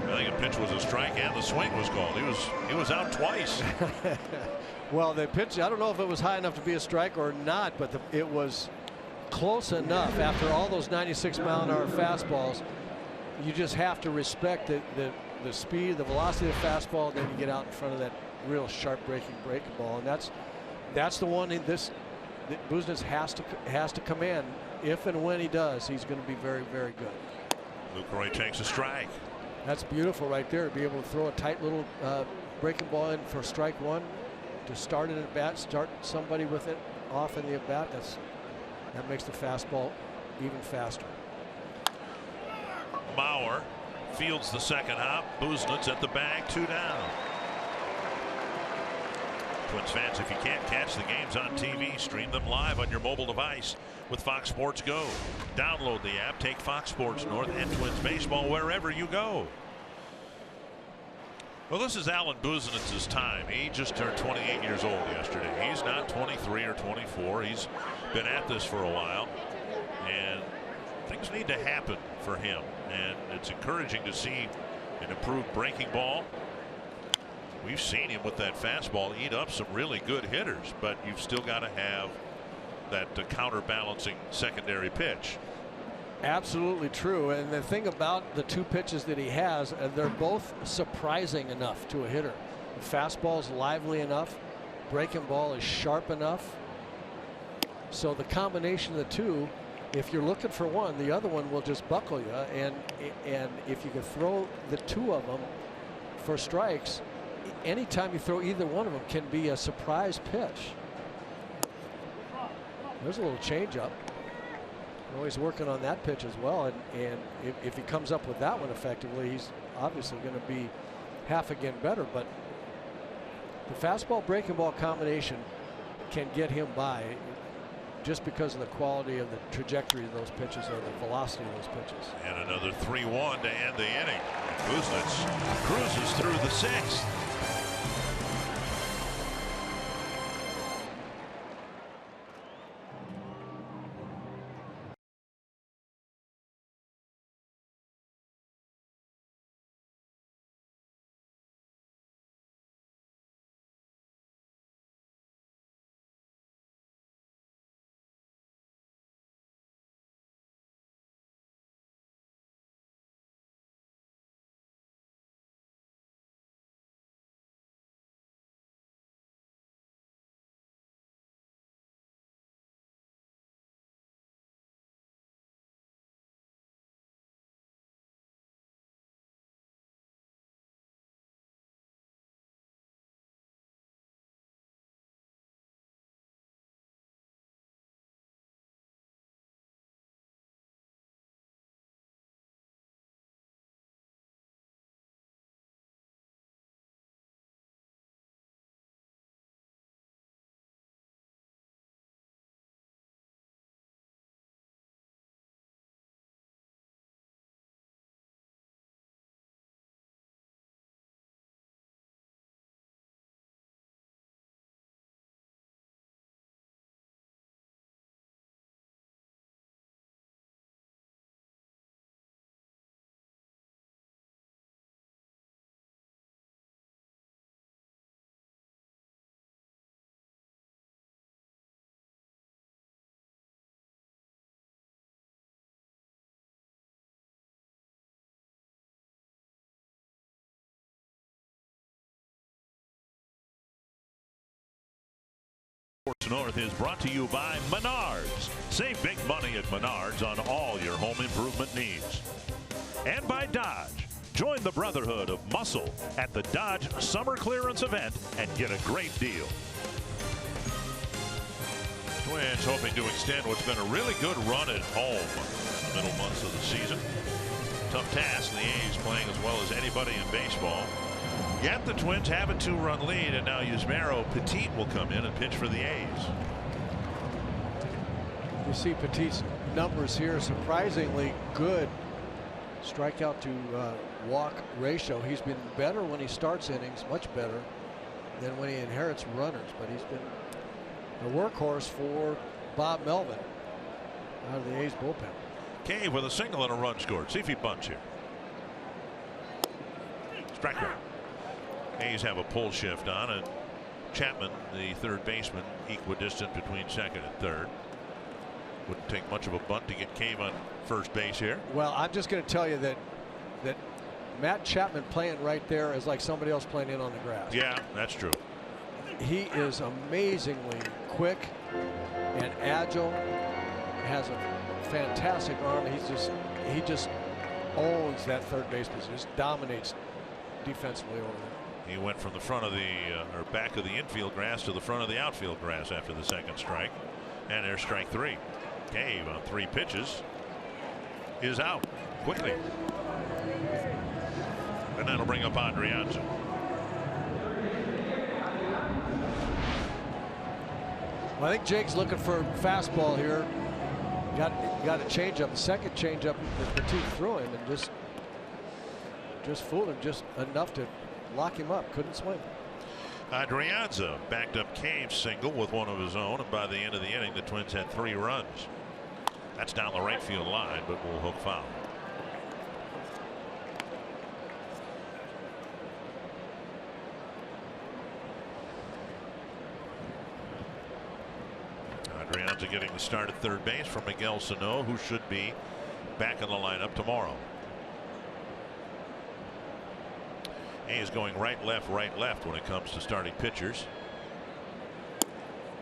I think a pitch was a strike and the swing was called. He was out twice. Well, the pitch, I don't know if it was high enough to be a strike or not, but it was close enough. After all those 96-mile-an-hour fastballs, you just have to respect the speed, the velocity of the fastball, and then you get out in front of that real sharp breaking ball, and that's the one that Busenitz has to command. If and when he does, he's going to be very, very good. Lucroy takes a strike. That's beautiful right there, to be able to throw a tight little breaking ball in for strike one, to start an at bat, start somebody with it off in the at bat. That makes the fastball even faster. Mauer fields the second hop. Busenitz at the bag, 2 down. Twins fans, if you can't catch the games on TV, stream them live on your mobile device with Fox Sports Go. Download the app, take Fox Sports North and Twins baseball wherever you go. Well, this is Alan Busenitz's time. He just turned 28 years old yesterday. He's not 23 or 24. He's been at this for a while, and things need to happen for him, and it's encouraging to see an improved breaking ball. We've seen him with that fastball eat up some really good hitters, but you've still got to have that counterbalancing secondary pitch. Absolutely true. And the thing about the 2 pitches that he has, they're both surprising enough to a hitter. The fastball is lively enough, breaking ball is sharp enough. So the combination of the 2, if you're looking for one, the other one will just buckle you. And if you can throw the 2 of them for strikes, anytime you throw either one of them can be a surprise pitch. There's a little changeup. He's working on that pitch as well, and if he comes up with that one effectively, he's obviously going to be half again better. But the fastball breaking ball combination can get him by just because of the quality of the trajectory of those pitches, or the velocity of those pitches. And another 3-1 to end the inning. Busenitz cruises through the 6th. Sports North is brought to you by Menards. Save big money at Menards on all your home improvement needs. And by Dodge. Join the brotherhood of muscle at the Dodge Summer Clearance event and get a great deal. Twins hoping to extend what's been a really good run at home in the middle months of the season. Tough task. The A's playing as well as anybody in baseball. Yet the Twins have a 2-run lead, and now Yusmeiro Petit will come in and pitch for the A's. You see Petit's numbers here, surprisingly good strikeout to walk ratio. He's been better when he starts innings, much better than when he inherits runners, but he's been a workhorse for Bob Melvin out of the A's bullpen. Cave with a single and a run scored. See if he bunts here. Strike one. A's have a pull shift on, and Chapman, the third baseman, equidistant between second and third. Wouldn't take much of a bunt to get Cave on first base here. Well, I'm just going to tell you that Matt Chapman playing right there is like somebody else playing in on the grass. Yeah, that's true. He is amazingly quick and agile. Has a fantastic arm. He just owns that third base position. Just dominates defensively over there. He went from the front of the or back of the infield grass to the front of the outfield grass after the second strike. And there's strike three. Cave on 3 pitches is out quickly. And that'll bring up Adrianza. Well, I think Jake's looking for fastball here. Got a changeup. The second changeup that Petit threw him and just fooled him just enough to lock him up. Couldn't swing. Adrianza backed up Cave's single with one of his own, and by the end of the inning, the Twins had 3 runs. That's down the right field line, but will hook foul. Adrianza getting the start at third base from Miguel Sano, who should be back in the lineup tomorrow. A's going right, left when it comes to starting pitchers.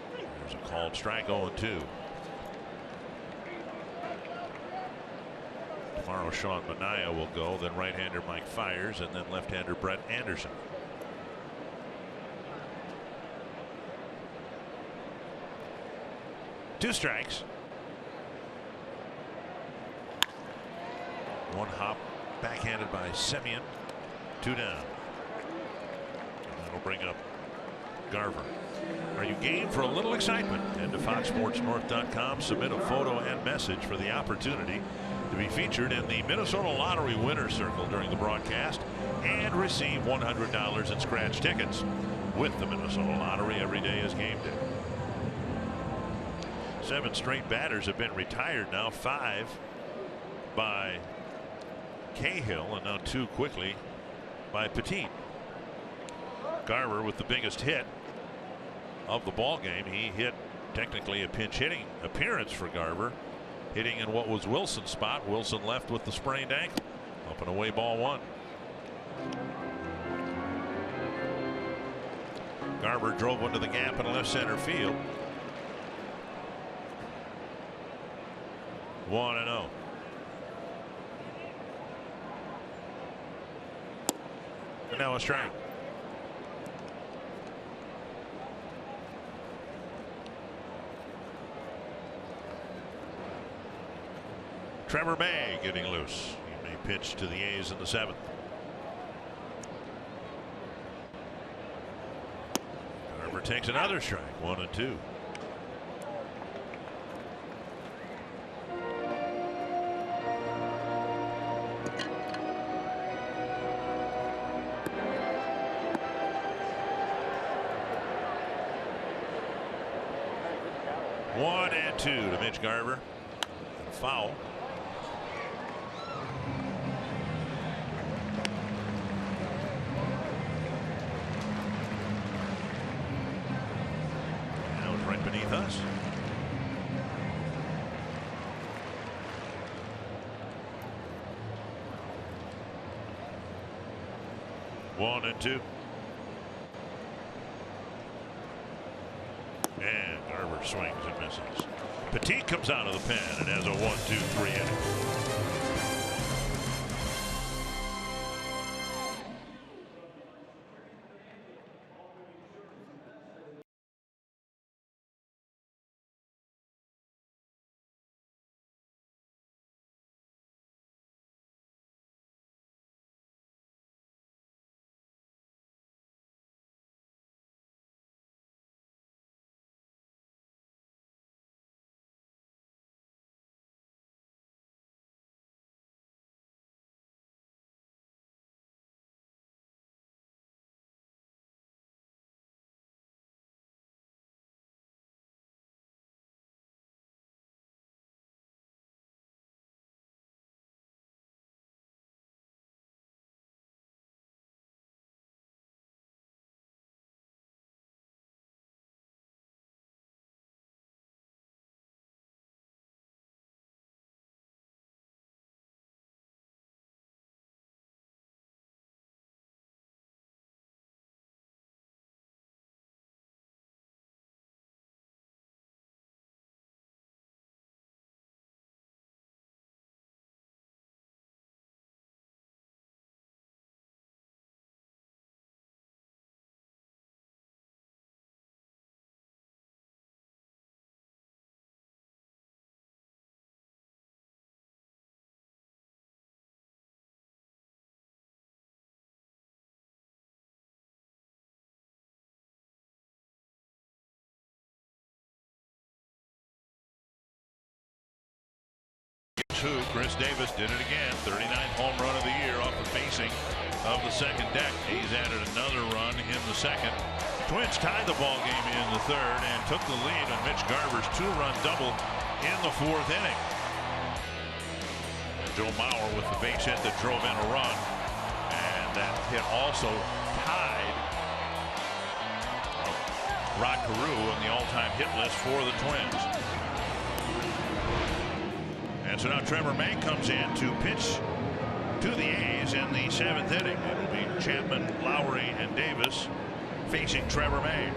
There's a called strike, 0-2. Tomorrow Sean Manaea will go, then right-hander Mike Fiers, and then left-hander Brett Anderson. Two strikes. One hop backhanded by Semien. 2 down. And that'll bring up Garver. Are you game for a little excitement? Head to FoxSportsNorth.com. Submit a photo and message for the opportunity to be featured in the Minnesota Lottery Winner's Circle during the broadcast and receive $100 in scratch tickets with the Minnesota Lottery. Every day is game day. 7 straight batters have been retired now. 5 by Cahill, and now 2 quickly by Petit. Garver with the biggest hit of the ball game. He hit technically a pinch hitting appearance for Garver, hitting in what was Wilson's spot. Wilson left with the sprained ankle. Up and away, ball 1. Garver drove into the gap in left center field. 1-0. And now a strike. Trevor May getting loose. He may pitch to the A's in the 7th. Garver takes another strike. 1-2. To Mitch Garver. Foul. That was right beneath us. One and 2. And Garver swings and misses. Petit comes out of the pen and has a 1-2-3 inning. 2. Chris Davis did it again. 39th home run of the year off the facing of the second deck. He's added another run in the second. Twins tied the ball game in the third and took the lead on Mitch Garver's 2-run double in the 4th inning. And Joe Mauer with the base hit that drove in a run, and that hit also tied Rod Carew on the all-time hit list for the Twins. And so now Trevor May comes in to pitch to the A's in the 7th inning. It will be Chapman, Lowry, and Davis facing Trevor May.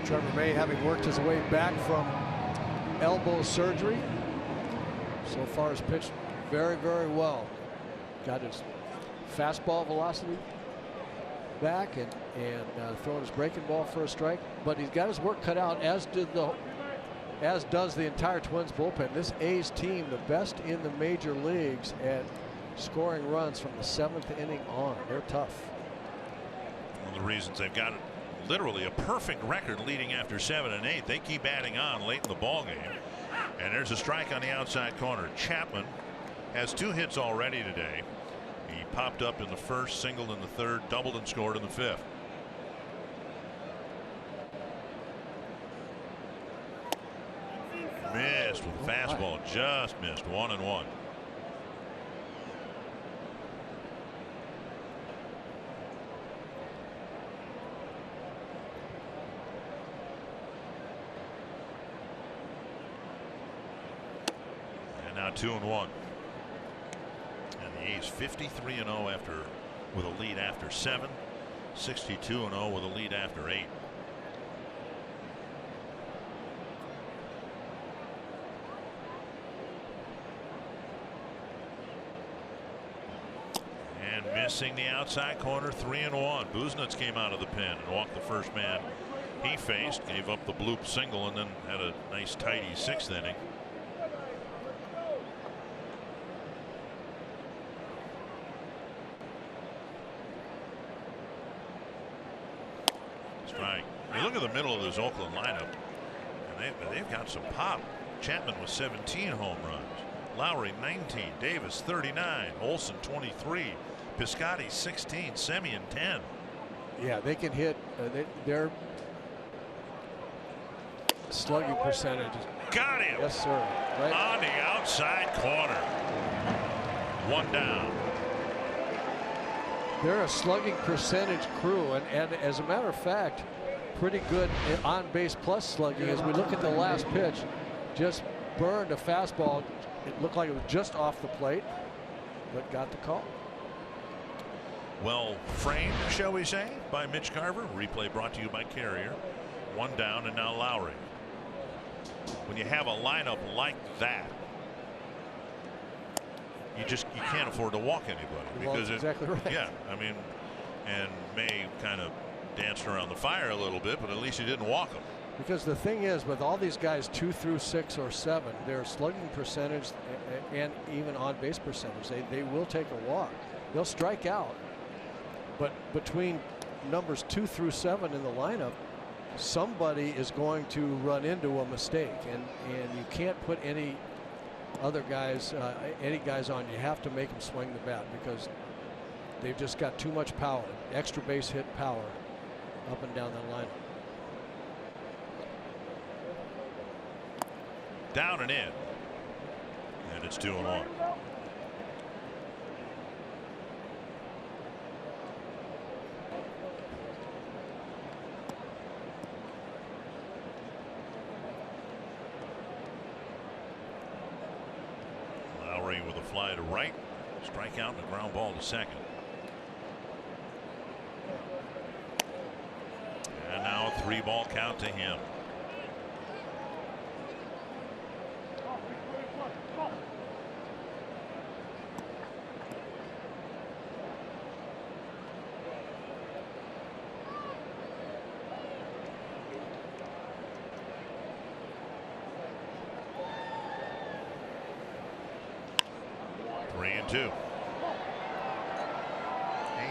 Trevor May, having worked his way back from elbow surgery, so far has pitched very, very well. Got his fastball velocity back and throwing his breaking ball for a strike, but he's got his work cut out, as does the entire Twins bullpen. This A's team, the best in the major leagues at scoring runs from the 7th inning on. They're tough. One of the reasons they've got literally a perfect record leading after 7 and 8. They keep adding on late in the ball game. And there's a strike on the outside corner. Chapman has 2 hits already today. He popped up in the first, singled in the third, doubled and scored in the 5th. Missed with a fastball, just missed. 1-1. And now 2-1. And the A's 53-0 with a lead after 7, 62-0 with a lead after 8. Missing the outside corner, 3-1. Buznitz came out of the pen and walked the first man he faced, gave up the bloop single, and then had a nice tidy 6th inning. Strike. You look at the middle of this Oakland lineup, and they've got some pop. Chapman with 17 home runs, Lowry 19, Davis 39, Olson 23. Piscotty 16, Semien 10. Yeah, they can hit. Their slugging percentage. Got him. Yes, sir. Right on the outside corner. 1 down. They're a slugging percentage crew, and as a matter of fact, pretty good on base plus slugging. As we look at the last pitch, just burned a fastball. It looked like it was just off the plate, but got the call. Well framed, shall we say, by Mitch Garver. Replay brought to you by Carrier. 1 down, and now Lowry. When you have a lineup like that, you can't afford to walk anybody, because exactly right. Yeah, I mean, and May kind of danced around the fire a little bit, but at least he didn't walk him. Because the thing is, with all these guys 2 through 6 or 7, their slugging percentage and even on base percentage, they will take a walk. They'll strike out. But between numbers 2 through 7 in the lineup, somebody is going to run into a mistake, and you can't put any other guys, on. You have to make them swing the bat, because they've just got too much power, extra base hit power up and down that lineup. Down and in, and it's 2-1. With a fly to right, strike out, and a ground ball to second. And now a 3-ball count to him.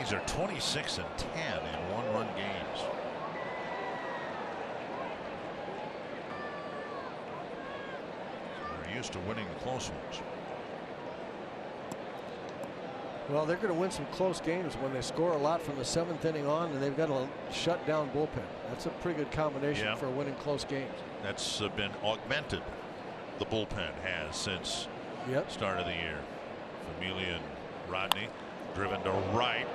A's are 26 and 10 in 1-run games. used to winning the close ones. Well, they're going to win some close games when they score a lot from the 7th inning on, and they've got a shut down bullpen. That's a pretty good combination for winning close games. That's been augmented. The bullpen has since start of the year. Familia and Rodney driven to right.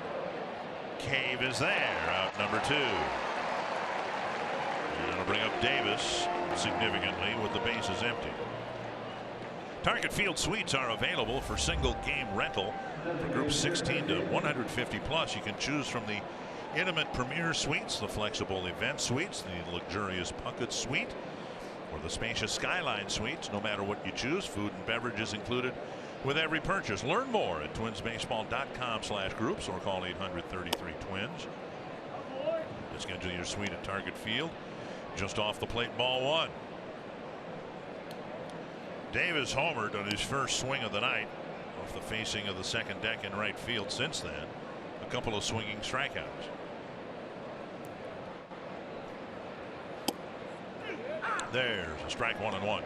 Cave is there, out number 2. And it'll bring up Davis significantly with the bases empty. Target Field suites are available for single game rental for groups 16 to 150 plus. You can choose from the intimate Premier Suites, the flexible event suites, the luxurious Puckett Suite, or the spacious Skyline Suites. No matter what you choose, food and beverages included with every purchase. Learn more at twinsbaseball.com/groups or call 800-33-TWINS. To schedule your suite at Target Field. Just off the plate, ball 1. Davis homered on his first swing of the night off the facing of the second deck in right field. Since then, a couple of swinging strikeouts. There's a strike, 1-1.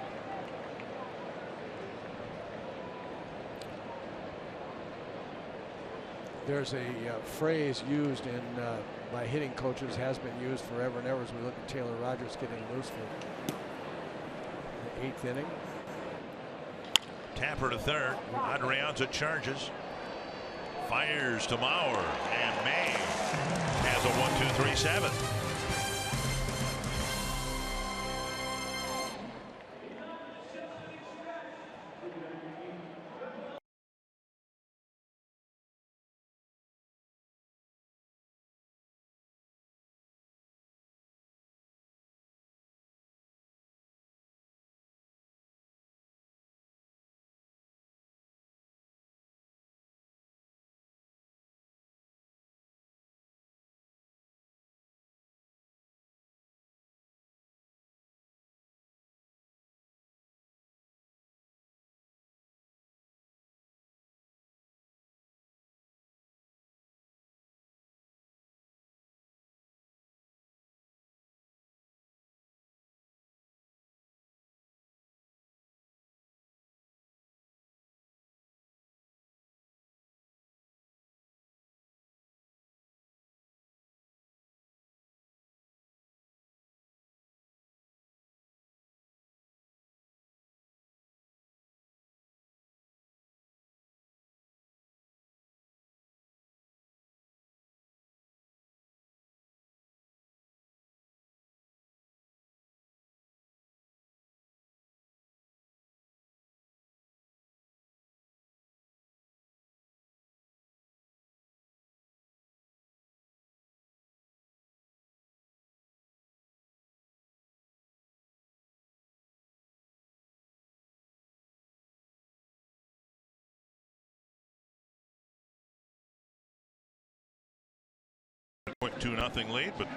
There's a phrase used in by hitting coaches, has been used forever and ever, as we look at Taylor Rogers getting loose for the 8th inning. Tapper to third. Adrianza charges. Fires to Mauer, and May has a 1-2-3-7. Quick 2-0 lead, but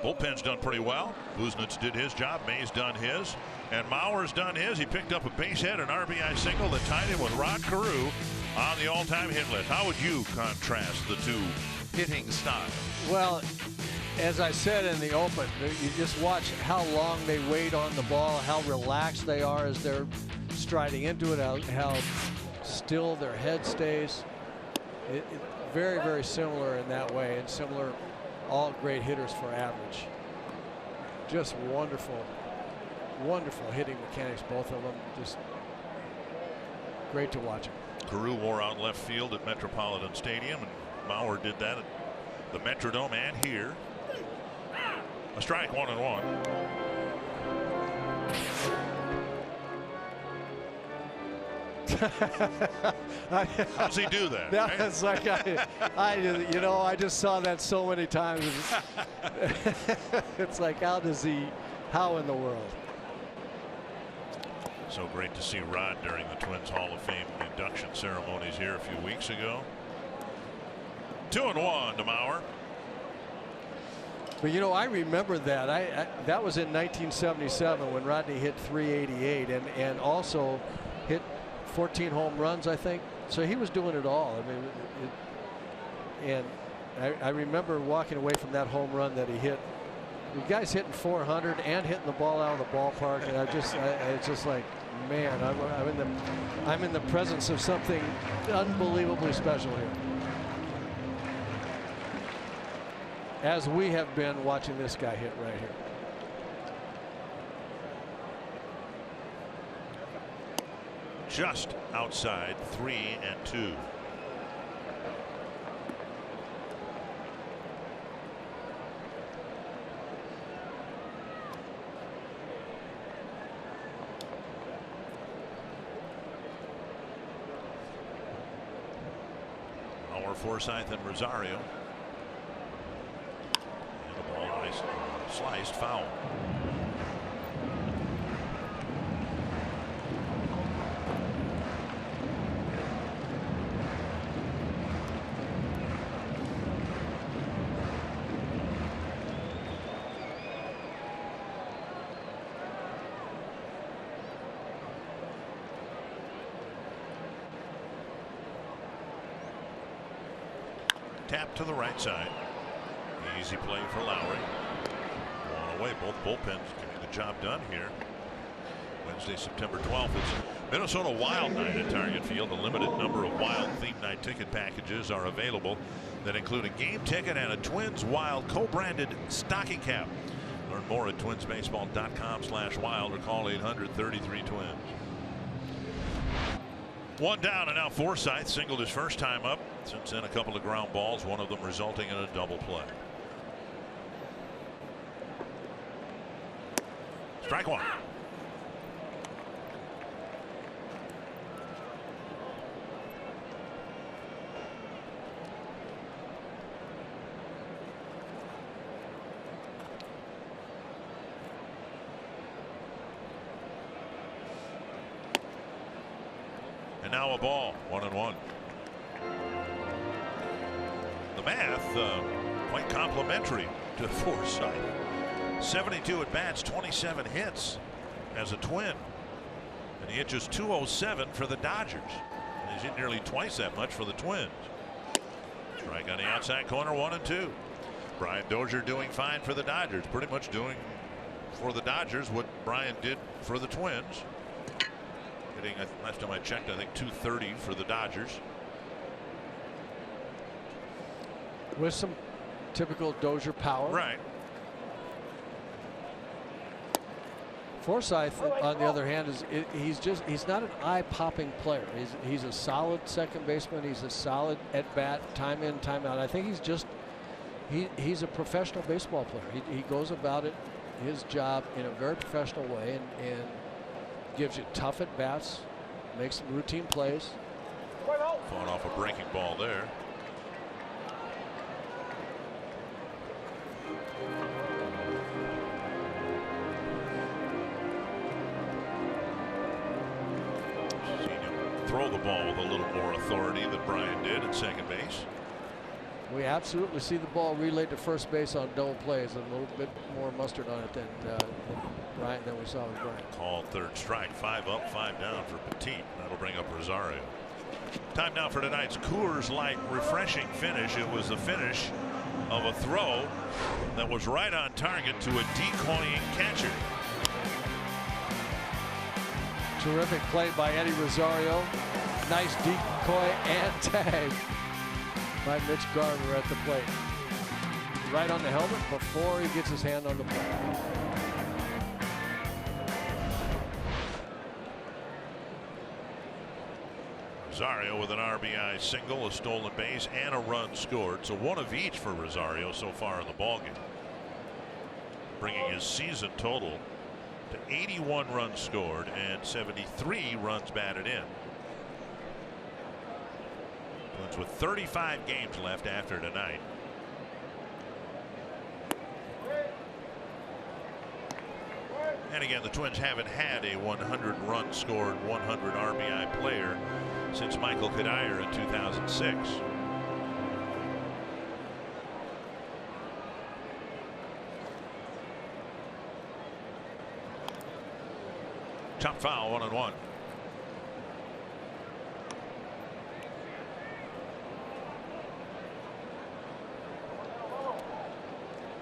bullpen's done pretty well. Buznitz did his job. May's done his, and Mauer's done his. He picked up a base hit, an RBI single that tied him with Rod Carew on the all-time hit list. How would you contrast the two hitting styles? Well, as I said in the open, you just watch how long they wait on the ball, how relaxed they are as they're striding into it, how still their head stays. Very, very similar in that way, and similar, all great hitters for average. Just wonderful, wonderful hitting mechanics, both of them. Just great to watch them. Carew wore out left field at Metropolitan Stadium, and Mauer did that at the Metrodome and here. A strike, 1-1. How does he do that? That's like I just saw that so many times. It's like, how in the world? So great to see Rod during the Twins Hall of Fame induction ceremonies here a few weeks ago. 2-1 to Mauer. But I remember that. That was in 1977 when Rodney hit .388 and also hit 14 home runs, I think. So he was doing it all. I mean, I remember walking away from that home run that he hit The guy's hitting 400 and hitting the ball out of the ballpark, and it's just like, man, I'm in the presence of something unbelievably special here. As we have been watching this guy hit right here. Just outside 3-2. Forsythe and Rosario. And the ball nice, sliced foul. Tap to the right side. Easy play for Lowry. One away. Both bullpens getting the job done here. Wednesday, September 12th. It's Minnesota Wild Night at Target Field. A limited number of Wild themed night ticket packages are available that include a game ticket and a Twins Wild co-branded stocking cap. Learn more at twinsbaseball.com/wild or call 800-33-TWINS. One down, and now Forsythe singled his first time up. Since then, a couple of ground balls, one of them resulting in a double play. Strike one. And now a ball, 1-1. The math quite complimentary to Forsythe. 72 at bats, 27 hits as a Twin, and he hit just 207 for the Dodgers. And he's hit nearly twice that much for the Twins. Strike on the outside corner, 1-2. Brian Dozier doing fine for the Dodgers, pretty much doing for the Dodgers what Brian did for the Twins. Hitting, last time I checked, I think 230 for the Dodgers. With some typical Dozier power. Right. Forsythe, on the other hand, he's not an eye-popping player. He's a solid second baseman. He's a solid at bat, time in, time out. I think he's a professional baseball player. He goes about his job in a very professional way and gives you tough at bats, makes some routine plays. Fought off a breaking ball there. Throw the ball with a little more authority than Brian did at second base. We absolutely see the ball relayed to first base on double plays, and a little bit more mustard on it than Brian than we saw with Brian. Called third strike, 5 up, 5 down for Petit. That'll bring up Rosario. Time now for tonight's Coors Light refreshing finish. It was the finish of a throw that was right on target to a decoying catcher. Terrific play by Eddie Rosario. Nice decoy and tag by Mitch Garver at the plate. Right on the helmet before he gets his hand on the ball. Rosario with an RBI single, a stolen base, and a run scored. So one of each for Rosario so far in the ballgame, bringing his season total to 81 runs scored and 73 runs batted in. Twins with 35 games left after tonight. And again, the Twins haven't had a 100 run scored, 100 RBI player since Michael Kadire in 2006. Top foul, 1-1.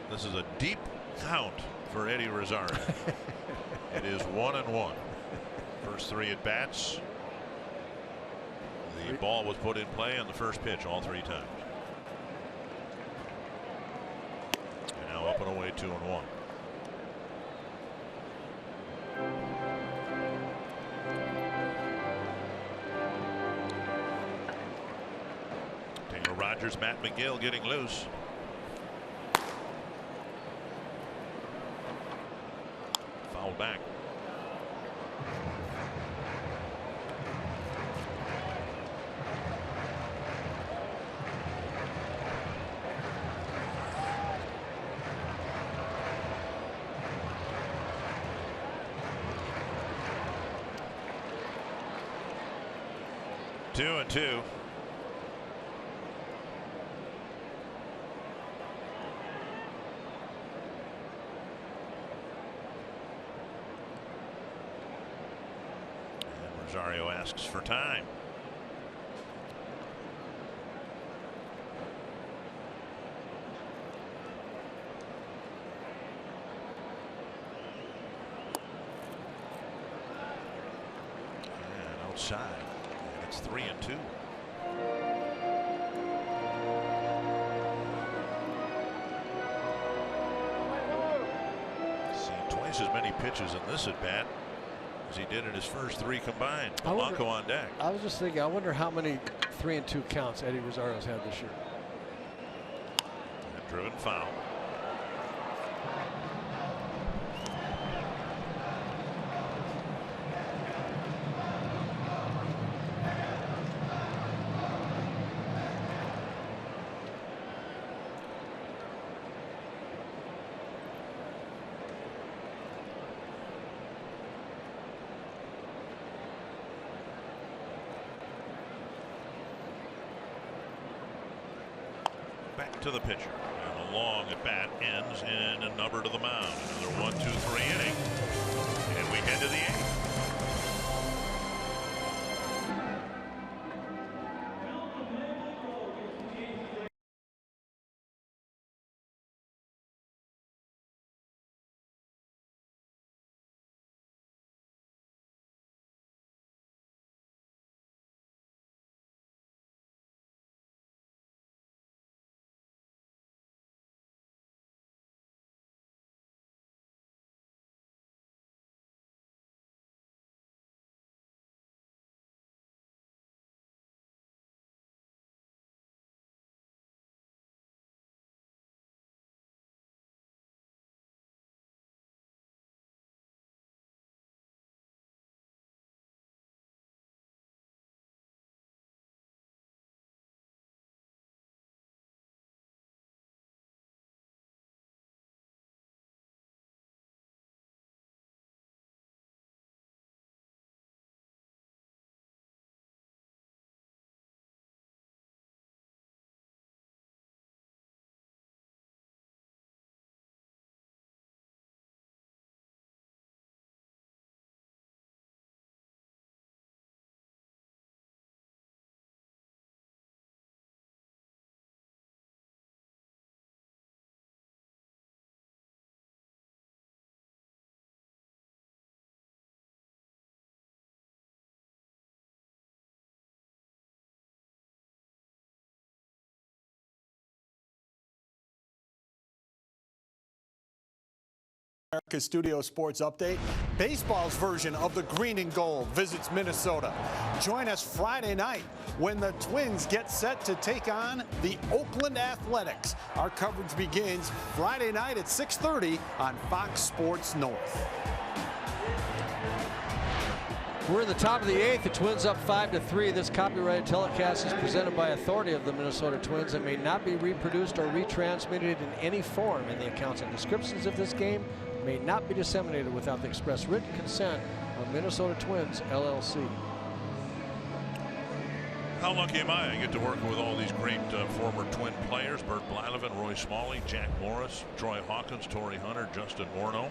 This is a deep count for Eddie Rosario. It is 1-1. First 3 at bats. The ball was put in play on the first pitch all 3 times. And now up and away 2-1. Taylor Rogers, Matt McGill getting loose. Foul back. Two and two. And Rosario asks for time. And outside. It's 3-2. See twice as many pitches in this at bat as he did in his first 3 combined. Polanco on deck. I was just thinking, I wonder how many 3-2 counts Eddie Rosario's had this year. And driven foul. Back to the pitcher. And the long at bat ends in a number to the mound. Another 1-2-3 inning. And we head to the 8th. America's Studio Sports Update. Baseball's version of the green and gold visits Minnesota. Join us Friday night when the Twins get set to take on the Oakland Athletics. Our coverage begins Friday night at 6:30 on Fox Sports North. We're in the top of the 8th. The Twins up 5-3. This copyrighted telecast is presented by authority of the Minnesota Twins and may not be reproduced or retransmitted in any form. And the accounts and descriptions of this game may not be disseminated without the express written consent of Minnesota Twins, LLC. How lucky am I? I get to work with all these great former Twin players. Bert Blyleven, Roy Smalley, Jack Morris, Troy Hawkins, Torrey Hunter, Justin Morneau.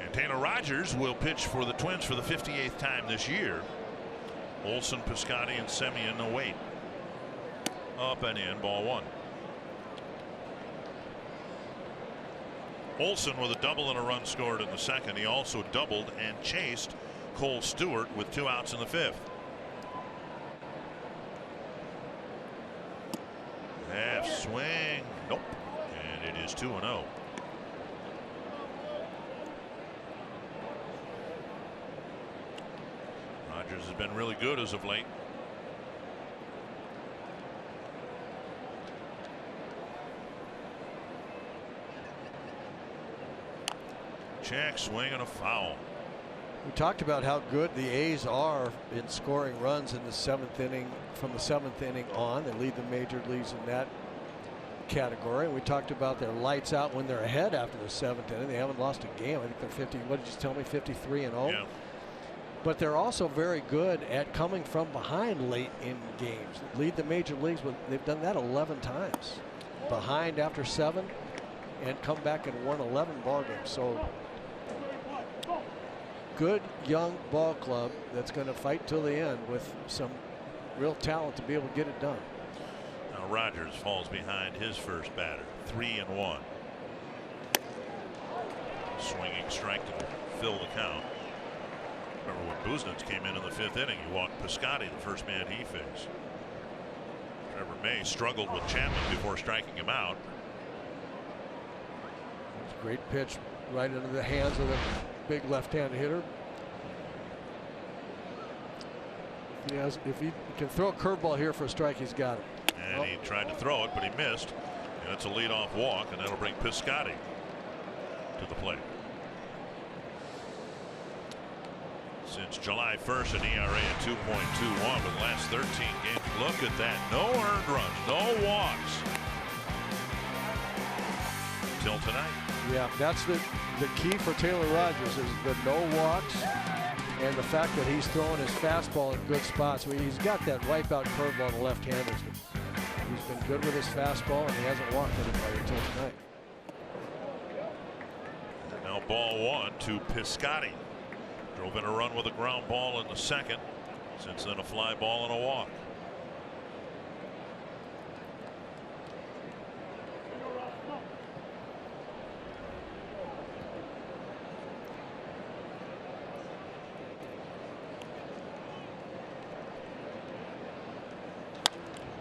And Taylor Rogers will pitch for the Twins for the 58th time this year. Olson, Piscotty, and Semien await. Up and in, ball 1. Olson with a double and a run scored in the second. He also doubled and chased Cole Stewart with 2 outs in the 5th. Half swing. Nope. And it is 2-0. Rogers has been really good as of late. Check, swing, and a foul. We talked about how good the A's are in scoring runs in the 7th inning. From the 7th inning on, they lead the major leagues in that category. And we talked about their lights out when they're ahead after the 7th inning. They haven't lost a game. I think they're 50. What did you tell me? 53-0. Yeah. But they're also very good at coming from behind late in games. Lead the major leagues, but they've done that 11 times. Behind after 7 and come back and won 11 ball games. So good young ball club that's going to fight till the end with some real talent to be able to get it done. Now Rogers falls behind his first batter. 3-1. Swinging strike to fill the count. Remember when Buznitz came in the 5th inning, he walked Piscotty, the first man he faced. Trevor May struggled with Chapman before striking him out. It's a great pitch right into the hands of the big left-handed hitter. If he can throw a curveball here for a strike, he's got it. And he tried to throw it, but he missed. And it's a leadoff walk, and that'll bring Piscotty to the plate. Since July 1st, an ERA at 2.21, but the last 13 games. Look at that. No earned runs, no walks. Till tonight. Yeah, that's the key for Taylor Rogers is the no walks and the fact that he's throwing his fastball in good spots. He's got that wipeout curveball to left-handers. He's been good with his fastball, and he hasn't walked anybody until tonight. Now ball 1 to Piscotty. Drove in a run with a ground ball in the 2nd. Since then, a fly ball and a walk.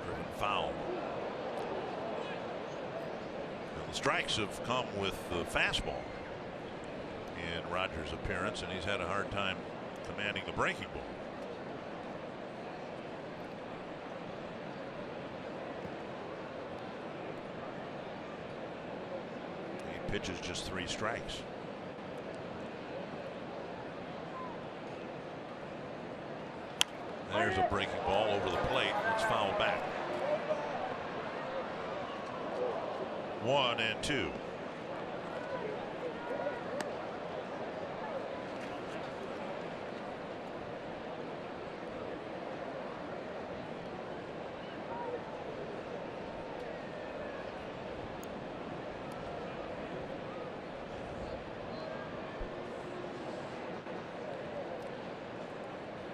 Driven foul. And the strikes have come with the fastball in Rogers' appearance, and he's had a hard time commanding the breaking ball. He pitches just 3 strikes. There's a breaking ball over the plate. It's fouled back. 1-2.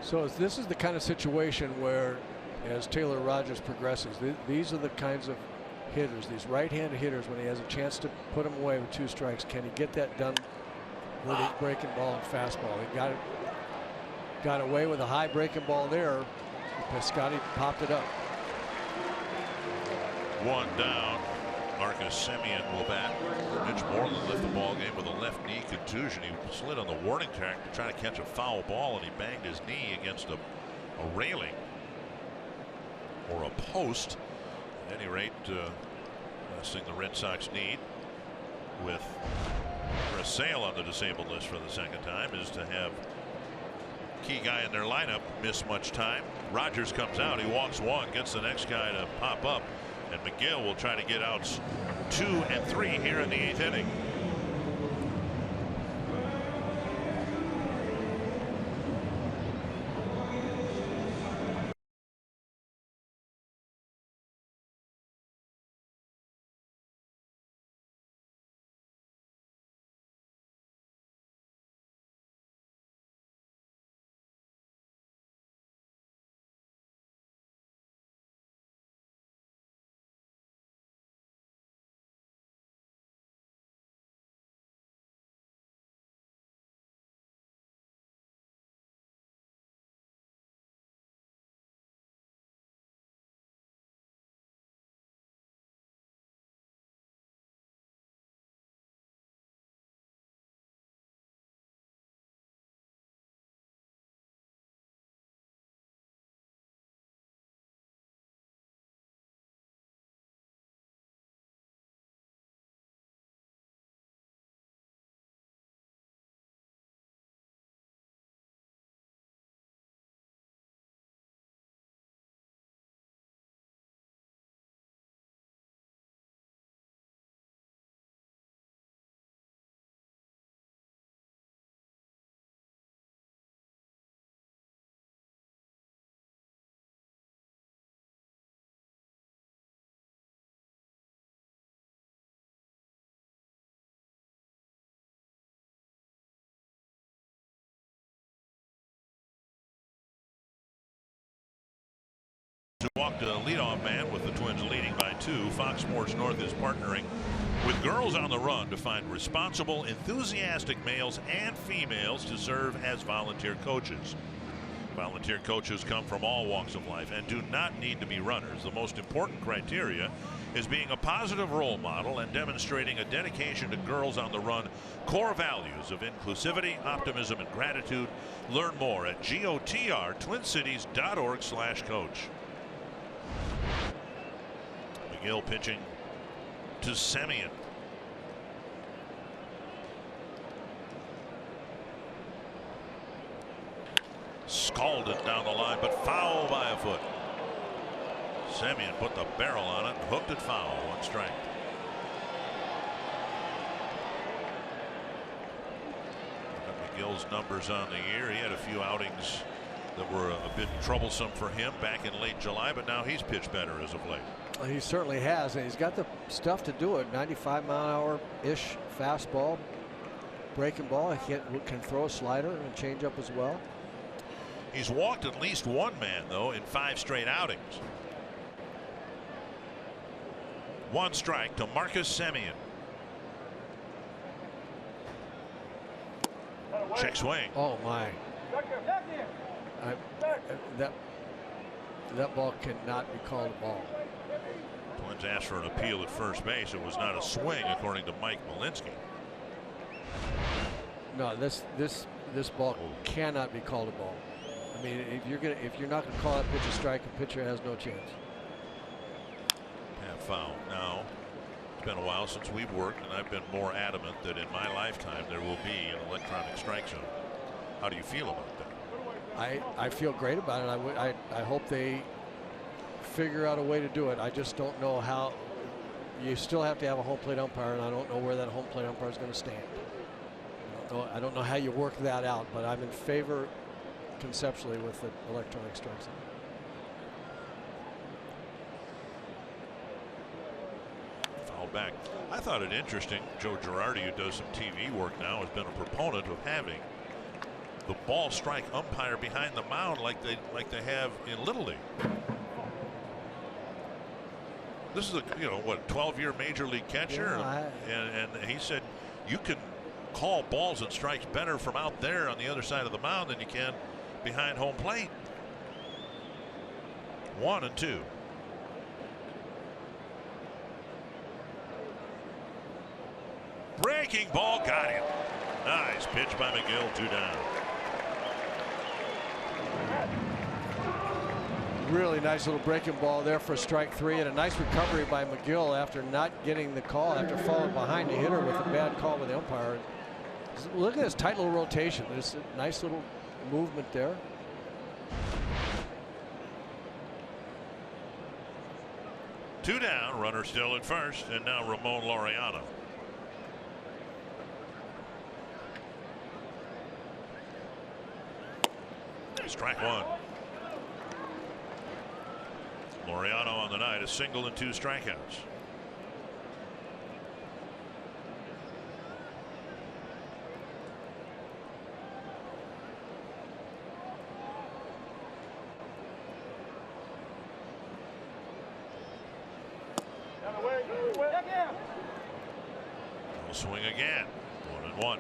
So this is the kind of situation where, as Taylor Rogers progresses, these are the kinds of hitters, these right-handed hitters, when he has a chance to put them away with 2 strikes, can he get that done with his breaking ball and fastball? He got away with a high breaking ball there. Piscotty popped it up. 1 down. Marcus Semien will bat. Mitch Moreland left the ball game with a left knee contusion. He slid on the warning track to try to catch a foul ball, and he banged his knee against a railing or a post. At any rate, last thing the Red Sox need with Chris Sale on the disabled list for the 2nd time is to have key guy in their lineup miss much time. Rogers comes out, he walks 1, gets the next guy to pop up, and McGill will try to get outs 2 and 3 here in the 8th inning. out leadoff man with the Twins leading by 2. Fox Sports North is partnering with Girls on the Run to find responsible, enthusiastic males and females to serve as volunteer coaches. Volunteer coaches come from all walks of life and do not need to be runners. The most important criteria is being a positive role model and demonstrating a dedication to Girls on the Run core values of inclusivity, optimism, and gratitude. Learn more at gotrtwincities.org/coach. McGill pitching to Semien. Scalded down the line, but foul by a foot. Semien put the barrel on it and hooked it foul. 1 strike. McGill's numbers on the year. He had a few outings that were a bit troublesome for him back in late July, but now he's pitched better as of late. Well, he certainly has, and he's got the stuff to do it. 95-mile-an-hour-ish fastball, breaking ball. He can throw a slider and change up as well. He's walked at least 1 man, though, in 5 straight outings. 1 strike to Marcus Semien. Check swing. Oh my! That ball cannot be called a ball. Twins asked for an appeal at first base. It was not a swing, according to Mike Malinsky. No, this ball cannot be called a ball. I mean, if you're not going to call that pitch a strike, the pitcher has no chance. Half foul. Now, it's been a while since we've worked, and I've been more adamant that in my lifetime there will be an electronic strike zone. How do you feel about that? I feel great about it. I hope they figure out a way to do it. I just don't know how. You still have to have a home plate umpire, and I don't know where that home plate umpire is going to stand. I don't know how you work that out, but I'm in favor conceptually with the electronic strike zone. Foul back. I thought it interesting. Joe Girardi, who does some TV work now, has been a proponent of having the ball strike umpire behind the mound like they have in Little League. This is a 12-year major league catcher, and he said you can call balls and strikes better from out there on the other side of the mound than you can behind home plate. 1 and 2. Breaking ball, got him. Nice pitch by McGill, 2 down. Really nice little breaking ball there for strike 3, and a nice recovery by McGill after not getting the call, after falling behind the hitter with a bad call with the umpire. Look at this tight little rotation. There's a nice little movement there. Two down, runner still at first, and now Ramon Laureano. Strike 1. Laureano on the night, a single and 2 strikeouts. He'll swing again. 1-1.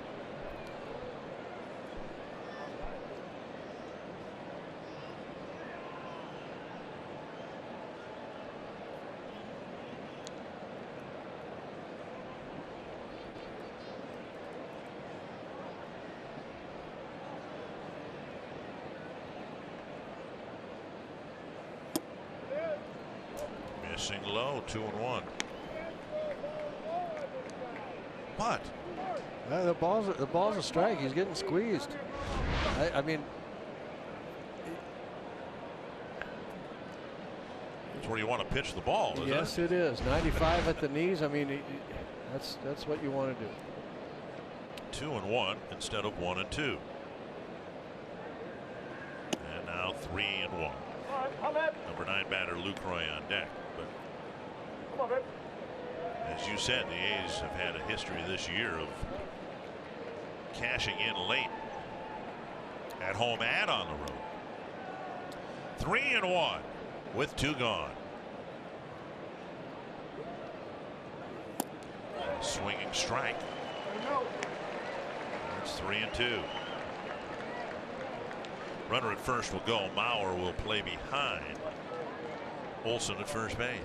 Missing low, 2-1. What? The ball's a strike. He's getting squeezed. I mean, it's where you want to pitch the ball, isn't it? Yes, it is. 95 at the knees. I mean, that's what you want to do. 2-1 instead of 1-2. And now 3-1. Number 9 batter Lucroy on deck. But as you said, the A's have had a history this year of cashing in late at home and on the road. 3-1. with 2 gone. Swinging strike. It's 3-2. Runner at first will go. Mauer will play behind Olson at first base.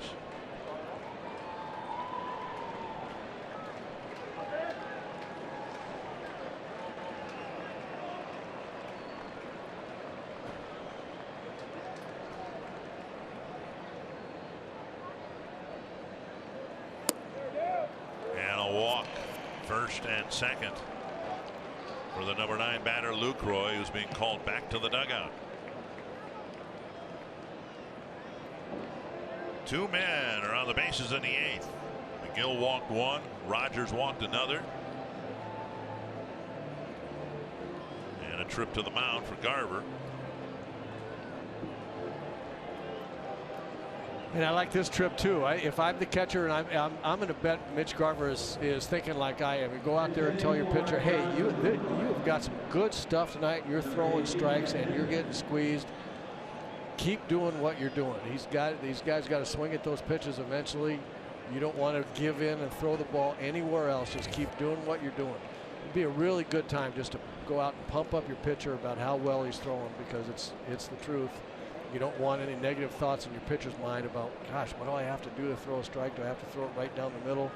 And a walk, first and second, for the number 9 batter, Lucroy, who's being called back to the dugout. 2 men are on the bases in the 8th. McGill walked 1, Rogers walked another. And a trip to the mound for Garver. And I like this trip too. If I'm the catcher and I'm going to bet Mitch Garver is thinking like I am. You go out there and tell your pitcher, hey, you've got some good stuff tonight. You're throwing strikes and you're getting squeezed. Keep doing what you're doing. These guys got to swing at those pitches eventually. You don't want to give in and throw the ball anywhere else. Just keep doing what you're doing. It'd be a really good time just to go out and pump up your pitcher about how well he's throwing, because it's the truth. You don't want any negative thoughts in your pitcher's mind about, gosh, what do I have to do to throw a strike? Do I have to throw it right down the middle?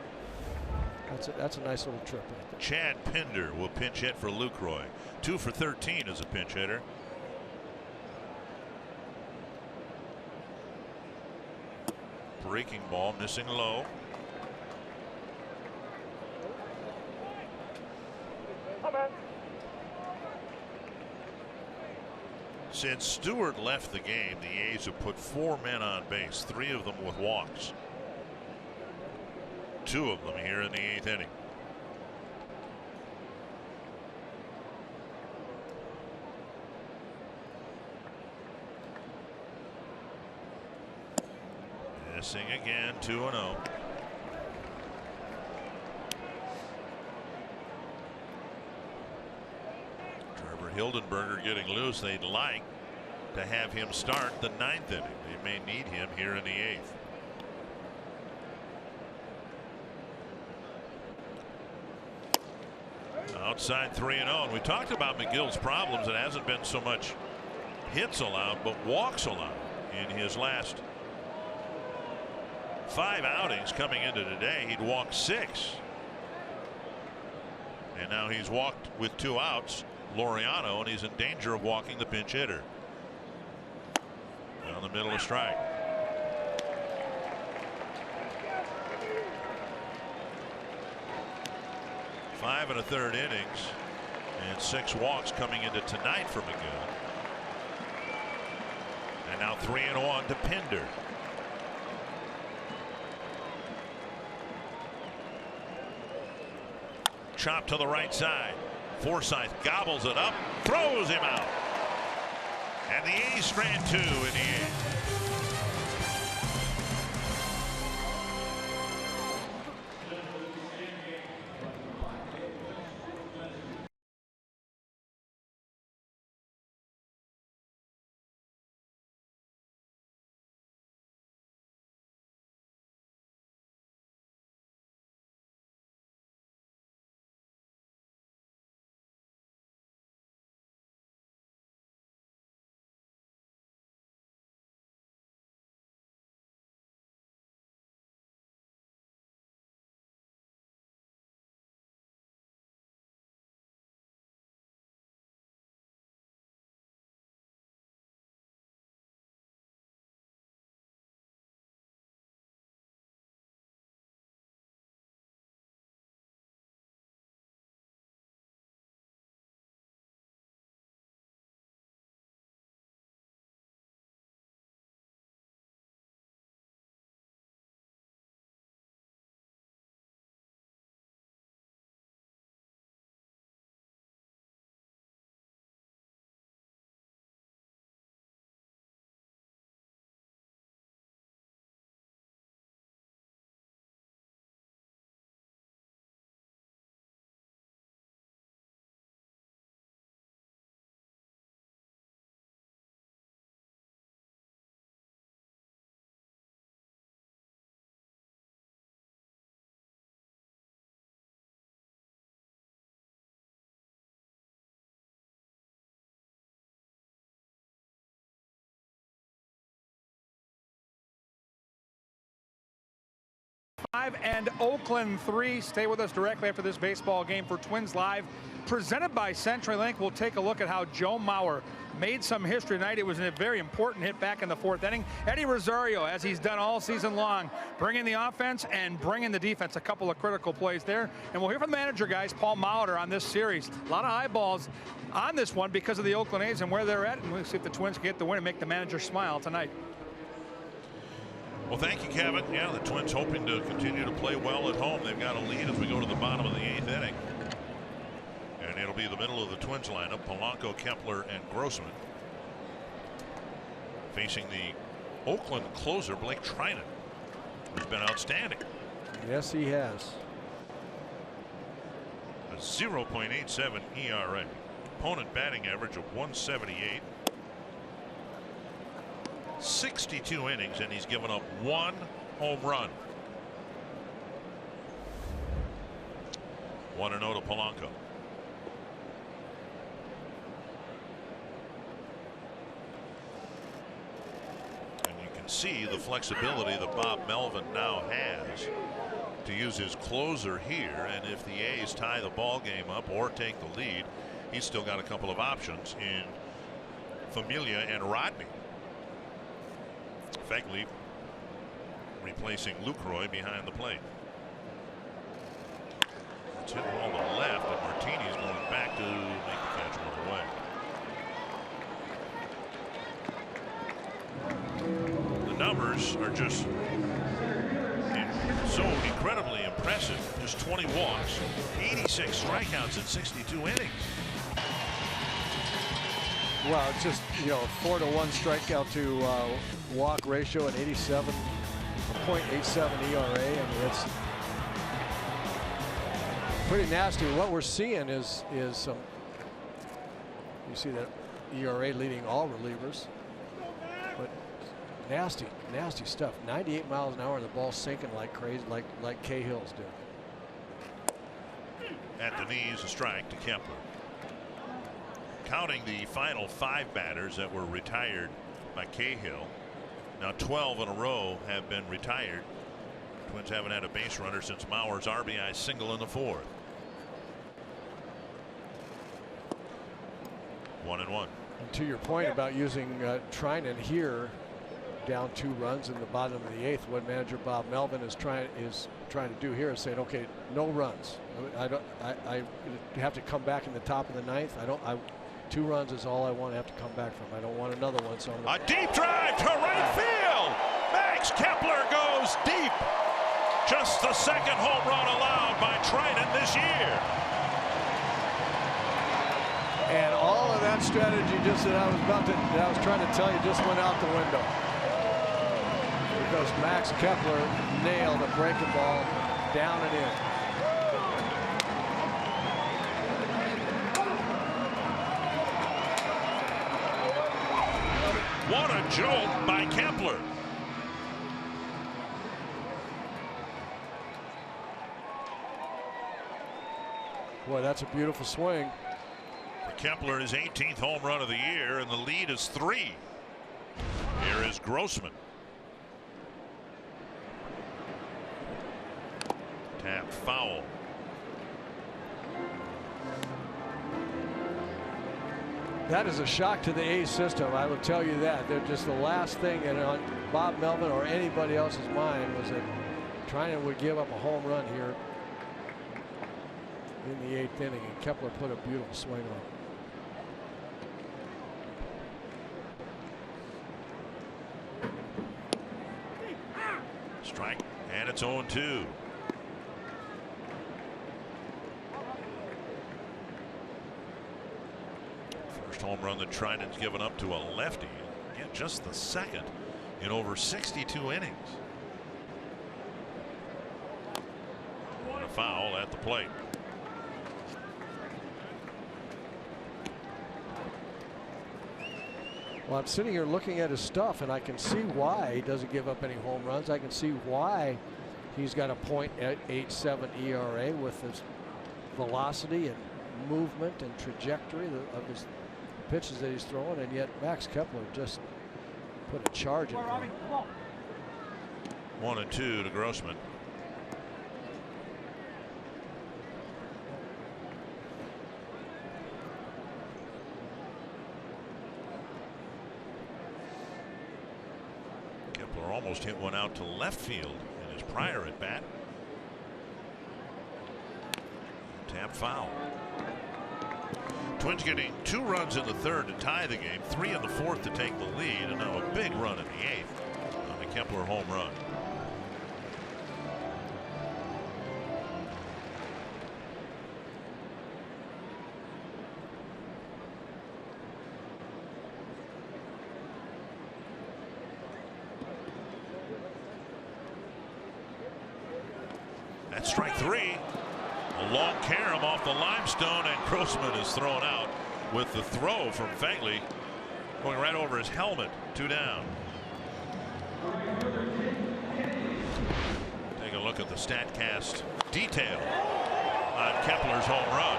That's a nice little trip right there. Chad Pinder will pinch hit for Lucroy. 2 for 13 as a pinch hitter. Breaking ball, missing low. Since Stewart left the game, the A's have put 4 men on base, 3 of them with walks. 2 of them here in the 8th inning. Missing again, 2-0. Hildenberger getting loose. They'd like to have him start the 9th inning. They may need him here in the 8th. Outside 3-0. And we talked about McGill's problems. It hasn't been so much hits allowed, but walks allowed in his last 5 outings coming into today. He'd walked 6. And now he's walked with 2 outs. Laureano, and he's in danger of walking the pinch hitter. Down the middle of strike. Five and a third innings and 6 walks coming into tonight for McGill. And now 3-1 to Pinder. Chop to the right side. Forsythe gobbles it up, throws him out. And the A's strand 2 in the 8th. 5 and Oakland 3. Stay with us directly after this baseball game for Twins Live, presented by CenturyLink. We'll take a look at how Joe Mauer made some history tonight. It was a very important hit back in the 4th inning. Eddie Rosario, as he's done all season long, bringing the offense and bringing the defense. A couple of critical plays there. And we'll hear from the manager, guys, Paul Mauer, on this series. A lot of eyeballs on this one because of the Oakland A's and where they're at. And we'll see if the Twins can get the win and make the manager smile tonight. Well, thank you, Kevin. Yeah, the Twins hoping to continue to play well at home. They've got a lead as we go to the bottom of the 8th inning. And it'll be the middle of the Twins lineup: Polanco, Kepler, and Grossman. Facing the Oakland closer, Blake Trinan, who's been outstanding. Yes, he has. A 0.87 ERA. Opponent batting average of 178. 62 innings, and he's given up 1 home run. 1-0 to Polanco. And you can see the flexibility that Bob Melvin now has to use his closer here, and if the A's tie the ball game up or take the lead, he's still got a couple of options in Familia and Rodney. Fegley replacing Lucroy behind the plate. It's hit on the left, and Martini's going back to make the catch one away. The numbers are just so incredibly impressive. Just 20 walks, 86 strikeouts in 62 innings. Well, it's just, you know, 4-to-1 strikeout to walk ratio at 87, 0.87 ERA. I mean, it's pretty nasty. What we're seeing is some. You see that ERA leading all relievers, but nasty stuff. 98 miles an hour, and the ball's sinking like crazy, like Cahill's do. At the knees, a strike to Kepler. Counting the final 5 batters that were retired by Cahill, now 12 in a row have been retired. Twins haven't had a base runner since Mauer's RBI single in the 4th. 1-1. And to your point about using Trinan here, down 2 runs in the bottom of the 8th, what manager Bob Melvin is trying to do here is saying, okay, no runs. I have to come back in the top of the 9th. 2 runs is all I want to have to come back from. I don't want another one. So a deep drive to right field. Max Kepler goes deep. Just the 2nd home run allowed by Trinan this year. And all of that strategy just that I was trying to tell you just went out the window. Because Max Kepler nailed a breaking ball down and in. What a jolt by Kepler. Boy, that's a beautiful swing. For Kepler, his 18th home run of the year, and the lead is 3. Here is Grossman. Tap foul. That is a shock to the A's system. I will tell you that. They're just the last thing on Bob Melvin or anybody else's mind was that Trinan would give up a home run here in the 8th inning, and Kepler put a beautiful swing on. Strike, and it's 0-2. Home run that Trinan's given up to a lefty. Again, just the 2nd in over 62 innings. And a foul at the plate. Well, I'm sitting here looking at his stuff, and I can see why he doesn't give up any home runs. I can see why he's got a .87 ERA with his velocity and movement and trajectory of his pitches that he's throwing, and yet Max Kepler just put a charge in. 1-2 to Grossman. Kepler almost hit one out to left field in his prior at bat. Tap foul. Twins getting 2 runs in the 3rd to tie the game, 3 in the 4th to take the lead, and now a big run in the 8th on the Kepler home run. That's strike 3. A long carom off the limestone, and Grossman is thrown out with the throw from Fagley going right over his helmet. 2 down. Take a look at the StatCast detail on Kepler's home run.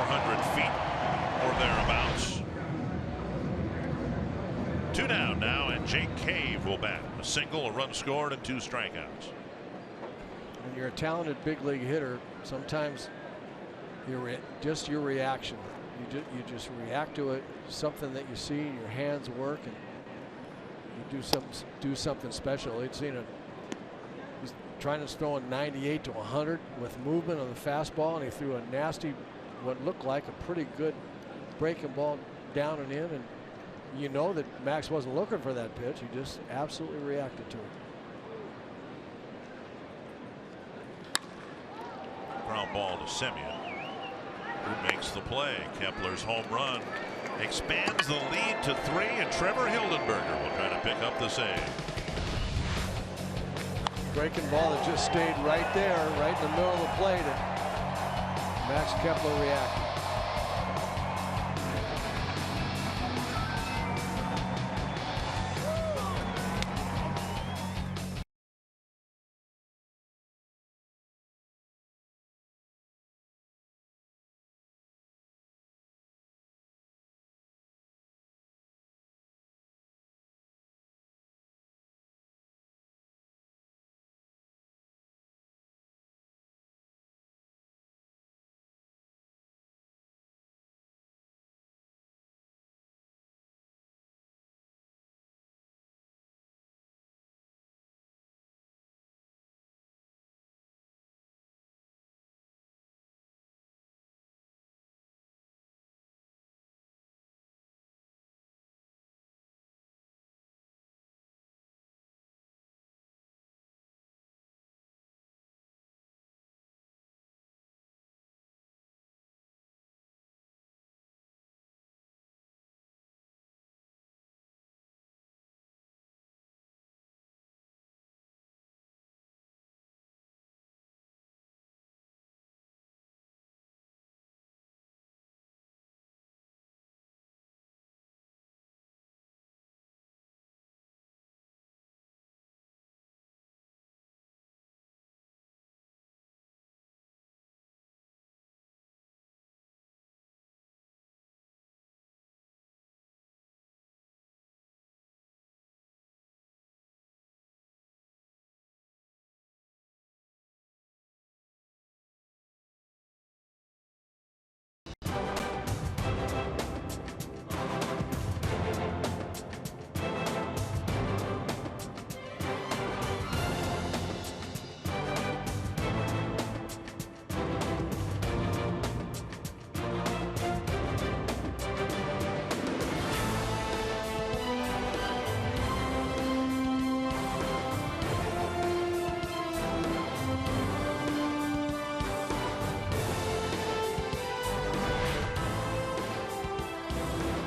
.400 feet or thereabouts. 2 down now, and Jake Cave will bat. A single, a run scored, and 2 strikeouts. When you're a talented big league hitter, sometimes your reaction, you just react to it, something that you see, your hands work, and you do something special. He's trying to throw a 98 to 100 with movement on the fastball, and he threw a nasty, what looked like a pretty good breaking ball down and in, and you know that Max wasn't looking for that pitch. He just absolutely reacted to it. Ground ball to Semien, who makes the play. Kepler's home run expands the lead to 3, and Trevor Hildenberger will try to pick up the save. Breaking ball that just stayed right there, right in the middle of the plate, and Max Kepler reacted.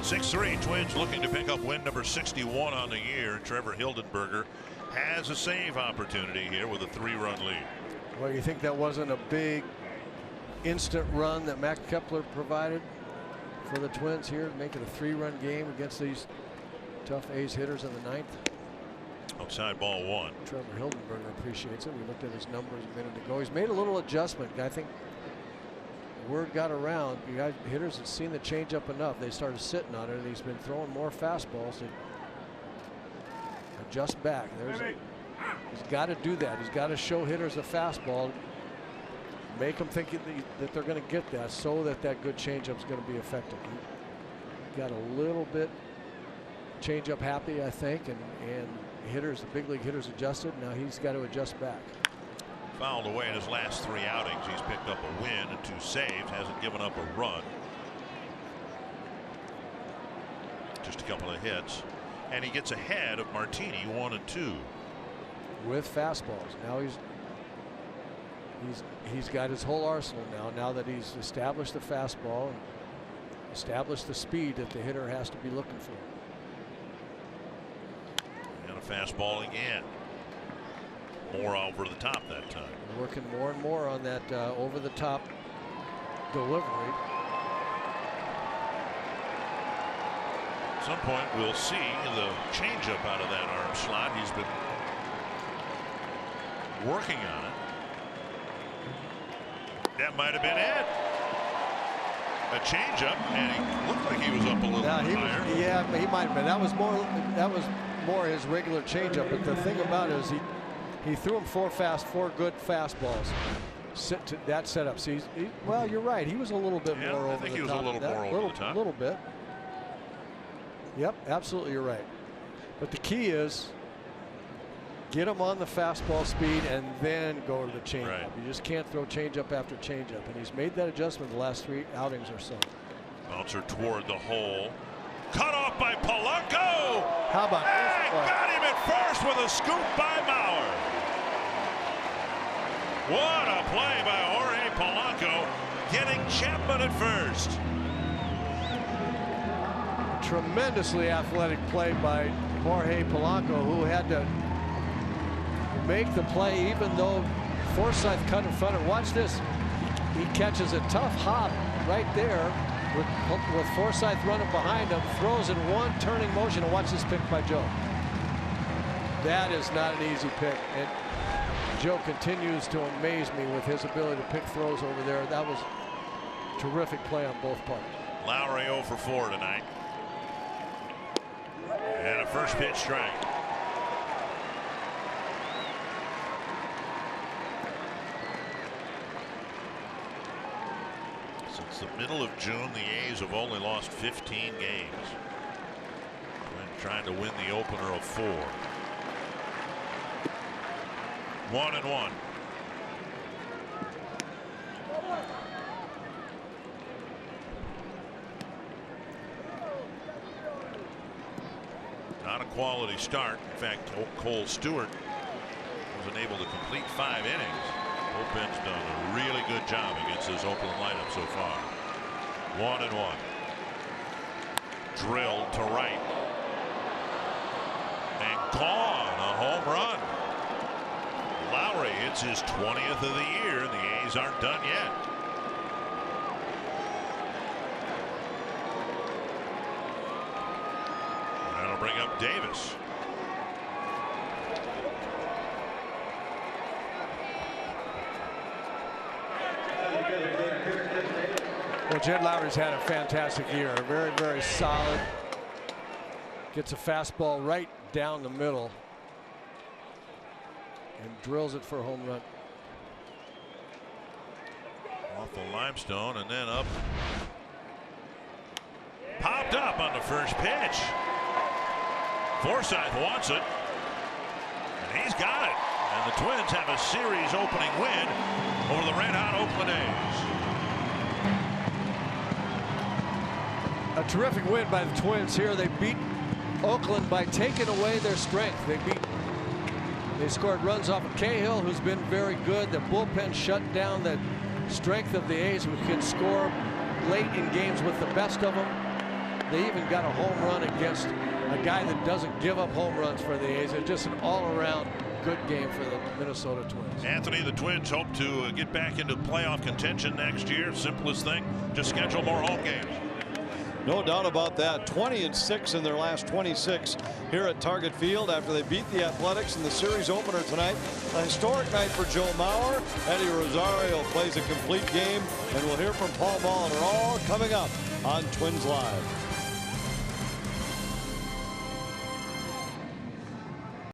.6-3, Twins looking to pick up win number 61 on the year. Trevor Hildenberger has a save opportunity here with a 3-run lead. Well, you think that wasn't a big instant run that Max Kepler provided for the Twins here, making a 3-run game against these tough A's hitters in the 9th? Outside ball 1. Trevor Hildenberger appreciates it. We looked at his numbers a minute ago. He's made a little adjustment. I think word got around. You guys, hitters had seen the changeup enough. They started sitting on it, and he's been throwing more fastballs to adjust back. He's got to do that. He's got to show hitters a fastball, make them think that they're going to get that, so that good changeup is going to be effective. got a little bit change up happy, I think, and hitters, the big league hitters adjusted. Now he's got to adjust back. Fouled away in his last 3 outings. He's picked up a win and 2 saves. Hasn't given up a run. Just a couple of hits, and he gets ahead of Martini 1-2 with fastballs. Now he's got his whole arsenal now that he's established the fastball and established the speed that the hitter has to be looking for. And a fastball again. More over the top that time. Working more and more on that over the top delivery. At some point we'll see the changeup out of that arm slot. He's been working on it. That might have been it. A changeup, and he looked like he was up a little higher. Yeah, he might have been. That was more his regular changeup. But the thing about it is he threw him 4 good fastballs. That setup. See, well, you're right. He was a little bit more over the top. I think he was a little more over the top. A little bit. Yep, absolutely, you're right. But the key is get him on the fastball speed and then go to the changeup. Right. You just can't throw changeup after changeup, and he's made that adjustment the last 3 outings or so. Bouncer toward the hole. Cut off by Polanco. How about this play? Got him at first with a scoop by Mauer. What a play by Jorge Polanco, getting Chapman at first. Tremendously athletic play by Jorge Polanco, who had to make the play even though Forsythe cut in front of him. Watch this. He catches a tough hop right there with Forsythe running behind him, throws in one turning motion, and watch this pick by Joe. That is not an easy pick, and Joe continues to amaze me with his ability to pick throws over there. That was a terrific play on both parts. Lowry 0 for 4 tonight. And a first pitch strike. Since the middle of June, the A's have only lost 15 games. When trying to win the opener of 4. 1-1. Not a quality start. In fact, Cole Stewart wasn't able to complete 5 innings. Bullpen's done a really good job against his Oakland lineup so far. 1-1. Drilled to right. And gone. A home run. Lowry hits his 20th of the year, and the A's aren't done yet. That'll bring up Davis. Well, Jed Lowry's had a fantastic year. Very, very solid. Gets a fastball right down the middle and drills it for a home run. Off the limestone and then up. Popped up on the first pitch. Forsythe wants it. And he's got it. And the Twins have a series opening win over the red-hot Oakland A's. A terrific win by the Twins here. They beat Oakland by taking away their strength. They scored runs off of Cahill, who's been very good. The bullpen shut down the strength of the A's, who can score late in games with the best of them. They even got a home run against a guy that doesn't give up home runs for the A's. It's just an all-around good game for the Minnesota Twins. Anthony, the Twins hope to get back into playoff contention next year. Simplest thing, just schedule more home games. No doubt about that. 20-6 in their last 26 here at Target Field after they beat the Athletics in the series opener tonight. A historic night for Joe Mauer. Eddie Rosario plays a complete game, and we'll hear from Paul Molitor all coming up on Twins Live.